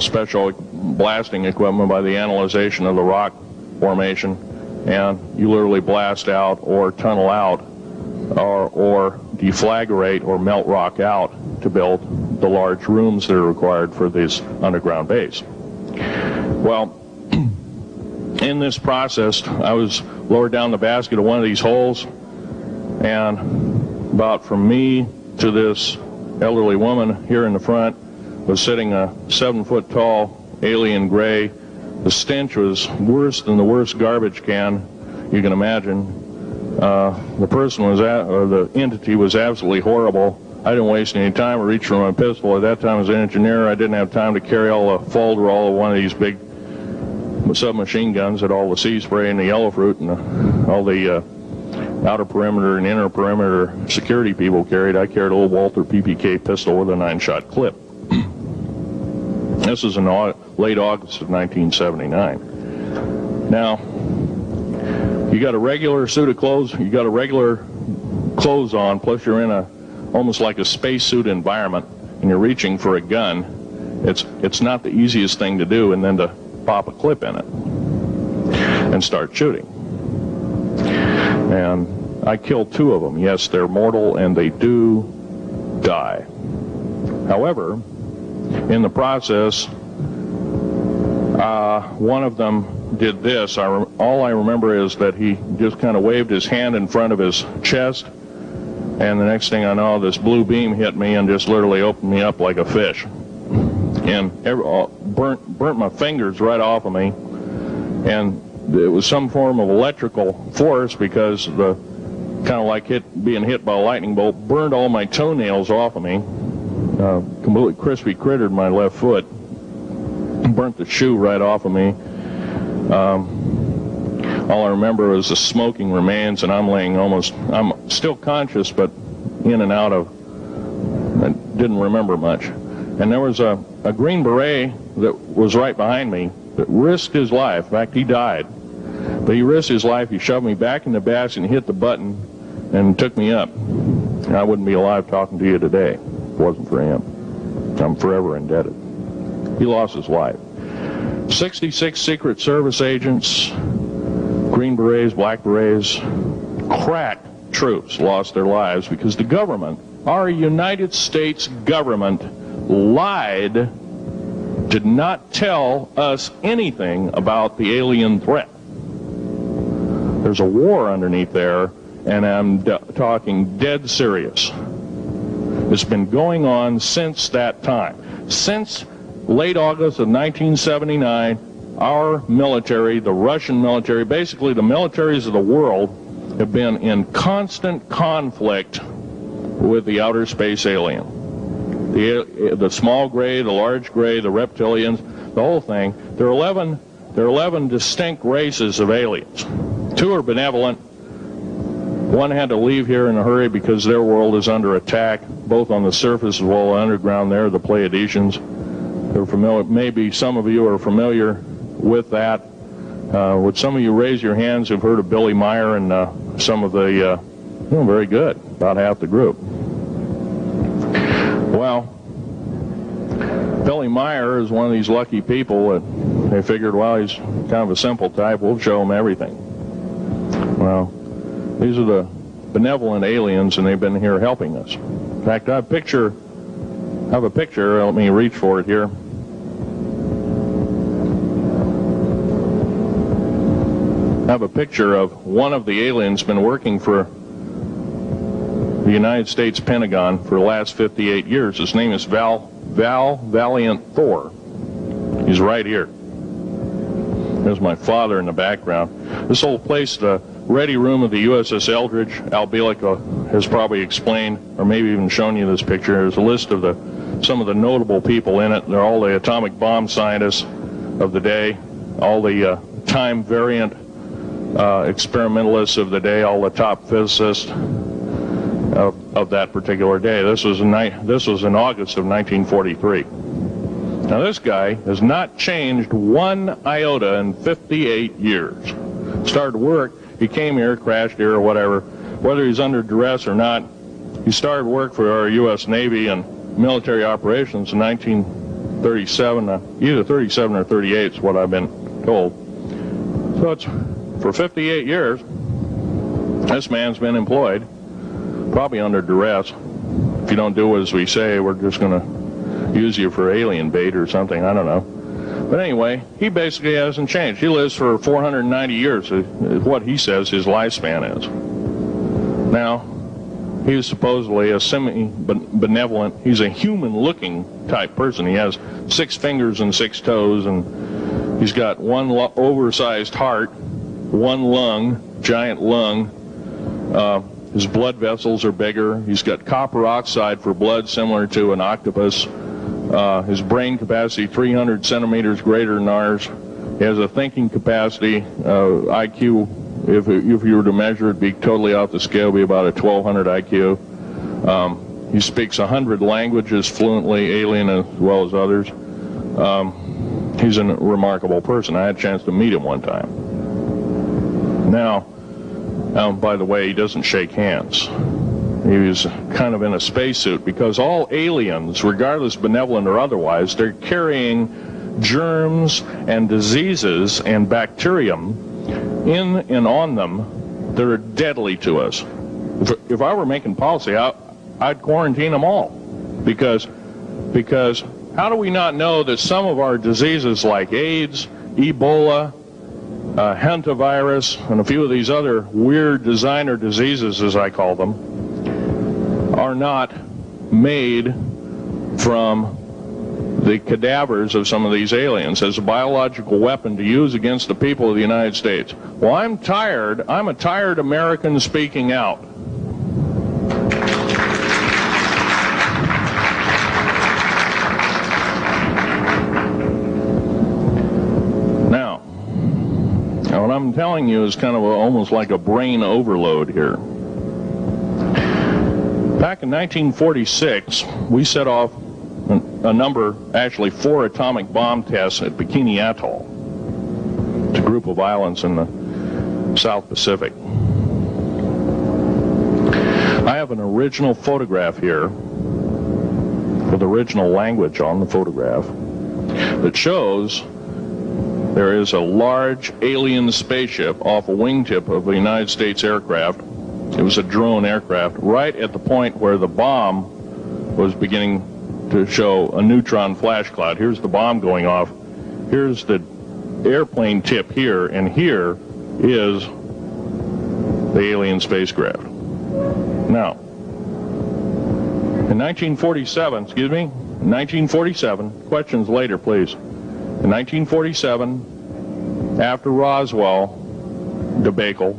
special blasting equipment by the analyzation of the rock formation, and you literally blast out or tunnel out or deflagrate or melt rock out to build the large rooms that are required for this underground base. Well, in this process, I was lowered down the basket of one of these holes, and about from me to this elderly woman here in the front was sitting a 7-foot tall alien gray. The stench was worse than the worst garbage can you can imagine. The person was or the entity was absolutely horrible. I didn't waste any time. I reached for my pistol. At that time, as an engineer, I didn't have time to carry all the folderol of one of these big submachine guns that all the sea spray and the yellow fruit and all the outer perimeter and inner perimeter security people carried. I carried a little Walther PPK pistol with a 9-shot clip. This is in late August of 1979. Now, you got a regular suit of clothes, you got a regular clothes on, plus you're in almost like a spacesuit environment, and you're reaching for a gun. It's not the easiest thing to do, and then to pop a clip in it and start shooting. And I killed 2 of them. Yes, they're mortal, and they do die. However, in the process, one of them did this. All I remember is that he just kind of waved his hand in front of his chest, and the next thing I know, this blue beam hit me and just literally opened me up like a fish, and burnt my fingers right off of me. And it was some form of electrical force, because the kind of like being hit by a lightning bolt burned all my toenails off of me. Completely crispy crittered my left foot, burnt the shoe right off of me. All I remember was the smoking remains, and I'm still conscious, but in and out of, I didn't remember much. And there was a Green Beret that was right behind me that risked his life. In fact, he died. But he risked his life. He shoved me back in the basket and hit the button and took me up. And I wouldn't be alive talking to you today if it wasn't for him. I'm forever indebted. He lost his life. 66 Secret Service agents, Green Berets, Black Berets, crack troops lost their lives because the government, our United States government, lied, did not tell us anything about the alien threat. There's a war underneath there, and I'm talking dead serious. It's been going on since that time. Since late August of 1979, our military, the Russian military, basically the militaries of the world, have been in constant conflict with the outer space alien. The small gray, the large gray, the reptilians, the whole thing. There are 11 distinct races of aliens. 2 are benevolent. 1 had to leave here in a hurry because their world is under attack, both on the surface as well as underground. There, the Pleiadians. They're familiar. Maybe some of you are familiar with that. Would some of you raise your hands who've heard of Billy Meyer and some of the, very good, about half the group. Well, Billy Meyer is one of these lucky people that they figured, well, he's kind of a simple type, we'll show him everything. Well, these are the benevolent aliens, and they've been here helping us. In fact, I have a picture, let me reach for it here. I have a picture of one of the aliens been working for the United States Pentagon for the last 58 years. His name is Val Valiant Thor. He's right here. There's my father in the background. This whole place, the ready room of the USS Eldridge, Al Bielek has probably explained, or maybe even shown you this picture. There's a list of some of the notable people in it. They're all the atomic bomb scientists of the day, all the time variant experimentalists of the day, all the top physicists of that particular day. This was in August of 1943. Now this guy has not changed one iota in 58 years. Started work, he came here, crashed here or whatever, whether he's under duress or not. He started work for our U.S. Navy and military operations in 1937, either 37 or 38 is what I've been told. So it's for 58 years, this man's been employed, probably under duress. If you don't do as we say, we're just going to use you for alien bait or something, I don't know. But anyway, he basically hasn't changed. He lives for 490 years, is what he says his lifespan is. Now, he's supposedly a semi-benevolent, he's a human-looking type person. He has 6 fingers and 6 toes, and he's got one oversized heart, one lung, giant lung. His blood vessels are bigger. He's got copper oxide for blood, similar to an octopus. His brain capacity 300 centimeters greater than ours. He has a thinking capacity, IQ, if you were to measure it, be totally off the scale, be about a 1200 IQ. He speaks 100 languages fluently, alien as well as others. He's a remarkable person. I had a chance to meet him one time. Now, by the way, he doesn't shake hands. He was kind of in a spacesuit because all aliens, regardless benevolent or otherwise, they're carrying germs and diseases and bacterium in and on them that are deadly to us. If I were making policy, I'd quarantine them all because how do we not know that some of our diseases like AIDS, Ebola, hantavirus, and a few of these other weird designer diseases, as I call them, are not made from the cadavers of some of these aliens as a biological weapon to use against the people of the United States? Well, I'm a tired American speaking out. Now, what I'm telling you is kind of almost like a brain overload here. Back in 1946, we set off a number, actually 4 atomic bomb tests at Bikini Atoll. It's a group of islands in the South Pacific. I have an original photograph here with original language on the photograph that shows there is a large alien spaceship off a wingtip of a United States aircraft. It was a drone aircraft right at the point where the bomb was beginning to show a neutron flash cloud. Here's the bomb going off. Here's the airplane tip here, and here is the alien spacecraft. Now, in 1947, questions later, please. In 1947, after Roswell debacle,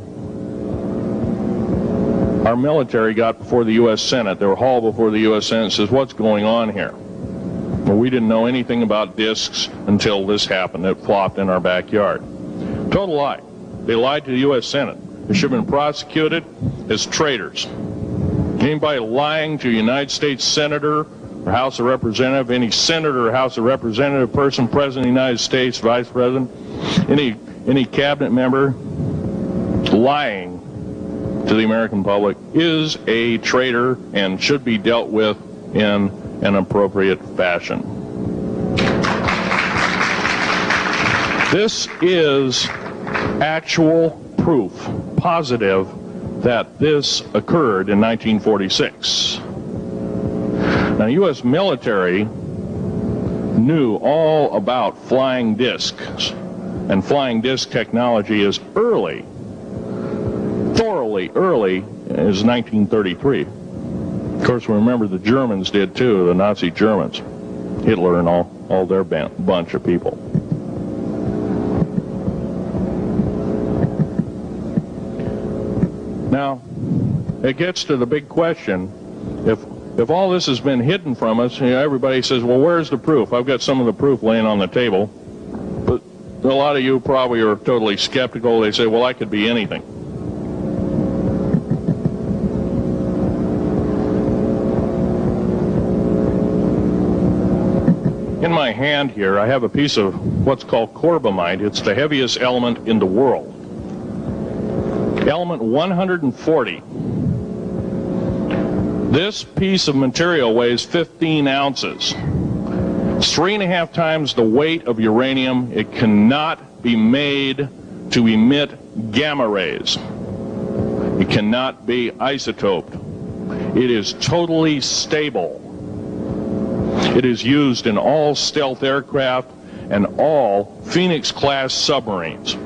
our military got before the U.S. Senate. They were hauled before the U.S. Senate and says, what's going on here? Well, we didn't know anything about discs until this happened. It flopped in our backyard. Total lie. They lied to the U.S. Senate. They should have been prosecuted as traitors. Anybody lying to a United States Senator or House of Representative, any Senator or House of Representative person, President of the United States, Vice President, any cabinet member lying to the American public is a traitor and should be dealt with in an appropriate fashion. This is actual proof, positive, that this occurred in 1946. Now, U.S. military knew all about flying discs, and flying disc technology is early, thoroughly early, is 1933. Of course, remember the Germans did too, the Nazi Germans, Hitler and all their bunch of people. it gets to the big question. If all this has been hidden from us, you know, everybody says, well, where's the proof? I've got some of the proof laying on the table. But a lot of you probably are totally skeptical. They say, well, I could be anything. In my hand here, I have a piece of what's called corbamite. It's the heaviest element in the world. Element 140. This piece of material weighs 15 ounces. It's 3.5 times the weight of uranium. It cannot be made to emit gamma rays. It cannot be isotoped. It is totally stable. It is used in all stealth aircraft and all Phoenix-class submarines.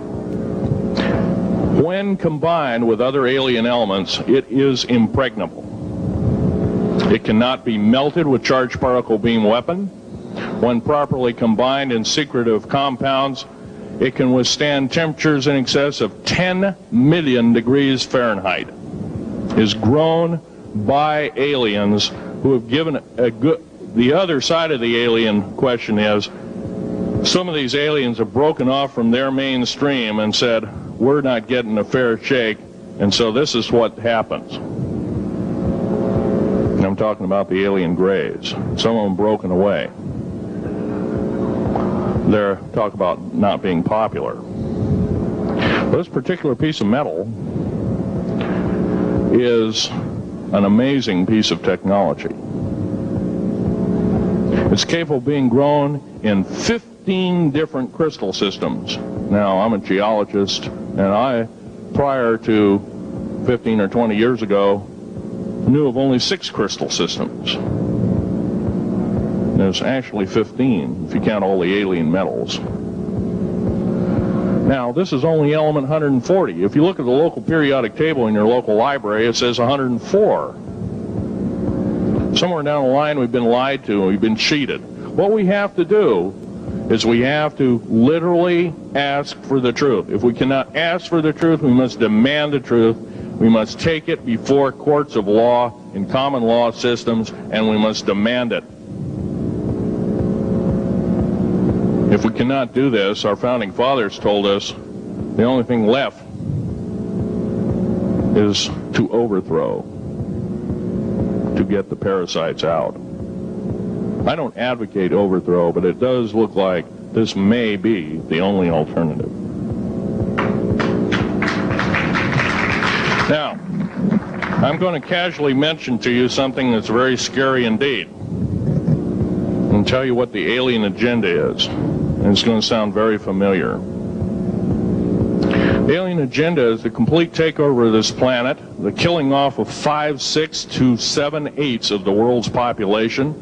When combined with other alien elements, it is impregnable. It cannot be melted with charged particle beam weapon. When properly combined in secretive compounds, it can withstand temperatures in excess of 10 million degrees Fahrenheit. It is grown by aliens who have given a good... The other side of the alien question is, some of these aliens have broken off from their mainstream and said, we're not getting a fair shake, and so this is what happens. And I'm talking about the alien grays. Some of them broken away. They're talk about not being popular. But this particular piece of metal is an amazing piece of technology. It's capable of being grown in 15 different crystal systems. Now, I'm a geologist, and I, prior to 15 or 20 years ago, knew of only 6 crystal systems. There's actually 15, if you count all the alien metals. Now, this is only element 140. If you look at the local periodic table in your local library, it says 104. Somewhere down the line, we've been lied to, we've been cheated. What we have to do is we have to literally ask for the truth. If we cannot ask for the truth, we must demand the truth. We must take it before courts of law in common law systems, and we must demand it. If we cannot do this, our founding fathers told us the only thing left is to overthrow, to get the parasites out. I don't advocate overthrow, but it does look like this may be the only alternative. Now, I'm going to casually mention to you something that's very scary indeed, and tell you what the alien agenda is. And it's going to sound very familiar. The alien agenda is the complete takeover of this planet, the killing off of 5/6 to 7/8 of the world's population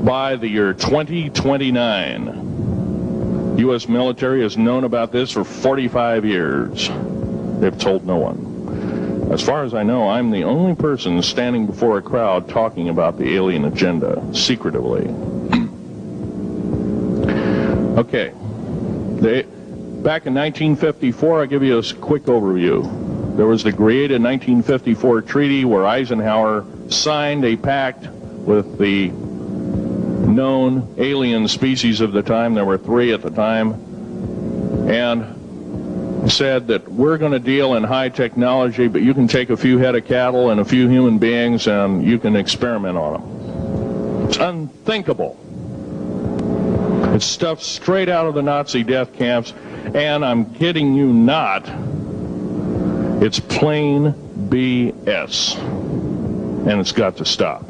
by the year 2029. U.S. military has known about this for 45 years. They've told no one. As far as I know, I'm the only person standing before a crowd talking about the alien agenda, secretively. Okay. Back in 1954, I'll give you a quick overview. There was the created 1954 treaty where Eisenhower signed a pact with the known alien species of the time. There were 3 at the time. And said that we're going to deal in high technology, but you can take a few head of cattle and a few human beings and you can experiment on them. It's unthinkable. It's stuff straight out of the Nazi death camps, and I'm kidding you not, it's plain BS, and it's got to stop.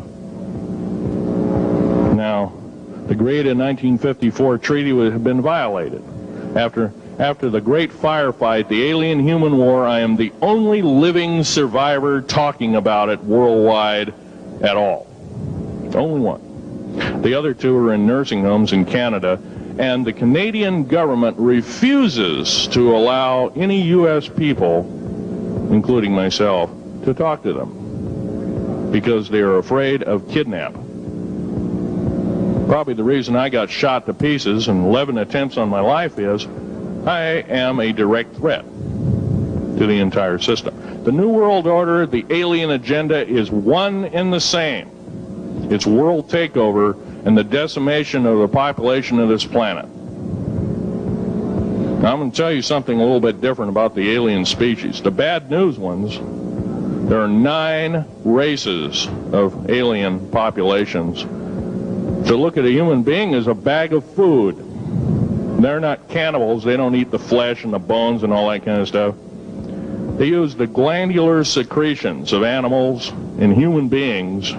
Now, the created 1954 treaty would have been violated. After the great firefight, the alien-human war, I am the only living survivor talking about it worldwide at all. Only one. The other 2 are in nursing homes in Canada, and the Canadian government refuses to allow any U.S. people, including myself, to talk to them because they are afraid of kidnap. Probably the reason I got shot to pieces and 11 attempts on my life is I am a direct threat to the entire system. The New World Order, the alien agenda is one and the same. It's world takeover and the decimation of the population of this planet. Now, I'm going to tell you something a little bit different about the alien species. The bad news ones, there are 9 races of alien populations. To look at a human being as a bag of food. They're not cannibals. They don't eat the flesh and the bones and all that kind of stuff. They use the glandular secretions of animals and human beings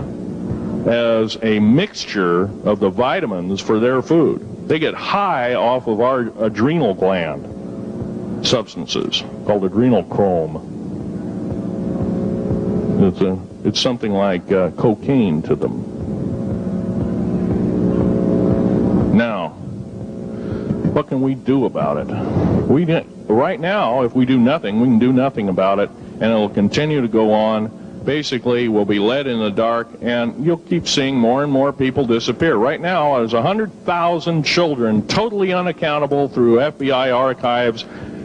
as a mixture of the vitamins for their food. They get high off of our adrenal gland substances called adrenochrome. It's something like cocaine to them. Now, what can we do about it? Right now, if we do nothing, we can do nothing about it, and it'll continue to go on. Basically, we'll be led in the dark, and you'll keep seeing more and more people disappear. Right now, there's 100,000 children totally unaccountable through FBI archives,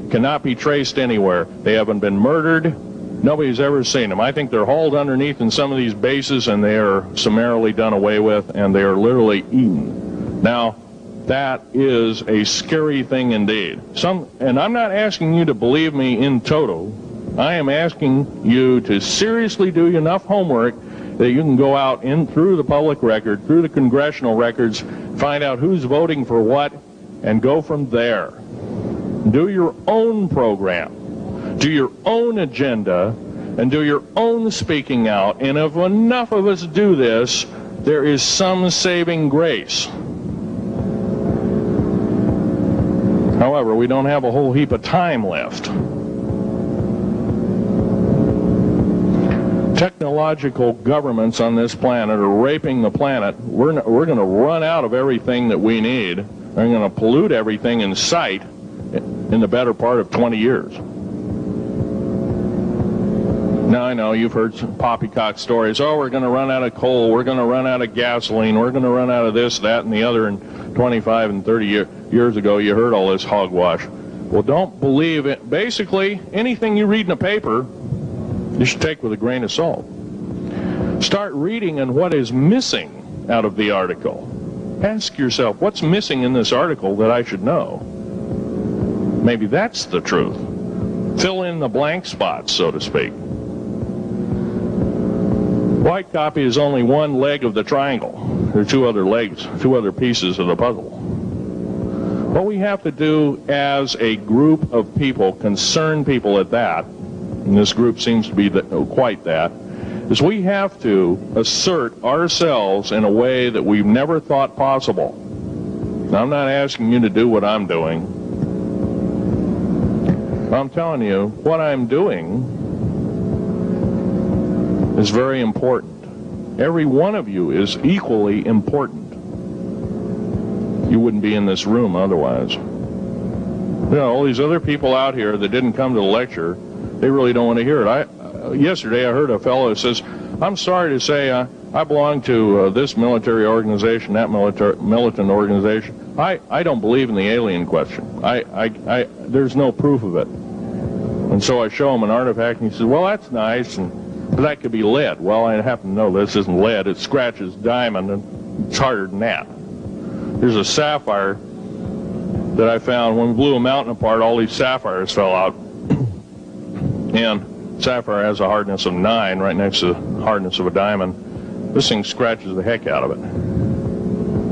cannot be traced anywhere. They haven't been murdered. Nobody's ever seen them. I think they're hauled underneath in some of these bases, and they are summarily done away with, and they are literally eaten. Now, that is a scary thing indeed. And I'm not asking you to believe me in toto. I am asking you to seriously do enough homework that you can go out in through the public record, through the congressional records, find out who's voting for what, and go from there. Do your own program, do your own agenda, and do your own speaking out. And if enough of us do this, there is some saving grace. However, we don't have a whole heap of time left. Technological governments on this planet are raping the planet. We're going to run out of everything that we need. They're going to pollute everything in sight in the better part of 20 years. Now, I know you've heard some poppycock stories. Oh, we're going to run out of coal. We're going to run out of gasoline. We're going to run out of this, that, and the other. And 25 and 30 years ago, you heard all this hogwash. Well, don't believe it. Basically, anything you read in a paper, you should take with a grain of salt. Start reading on what is missing out of the article. Ask yourself, what's missing in this article that I should know? Maybe that's the truth. Fill in the blank spots, so to speak. White copy is only one leg of the triangle. There are 2 other legs, 2 other pieces of the puzzle. What we have to do as a group of people, concerned people at that, and this group seems to be quite that, is we have to assert ourselves in a way that we've never thought possible. Now, I'm not asking you to do what I'm doing. I'm telling you, what I'm doing is very important. Every one of you is equally important. You wouldn't be in this room otherwise. You know, all these other people out here that didn't come to the lecture, they really don't want to hear it. Yesterday I heard a fellow who says, I'm sorry to say I belong to this military organization, that militant organization. I don't believe in the alien question. There's no proof of it. And so I show him an artifact, and he says, well, that's nice, but that could be lead. Well, I happen to know this isn't lead. It scratches diamond, and it's harder than that. Here's a sapphire that I found. When we blew a mountain apart, all these sapphires fell out. And sapphire has a hardness of 9 right next to the hardness of a diamond. This thing scratches the heck out of it.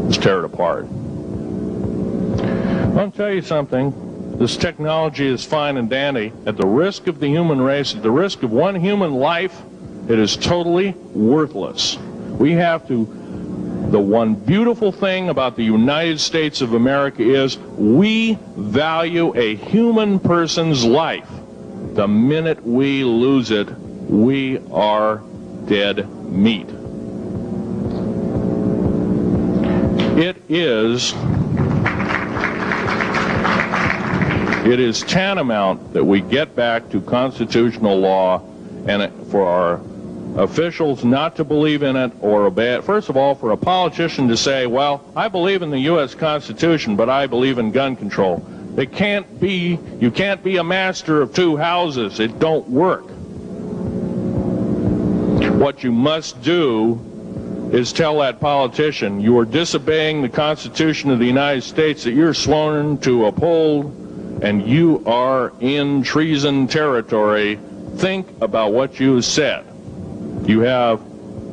Just tear it apart. I'll tell you something. This technology is fine and dandy. At the risk of the human race, at the risk of one human life, it is totally worthless. We have to... The one beautiful thing about the United States of America is we value a human person's life. The minute we lose it, we are dead meat. It is tantamount that we get back to constitutional law, and for our officials not to believe in it or obey it. First of all, for a politician to say, well, I believe in the U.S. Constitution, but I believe in gun control. You can't be a master of 2 houses. It don't work. what you must do is tell that politician you are disobeying the Constitution of the United States that you're sworn to uphold, and you are in treason territory. Think about what you have said. You have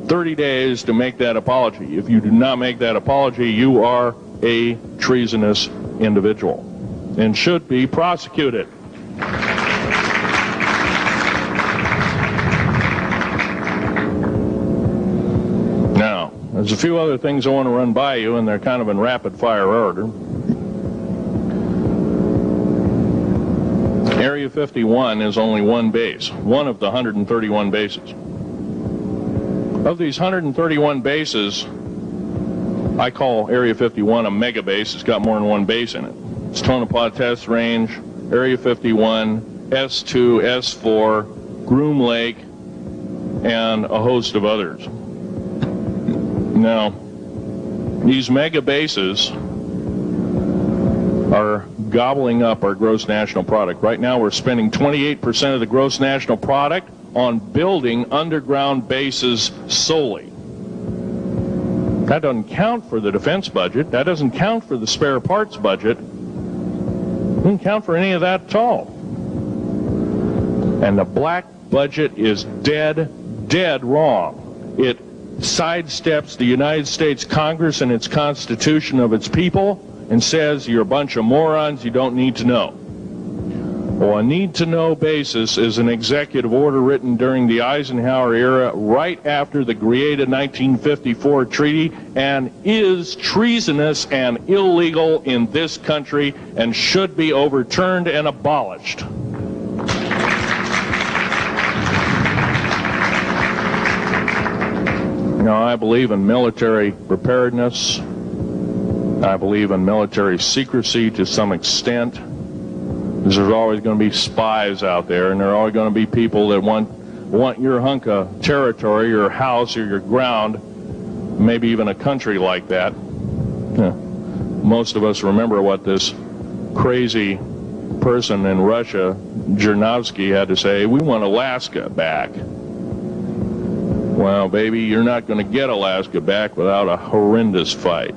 30 days to make that apology. If you do not make that apology, you are a treasonous individual and should be prosecuted. Now, there's a few other things I want to run by you, and they're kind of in rapid fire order. Area 51 is only one base, one of the 131 bases. Of these 131 bases, I call Area 51 a mega base. It's got more than one base in it. It's Tonopah Test Range, Area 51, S2, S4, Groom Lake, and a host of others. Now, these mega bases are gobbling up our gross national product. Right now we're spending 28% of the gross national product on building underground bases solely. That doesn't count for the defense budget. That doesn't count for the spare parts budget. Doesn't count for any of that at all. And the black budget is dead wrong. It sidesteps the United States Congress and its Constitution of its people and says you're a bunch of morons you don't need to know. Well, a need-to-know basis is an executive order written during the Eisenhower era right after the Greada 1954 treaty and is treasonous and illegal in this country and should be overturned and abolished. Now, I believe in military preparedness. I believe in military secrecy to some extent. There's always going to be spies out there, and there are always going to be people that want your hunk of territory, your house, or your ground, maybe even a country like that. Most of us remember what this crazy person in Russia, Zhirinovsky, had to say. We want Alaska back. Well, baby, you're not going to get Alaska back without a horrendous fight.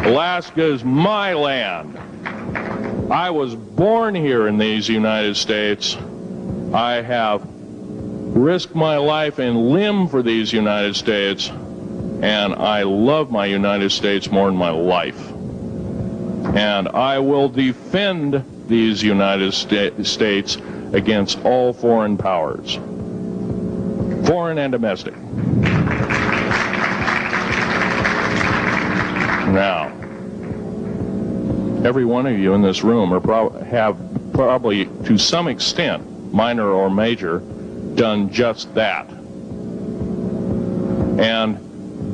Alaska is my land. I was born here in these United States. I have risked my life and limb for these United States, and I love my United States more than my life. And I will defend these United States against all foreign powers, foreign and domestic. Now, every one of you in this room have probably, to some extent, minor or major, done just that. And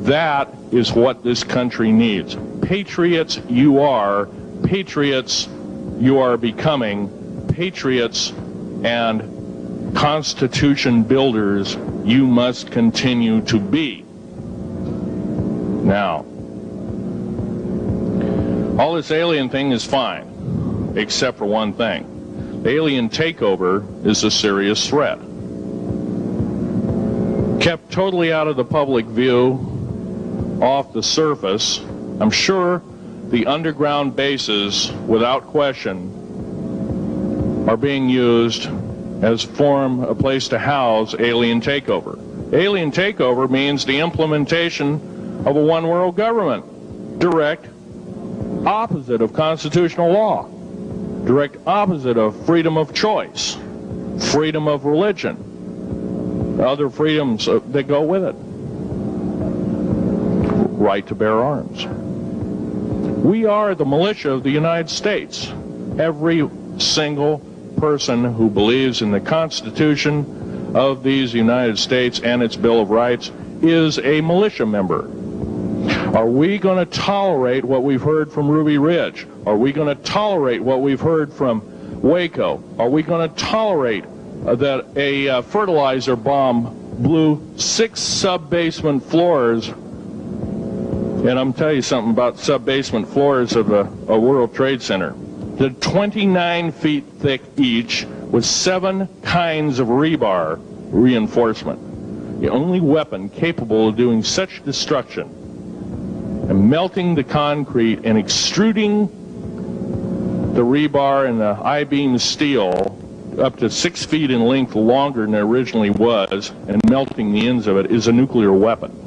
that is what this country needs. Patriots you are, patriots you are becoming, patriots and Constitution builders you must continue to be. Now, all this alien thing is fine, except for one thing. The alien takeover is a serious threat. Kept totally out of the public view, off the surface, I'm sure the underground bases, without question, are being used as a place to house alien takeover. Alien takeover means the implementation of a one-world government. Direct opposite of constitutional law, direct opposite of freedom of choice, freedom of religion, other freedoms that go with it, right to bear arms. We are the militia of the United States. Every single person who believes in the Constitution of these United States and its Bill of Rights is a militia member. Are we going to tolerate what we've heard from Ruby Ridge? Are we going to tolerate what we've heard from Waco? Are we going to tolerate that a fertilizer bomb blew 6 sub-basement floors? And I'm telling you something about sub-basement floors of a World Trade Center. They're 29 feet thick each, with 7 kinds of rebar reinforcement. The only weapon capable of doing such destruction and melting the concrete and extruding the rebar and the I-beam steel up to 6 feet in length longer than it originally was and melting the ends of it is a nuclear weapon.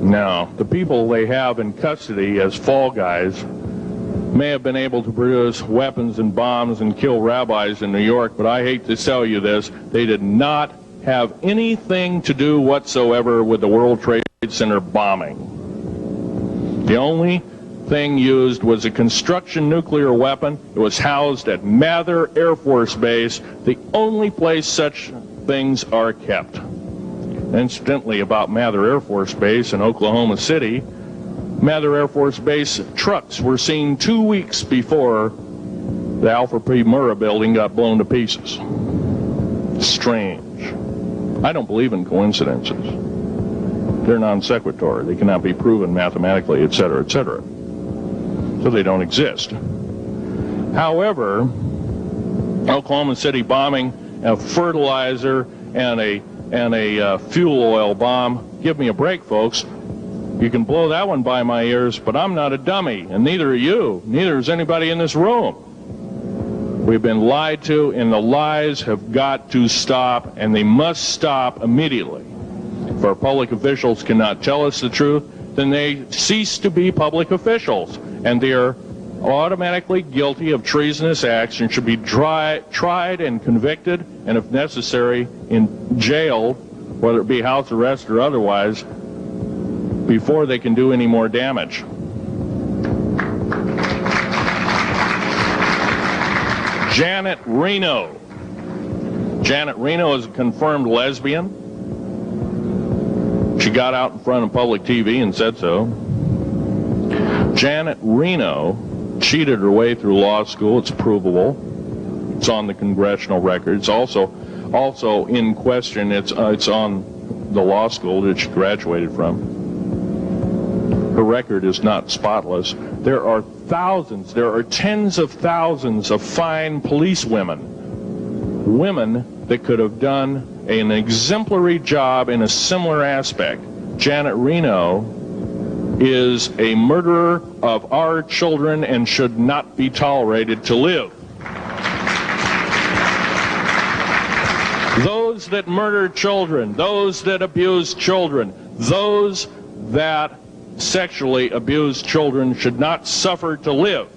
Now, the people they have in custody as fall guys may have been able to produce weapons and bombs and kill rabbis in New York, but I hate to tell you this, they did not have anything to do whatsoever with the World Trade Center bombing. The only thing used was a construction nuclear weapon. It was housed at Mather Air Force Base, the only place such things are kept. Incidentally, about Mather Air Force Base in Oklahoma City, Mather Air Force Base trucks were seen 2 weeks before the Alfred P. Murrah building got blown to pieces. Strange. I don't believe in coincidences. They're non sequitur. They cannot be proven mathematically, etc., etc. So they don't exist. However, Oklahoma City bombing, a fertilizer, and a fuel oil bomb, give me a break, folks. You can blow that one by my ears, but I'm not a dummy, and neither are you. Neither is anybody in this room. We've been lied to, and the lies have got to stop, and they must stop immediately. If our public officials cannot tell us the truth, then they cease to be public officials, and they are automatically guilty of treasonous acts and should be tried and convicted, and if necessary, in jail, whether it be house arrest or otherwise, before they can do any more damage. Janet Reno. Janet Reno is a confirmed lesbian. She got out in front of public TV and said so. Janet Reno cheated her way through law school. It's provable. It's on the congressional record. It's also in question. It's on the law school that she graduated from. Her record is not spotless. There are thousands, there are tens of thousands of fine police women that could have done an exemplary job in a similar aspect. Janet Reno is a murderer of our children and should not be tolerated to live. Those that murder children, those that abuse children, those that sexually abused children should not suffer to live.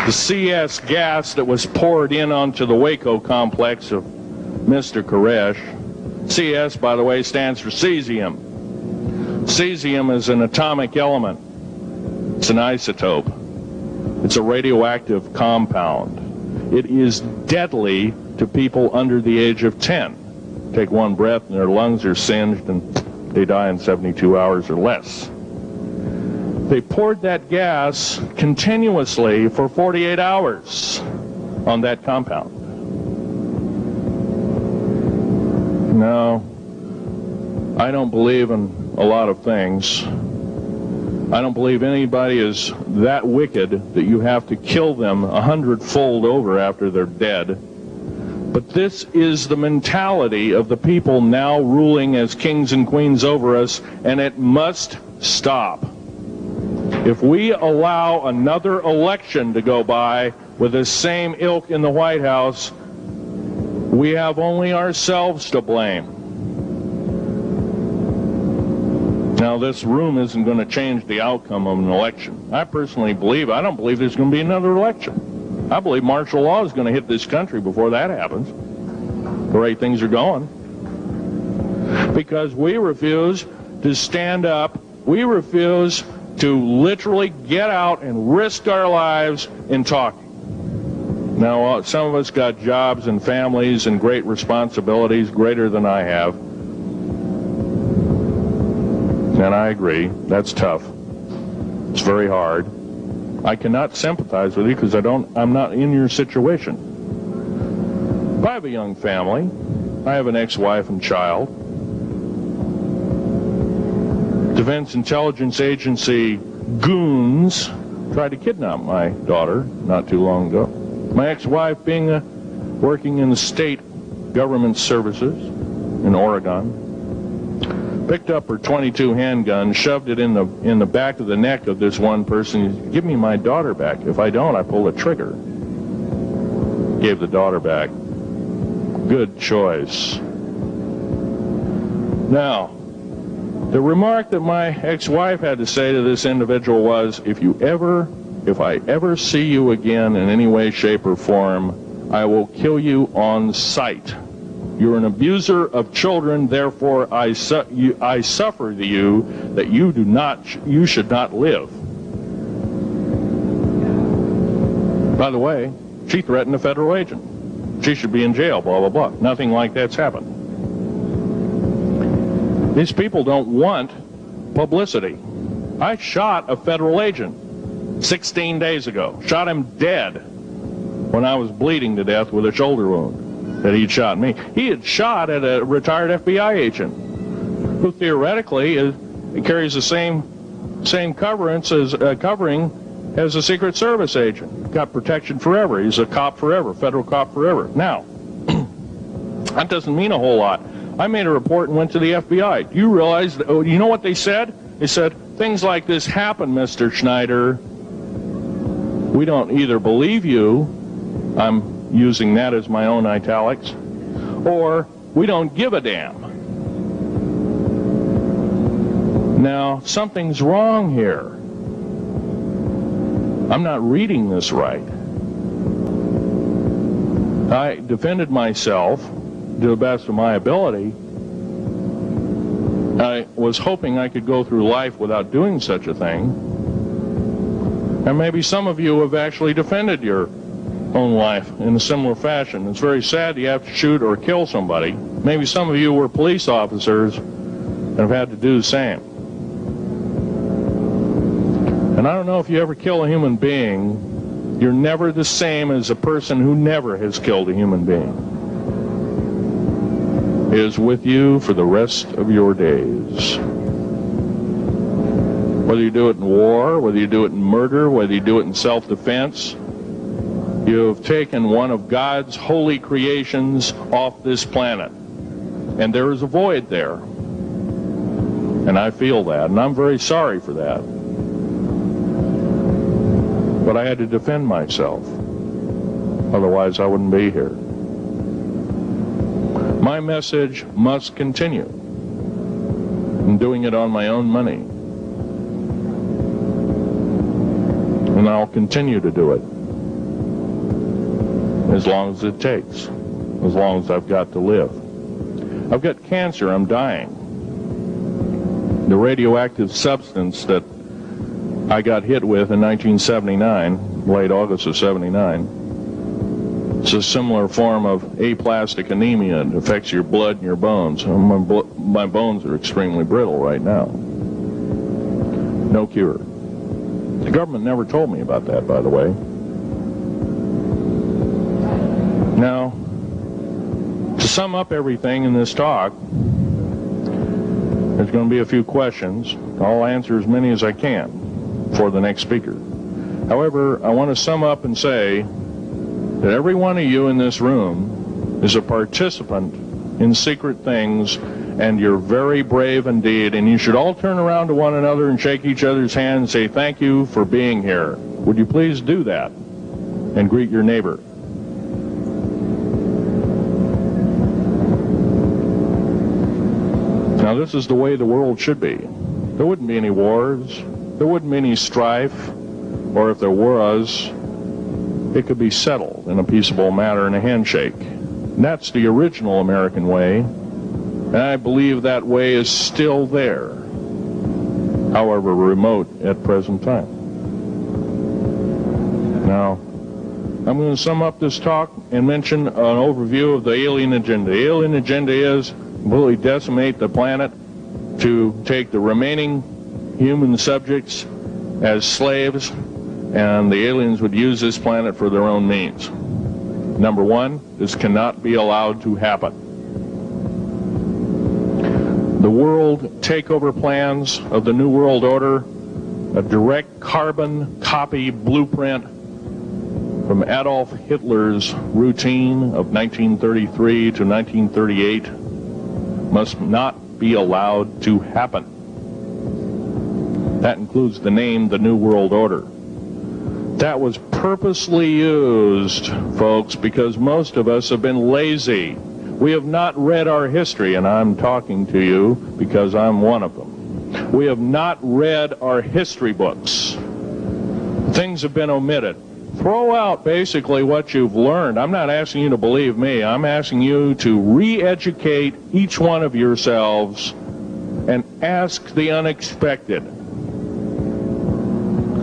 The CS gas that was poured in onto the Waco complex of Mr. Koresh, CS, by the way, stands for cesium. Cesium is an atomic element. It's an isotope. It's a radioactive compound. It is deadly to people under the age of 10. Take one breath and their lungs are singed and they die in 72 hours or less. They poured that gas continuously for 48 hours on that compound. No, I don't believe in a lot of things. I don't believe anybody is that wicked that you have to kill them 100-fold over after they're dead. But this is the mentality of the people now ruling as kings and queens over us, and it must stop. If we allow another election to go by with the same ilk in the White House, we have only ourselves to blame. Now, this room isn't going to change the outcome of an election. I personally believe, I don't believe there's going to be another election. I believe martial law is going to hit this country before that happens, the way things are going. Because we refuse to stand up, we refuse to literally get out and risk our lives in talking. Now, some of us got jobs and families and great responsibilities, greater than I have. And I agree, that's tough. It's very hard. I cannot sympathize with you because I'm not in your situation. But I have a young family. I have an ex-wife and child. Defense Intelligence Agency goons tried to kidnap my daughter not too long ago. My ex-wife, working in the state government services in Oregon, picked up her .22 handgun, shoved it in the back of the neck of this one person. Give me my daughter back. If I don't, I pull the trigger. Gave the daughter back. Good choice. Now, the remark that my ex-wife had to say to this individual was, if I ever see you again in any way, shape, or form, I will kill you on sight. You're an abuser of children, therefore I suffer to you that you should not live. By the way, she threatened a federal agent. She should be in jail, blah, blah, blah. Nothing like that's happened. These people don't want publicity. I shot a federal agent 16 days ago. Shot him dead when I was bleeding to death with a shoulder wound that he'd shot me. He had shot at a retired FBI agent who theoretically carries the same covering as a Secret Service agent. Got protection forever. He's a cop forever, federal cop forever. Now, that doesn't mean a whole lot. I made a report and went to the FBI. Do you realize, you know what they said? They said, things like this happen, Mr. Schneider. We don't either believe you, I'm using that as my own italics, or we don't give a damn. Now, something's wrong here. I'm not reading this right. I defended myself to the best of my ability. I was hoping I could go through life without doing such a thing. And maybe some of you have actually defended your own life in a similar fashion. It's very sad you have to shoot or kill somebody. Maybe some of you were police officers and have had to do the same. And I don't know if you ever kill a human being, you're never the same as a person who never has killed a human being. It is with you for the rest of your days. Whether you do it in war, whether you do it in murder, whether you do it in self-defense, you have taken one of God's holy creations off this planet. And there is a void there. And I feel that, and I'm very sorry for that. But I had to defend myself. Otherwise, I wouldn't be here. My message must continue. I'm doing it on my own money. And I'll continue to do it. As long as it takes. As long as I've got to live. I've got cancer. I'm dying. The radioactive substance that I got hit with in 1979, late August of 79, it's a similar form of aplastic anemia. It affects your blood and your bones. My bones are extremely brittle right now. No cure. The government never told me about that, by the way. Now, to sum up everything in this talk, there's going to be a few questions. I'll answer as many as I can for the next speaker. However, I want to sum up and say that every one of you in this room is a participant in secret things, and you're very brave indeed, and you should all turn around to one another and shake each other's hand and say thank you for being here. Would you please do that and greet your neighbor? Now, this is the way the world should be. There wouldn't be any wars. There wouldn't be any strife. Or if there was, it could be settled in a peaceable manner in a handshake. And that's the original American way. And I believe that way is still there, however remote at present time. Now, I'm going to sum up this talk and mention an overview of the alien agenda. The alien agenda is completely decimate the planet, to take the remaining human subjects as slaves, and the aliens would use this planet for their own means. Number one, this cannot be allowed to happen. The world takeover plans of the New World Order, a direct carbon copy blueprint from Adolf Hitler's routine of 1933 to 1938 must not be allowed to happen. That includes the name, the New World Order. That was purposely used, folks, because most of us have been lazy. We have not read our history, and I'm talking to you because I'm one of them. We have not read our history books. Things have been omitted. Throw out basically what you've learned. I'm not asking you to believe me. I'm asking you to re-educate each one of yourselves and ask the unexpected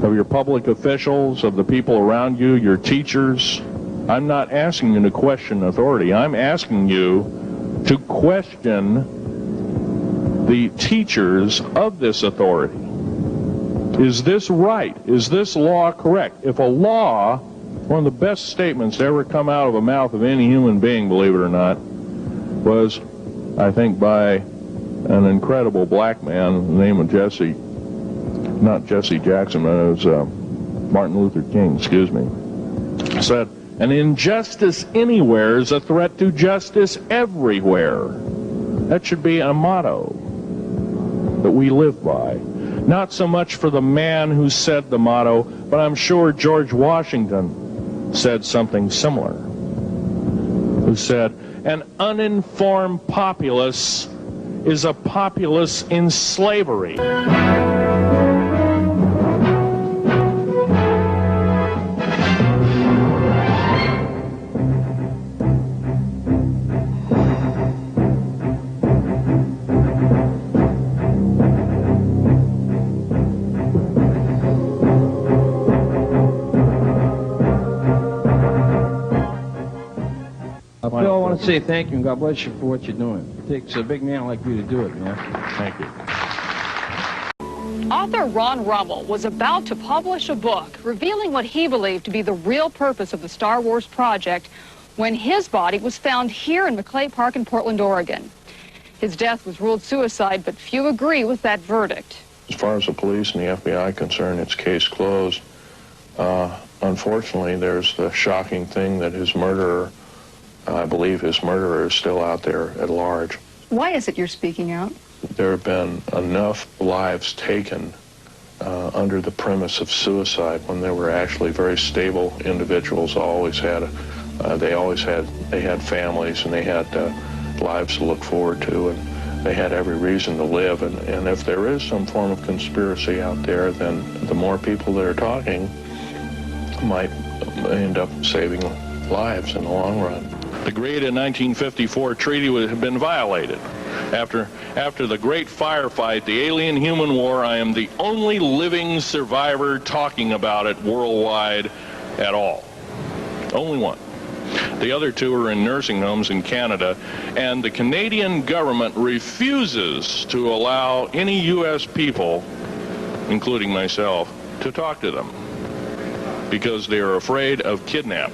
of your public officials, of the people around you, your teachers. I'm not asking you to question authority. I'm asking you to question the teachers of this authority. Is this right? Is this law correct? If a law, one of the best statements to ever come out of the mouth of any human being, believe it or not, was, I think, by an incredible black man, the name of Jesse, not Jesse Jackson, but it was Martin Luther King, excuse me, said, an injustice anywhere is a threat to justice everywhere. That should be a motto that we live by. Not so much for the man who said the motto, but I'm sure George Washington said something similar, who said, an uninformed populace is a populace in slavery. Phil, I want to say thank you and God bless you for what you're doing. It takes a big man like you to do it, man. Thank you. Author Ron Rummel was about to publish a book revealing what he believed to be the real purpose of the Star Wars project when his body was found here in McClay Park in Portland, Oregon. His death was ruled suicide, but few agree with that verdict. As far as the police and the FBI are concerned, it's case closed. Unfortunately, there's the shocking thing that his murderer, I believe his murderer, is still out there at large. Why is it you're speaking out? There have been enough lives taken under the premise of suicide when they were actually very stable individuals. They had families and they had lives to look forward to, and they had every reason to live. And if there is some form of conspiracy out there, then the more people that are talking might end up saving lives in the long run. The agreed in 1954 treaty had been violated. After the great firefight, the alien-human war, I am the only living survivor talking about it worldwide at all. Only one. The other two are in nursing homes in Canada, and the Canadian government refuses to allow any U.S. people, including myself, to talk to them because they are afraid of kidnap.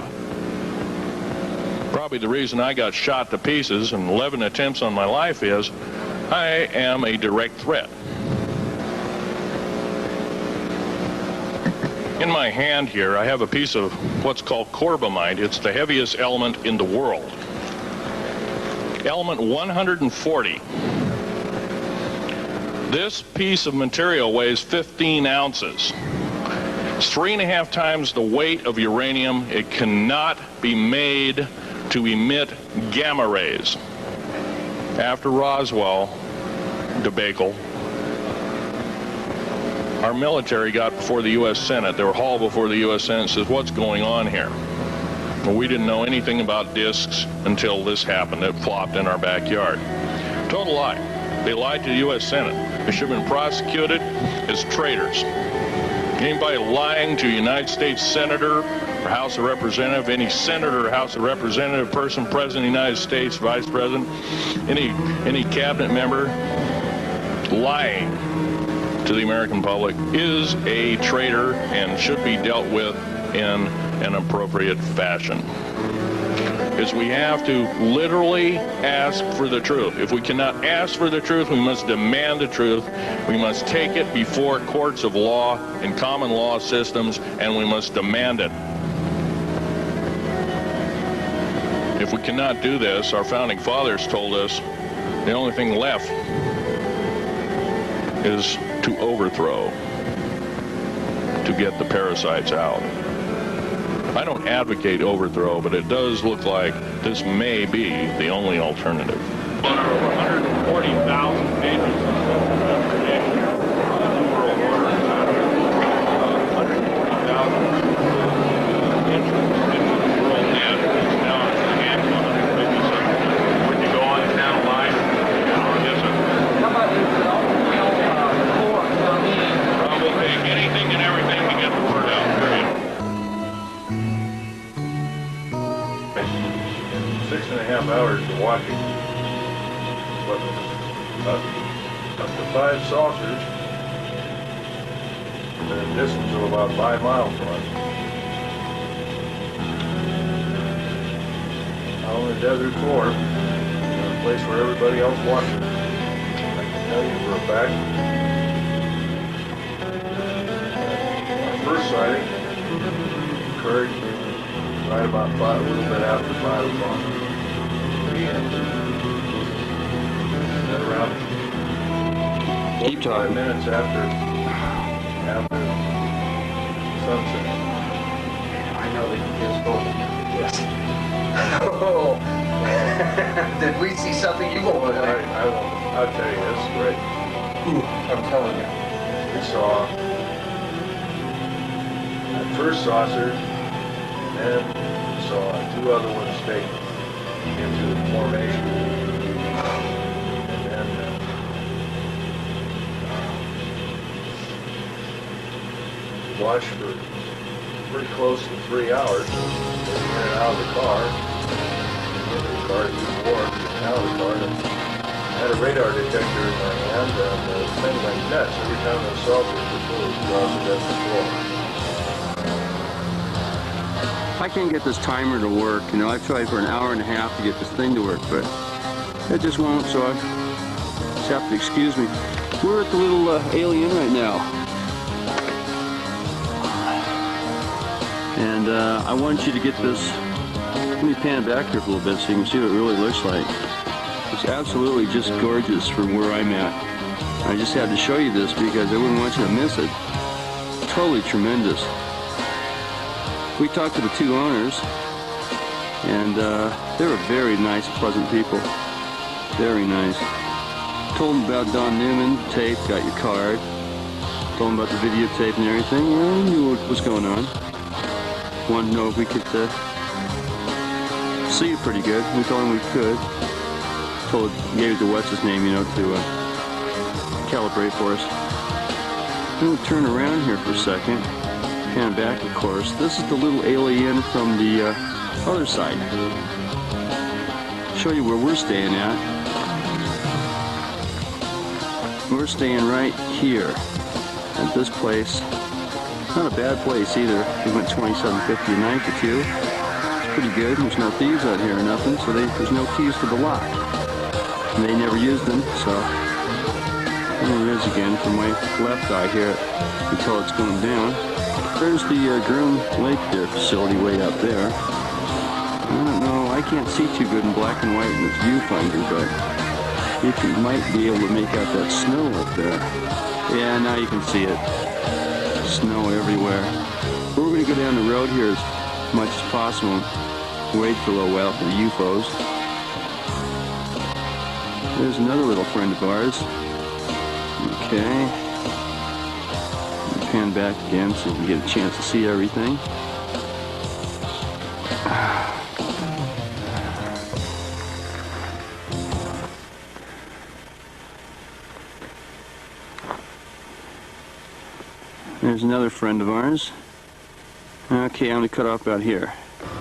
Probably the reason I got shot to pieces and 11 attempts on my life is I am a direct threat. In my hand here, I have a piece of what's called corbamide. It's the heaviest element in the world. Element 140. This piece of material weighs 15 ounces. It's 3.5 times the weight of uranium. It cannot be made to emit gamma rays. After Roswell debacle, our military got before the U.S. Senate. They were hauled before the U.S. Senate and says, what's going on here? Well, we didn't know anything about discs until this happened. It flopped in our backyard. Total lie. They lied to the U.S. Senate. They should have been prosecuted as traitors. Anybody lying to a United States Senator or House of Representative, any Senator or House of Representative, person, President of the United States, Vice President, any cabinet member lying to the American public is a traitor and should be dealt with in an appropriate fashion. Is we have to literally ask for the truth. If we cannot ask for the truth, we must demand the truth. We must take it before courts of law and common law systems, and we must demand it. If we cannot do this, our founding fathers told us the only thing left is to overthrow, to get the parasites out. I don't advocate overthrow, but it does look like this may be the only alternative. On our over 140,000 pages of information on the New World Order, 140,000 entries into the world net is now in the hands of 157. When you go on down line, or just we'll take anything and everything to get the word out, period. 6.5 hours of watching. Up to 5 saucers at a distance of about 5 miles from us. Out on the desert floor, in a place where everybody else watches. I can tell you for a fact, our first sighting occurred right about 5, a little bit after 5 o'clock. Around 45 minutes after sunset. I know that you just both. Yes. Oh. Did we see something you won't look at? I'll tell you, it's great. I'm telling you. We saw that first saucer, and then we saw 2 other ones take into the formation. Watched for pretty close to 3 hours. They went out of the car, into the car to be warm, out of the car, and I had a radar detector in my hand, and the thing went nuts every time the saucer was fully across the desert floor. I can't get this timer to work. You know, I've tried for an hour and a half to get this thing to work, but it just won't, so I just have to excuse me. We're at the little alien right now. And I want you to get this, let me pan it back here for a little bit so you can see what it really looks like. It's absolutely just gorgeous from where I'm at. I just had to show you this because I wouldn't want you to miss it. Totally tremendous. We talked to the 2 owners, and they were very nice, pleasant people. Very nice. Told them about Don Newman, tape, got your card. Told them about the videotape and everything. You know, knew what was going on. Wanted to know if we could see you pretty good. We told him we could. Gave it to what's his name, you know, to calibrate for us. I'm going to turn around here for a second. Pan back, of course. This is the little alien from the other side. Show you where we're staying at. We're staying right here at this place. Not a bad place either. We went $27.50 a night for 2. It's pretty good. There's no thieves out here or nothing, so there's no keys to the lock. And they never used them, so there it is again from my left eye here. You can tell it's going down. There's the Groom Lake there facility way up there. I don't know, I can't see too good in black and white in this viewfinder, but if you might be able to make out that snow up there. Yeah, now you can see it. Snow everywhere. We're going to go down the road here as much as possible. Wait for a little while for the UFOs. There's another little friend of ours. Okay. Pan back again so you can get a chance to see everything. There's another friend of ours. Okay, I'm going to cut off about here.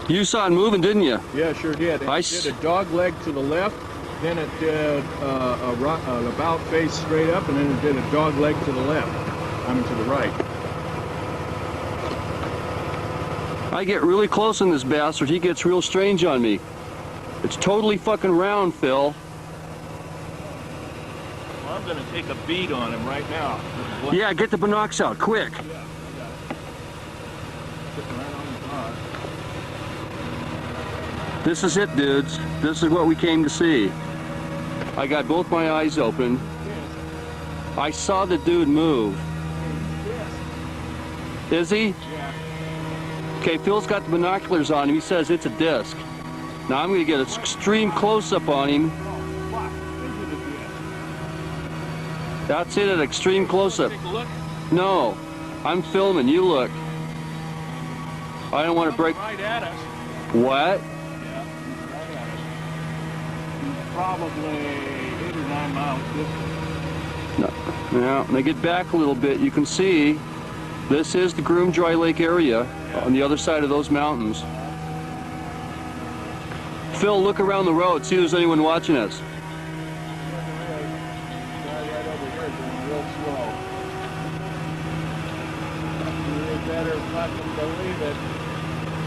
You saw it moving, didn't you? Yeah, sure did. It did a dog leg to the left, then it did an about face straight up, and then it did a dog leg to the left. I mean, to the right. I get really close on this bastard. He gets real strange on me. It's totally fucking round, Phil. Well, I'm going to take a bead on him right now. Yeah, get the binocs out, quick. Yeah, yeah. Sitting right on the car. This is it, dudes. This is what we came to see. I got both my eyes open. I saw the dude move. Is he? Yeah. Okay, Phil's got the binoculars on him. He says it's a disc. Now I'm going to get an extreme close-up on him. That's it, an extreme close-up. Take a look. No, I'm filming. You look. I don't want to break. Right at us. What? Yeah, he's right at us. He's probably 8 or 9 miles distant. No. Now, when I get back a little bit, you can see this is the Groom Dry Lake area on the other side of those mountains. Phil, look around the road, see if there's anyone watching us. Right over here, going real slow. You better fucking believe it.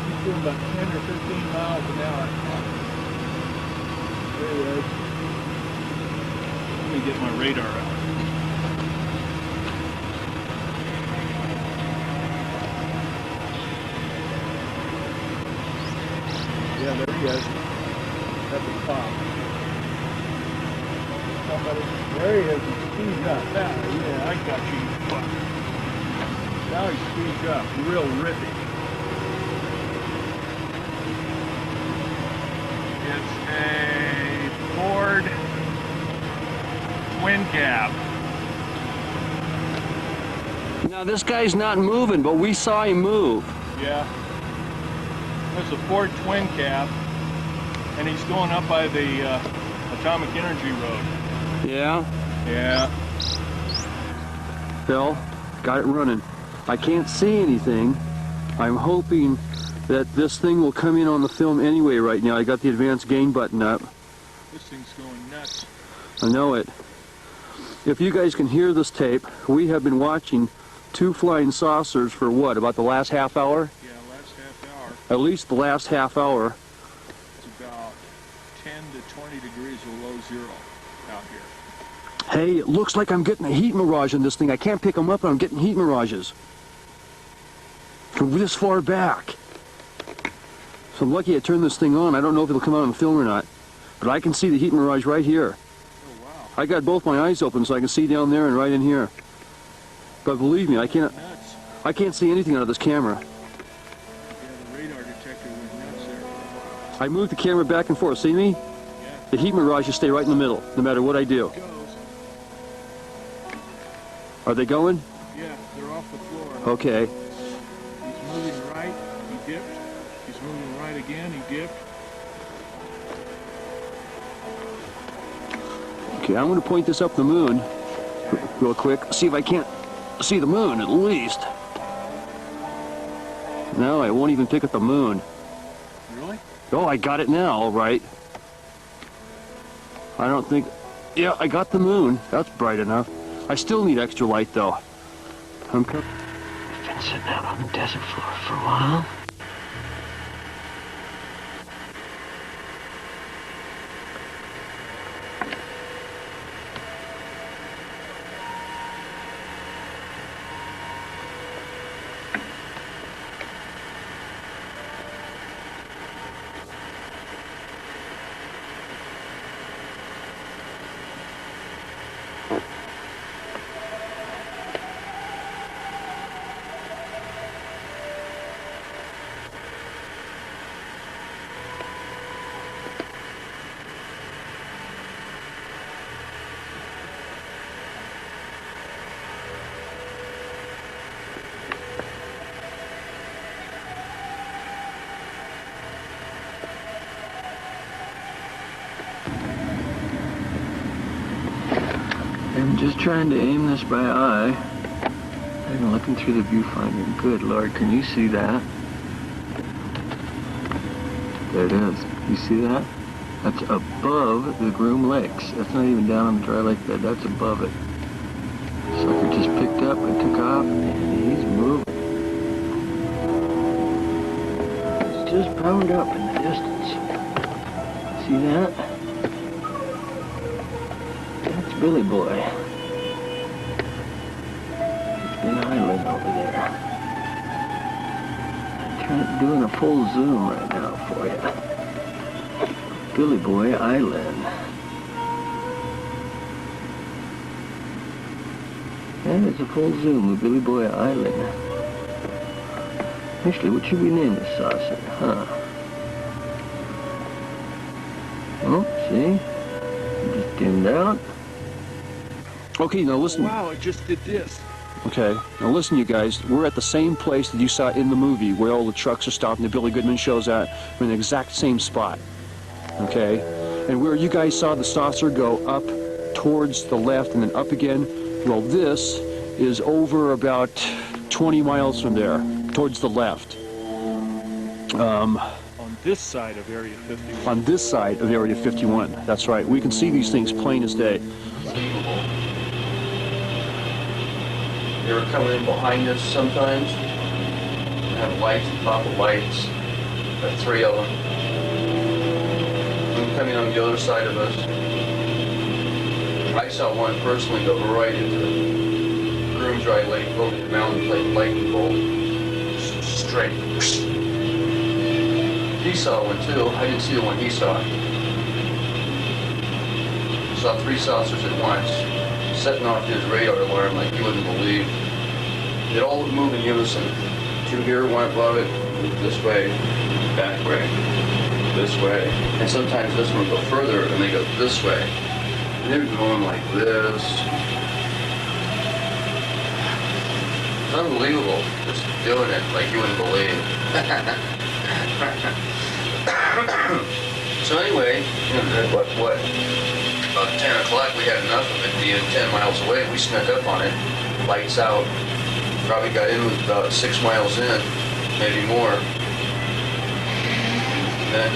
He's doing about 10 or 15 miles an hour. There he is. Let me get my radar out. Yeah, there he is. At the top. Somebody, there he is. He speeds up. Now, yeah, I got you. Fuck. Now he speeds up. Real rippy. It's a Ford twin cab. Now this guy's not moving, but we saw him move. Yeah. There's a Ford twin cab, and he's going up by the Atomic Energy Road. Yeah? Yeah. Phil, got it running. I can't see anything. I'm hoping that this thing will come in on the film anyway right now. I got the advanced gain button up. This thing's going nuts. I know it. If you guys can hear this tape, we have been watching 2 flying saucers for what, about the last half hour? Yeah, last half hour. At least the last half hour. It's about 10 to 20 degrees below zero out here. Hey, it looks like I'm getting a heat mirage in this thing. I can't pick them up, but I'm getting heat mirages. From this far back. So I'm lucky I turned this thing on. I don't know if it'll come out on the film or not. But I can see the heat mirage right here. Oh, wow. I got both my eyes open so I can see down there and right in here. But believe me, I can't see anything out of this camera. Yeah, the radar detector was nuts there. I move the camera back and forth. See me? Yeah. The heat mirages stay right in the middle, no matter what I do. It goes. Are they going? Yeah, they're off the floor. Okay. He's moving right, he dipped. He's moving right again, he dipped. Okay, I'm going to point this up the moon real quick. See if I can't see the moon at least. No, I won't even pick at the moon. Really? Oh, I got it now, all right. I don't think... Yeah, I got the moon. That's bright enough. I still need extra light, though. I'm coming. I've been sitting out on the desert floor for a while. I'm just trying to aim this by eye. I'm looking through the viewfinder. Good Lord, can you see that? There it is. You see that? That's above the Groom Lakes. That's not even down on the dry lake bed. That's above it. Sucker just picked up and took off, and he's moving. It's just powered up in the distance. See that? That's Billy Boy. It's been island over there. I'm doing a full zoom right now for you. Billy Boy Island. And it's a full zoom of Billy Boy Island. Actually, what should we name this saucer, huh? Oh, see? It just dimmed out. Okay, now listen. Wow, it just did this. Okay, now listen, you guys. We're at the same place that you saw in the movie where all the trucks are stopped and the Billy Goodman shows at. We're in the exact same spot. Okay? And where you guys saw the saucer go up towards the left and then up again, well, this is over about 20 miles from there, towards the left. On this side of Area 51. On this side of Area 51. That's right. We can see these things plain as day. They were coming in behind us sometimes. We have lights on top of lights. Got 3 of them. And coming on the other side of us. I saw one personally go right into the Groom Dry Lake over the mountain like lightning bolt. Straight. He saw one too. I didn't see the one he saw. Saw 3 saucers at once, setting off his radar alarm like you wouldn't believe. It all would move in unison. 2 here, 1 above it, this way, that way, this way. And sometimes this one would go further and they go this way. And they were going like this. It's unbelievable, just doing it like you wouldn't believe. So anyway, what? About 10 o'clock we had enough of it being 10 miles away. We snuck up on it, lights out. Probably got in with about 6 miles in, maybe more. And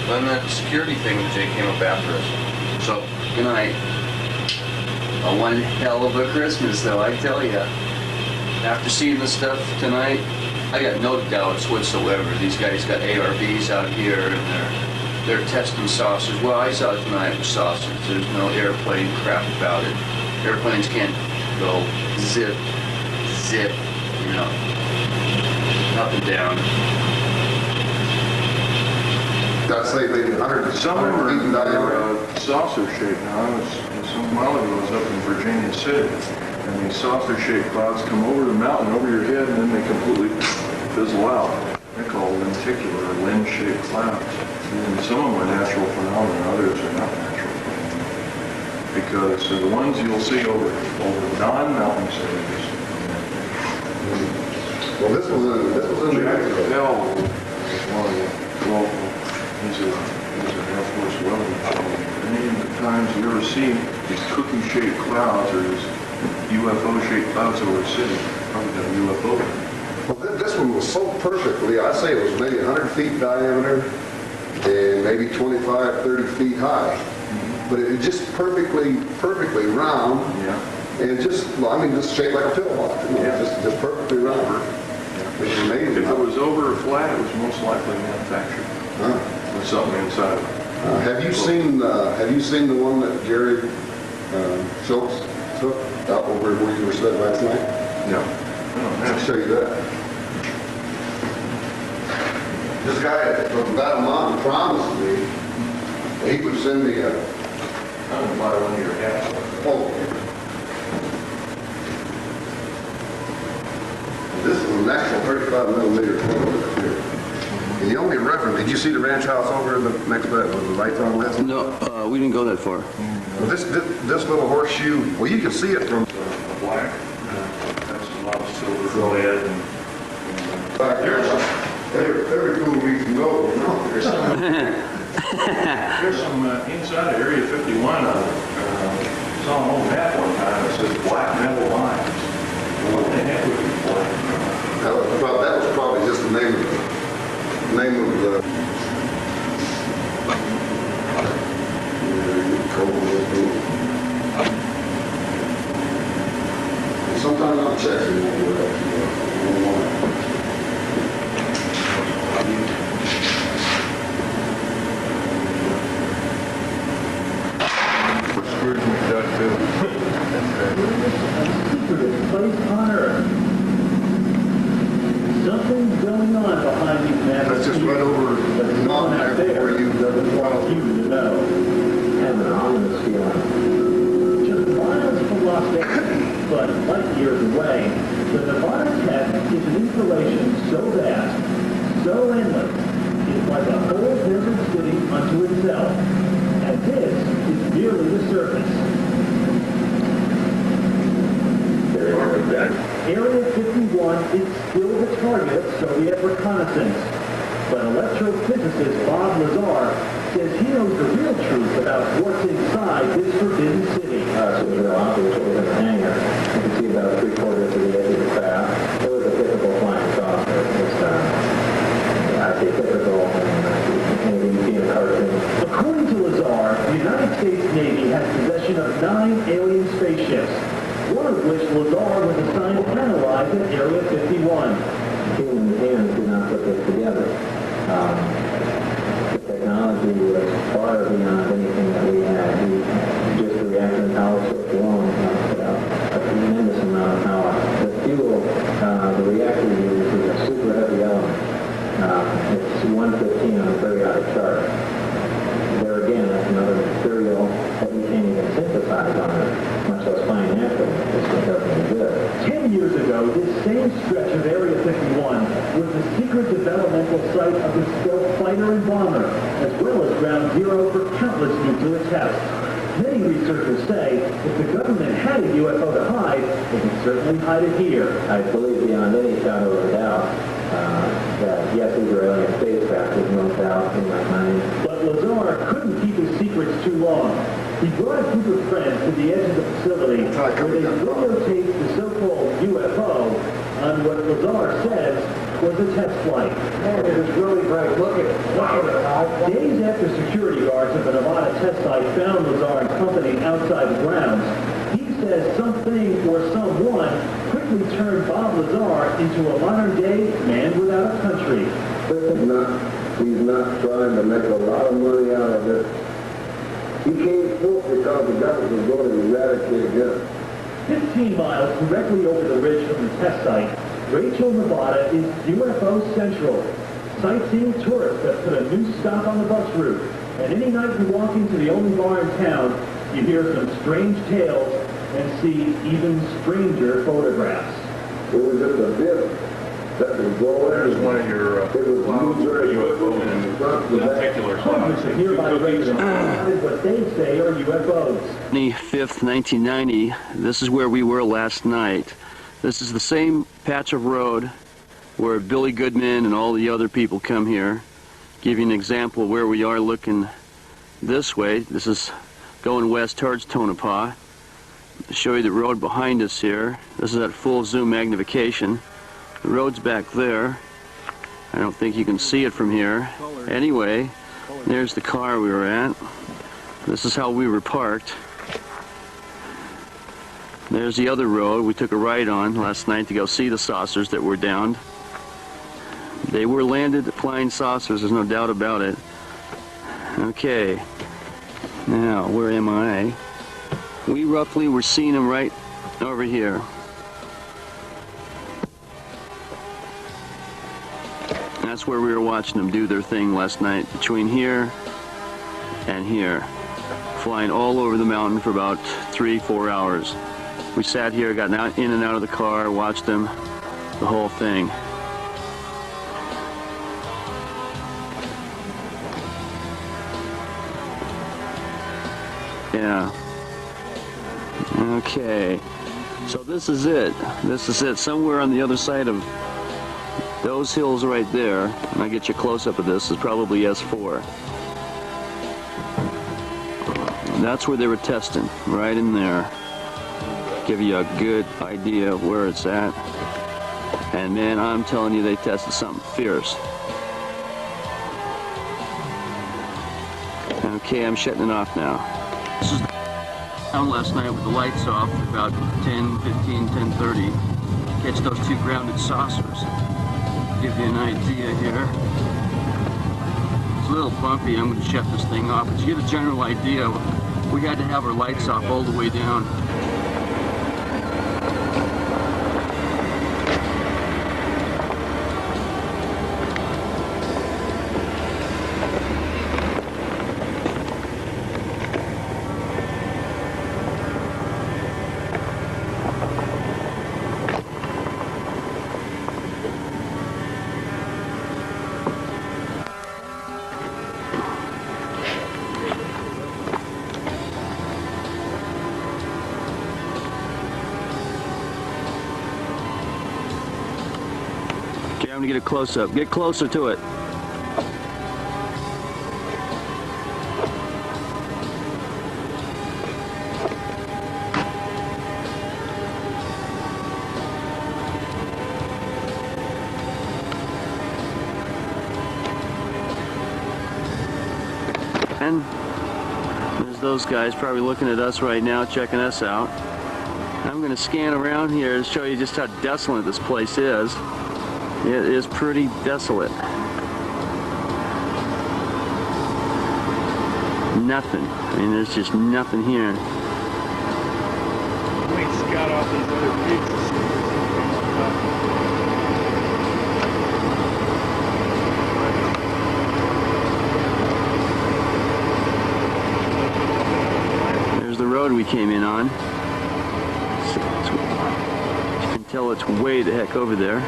then that security thing with Jake came up after us. So, good night. One hell of a Christmas though, I tell ya. After seeing this stuff tonight, I got no doubts whatsoever. These guys got ARVs out here and they're testing saucers. Well, I saw it tonight with saucers. There's no airplane crap about it. Airplanes can't go zip, zip, you know, up and down. I'd say maybe 100. Some of them are saucer shaped now. Some while ago I was up in Virginia City, and these saucer shaped clouds come over the mountain, over your head, and then they completely fizzle out. They're called lenticular or lens-shaped clouds. And some of them are natural phenomena, others are not natural phenomena. Because the ones you'll see over non-mountain areas. Well, this was in the Bell, one of the he's an Air Force welding engineer. Any of the times you ever see these cookie-shaped clouds or these UFO-shaped clouds over the city, probably got a UFO. Well, this one was so perfectly, I'd say it was maybe 100 feet diameter and maybe 25, 30 feet high. But it just perfectly round. Yeah. And just, well, I mean, just shaped like a pillbox. You know, just perfectly round. It's amazing. If it was over or flat, it was most likely manufactured. With something inside of it. Have you seen the one that Gary Schultz took out over where you were sitting last night? No. I'll show you that. This guy from Battle Mountain promised me that he would send me I'm going to buy one of your hats. Oh. This is an actual 35 millimeter photo here. And the only reference, did you see the ranch house over in the next bed with the lights on last? No, we didn't go that far. Well, this little horseshoe, well, you can see it from Black. That's a lot of silver lead. Every 2 weeks you go, you know. There's some inside of Area 51. Saw an old map one time that says black metal lines. What the heck would be black? That was probably just the name of the. Sometimes I'll check it. Scrooge McDuck too. Place on Earth. Something's going on behind these maps. just right over not there where you you know, have an ominous feeling. Just miles from Las Vegas, but light years away, the Nevada test is an installation so vast, so endless, it's like a whole desert city unto itself. And this is merely the surface. Area 51 is still the target of Soviet reconnaissance. But electrophysicist Bob Lazar says he knows the real truth about what's inside this forbidden city. So it was real obvious what was in the hangar. You can see about 3/4 of the edge of the craft. It was a typical flying saucer. It's, I say typical, anything you see in a cartoon. According to Lazar, the United States Navy has possession of 9 alien spaceships, one of which Lazar was assigned to analyze at Area 51. Human hands could not put this together. The technology was far beyond anything that we had. Just the reactor and power source alone put out a tremendous amount of power. The fuel, the reactor uses is a super heavy element. It's 115 on the periodic chart. There again, that's another material that we can't even synthesize on it, much less find naturally. This one doesn't exist. 10 years ago, this same stretch of Area 51 was the secret developmental site of the stealth fighter and bomber, as well as ground zero for countless nuclear tests. Many researchers say if the government had a UFO to hide, they could certainly hide it here. I believe beyond any shadow of a doubt that yes, these are alien spacecraft. There's no doubt in my mind. But Lazar couldn't keep his secrets too long. He brought a group of friends to the edge of the facility where they videotaped the so-called UFO on what Lazar says was a test flight. Man, it was really bright. Look at it. Wow. Days after security guards at the Nevada test site found Lazar and company outside the grounds, he says something or someone quickly turned Bob Lazar into a modern-day man without a country. He's not trying to make a lot of money out of it. He came forth because the government was going to eradicate him. 15 miles directly over the ridge from the test site, Rachel, Nevada is UFO Central. Sightseeing tourists have put a new stop on the bus route. And any night you walk into the only bar in town, you hear some strange tales and see even stranger photographs. It was just a bit that was going. There's one of your it was UFO in the particular Hundreds of nearby residents reported what they say are UFOs. May 5th, 1990, this is where we were last night. This is the same patch of road where Billy Goodman and all the other people come here. Give you an example of where we are looking this way. This is going west towards Tonopah. To show you the road behind us here. This is at full zoom magnification. The road's back there. I don't think you can see it from here. Anyway, there's the car we were at. This is how we were parked. There's the other road we took a ride on last night to go see the saucers that were downed. They were landed flying saucers, there's no doubt about it. Okay, now where am I? We roughly were seeing them right over here. That's where we were watching them do their thing last night, between here and here. Flying all over the mountain for about 3-4 hours. We sat here, got in and out of the car, watched them, the whole thing. Yeah. Okay. So this is it. This is it. Somewhere on the other side of those hills right there, and I get you a close-up of this, is probably S4. And that's where they were testing, right in there. Give you a good idea of where it's at. And man, I'm telling you, they tested something fierce. Okay, I'm shutting it off now. This is down last night with the lights off, about 10:15, 10:30. Catch those two grounded saucers. Give you an idea here. It's a little bumpy. I'm going to shut this thing off. But to get a general idea, we had to have our lights off all the way down. Time to get a close-up. Get closer to it. And there's those guys probably looking at us right now, checking us out. I'm going to scan around here to show you just how desolate this place is. It is pretty desolate. Nothing. I mean, there's just nothing here. We scout out these other peaks. There's the road we came in on. You can tell it's way the heck over there.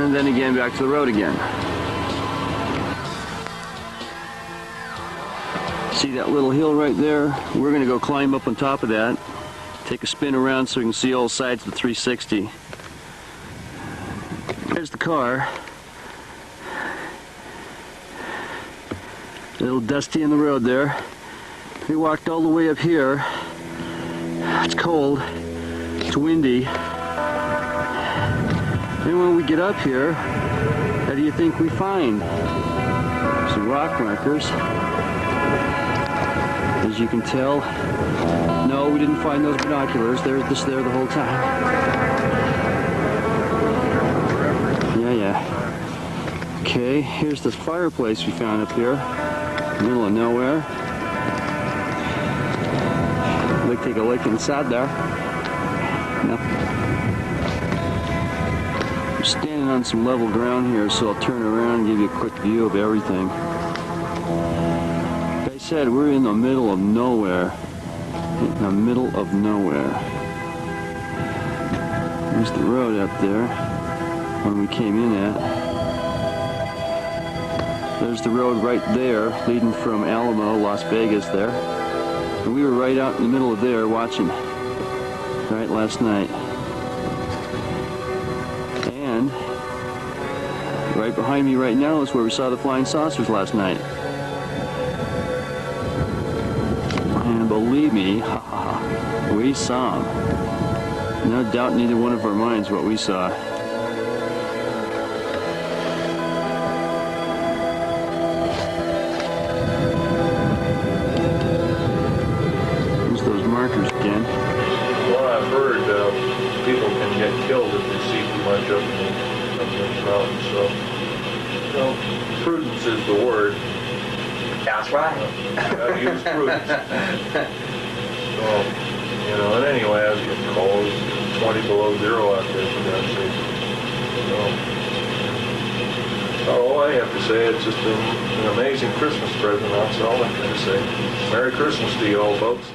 Then again, back to the road again. See that little hill right there? We're going to go climb up on top of that, take a spin around so we can see all sides of the 360. There's the car. A little dusty in the road there. We walked all the way up here. It's cold. It's windy. And when we get up here, how do you think we find? Some rock markers. As you can tell, no, we didn't find those binoculars. They're just there the whole time. Yeah. Okay, here's this fireplace we found up here. Middle of nowhere. Let's take a look inside there. No. Standing on some level ground here, so I'll turn around and give you a quick view of everything. Like I said, we're in the middle of nowhere. In the middle of nowhere. There's the road up there, when we came in at. There's the road right there, leading from Alamo, Las Vegas there. And we were right out in the middle of there watching, right last night. And right behind me right now is where we saw the flying saucers last night. And believe me, we saw them. No doubt in either one of our minds what we saw. There's those markers again. Well, I've heard people can get killed if they see too much up in those mountains, so, you know, prudence is the word. That's right. Gotta use prudence. So, you know, and anyway, I was getting cold. It's 20 below zero out there, for God's sake. So, all I have to say, it's just an amazing Christmas present. That's all I can say. Merry Christmas to you all, folks.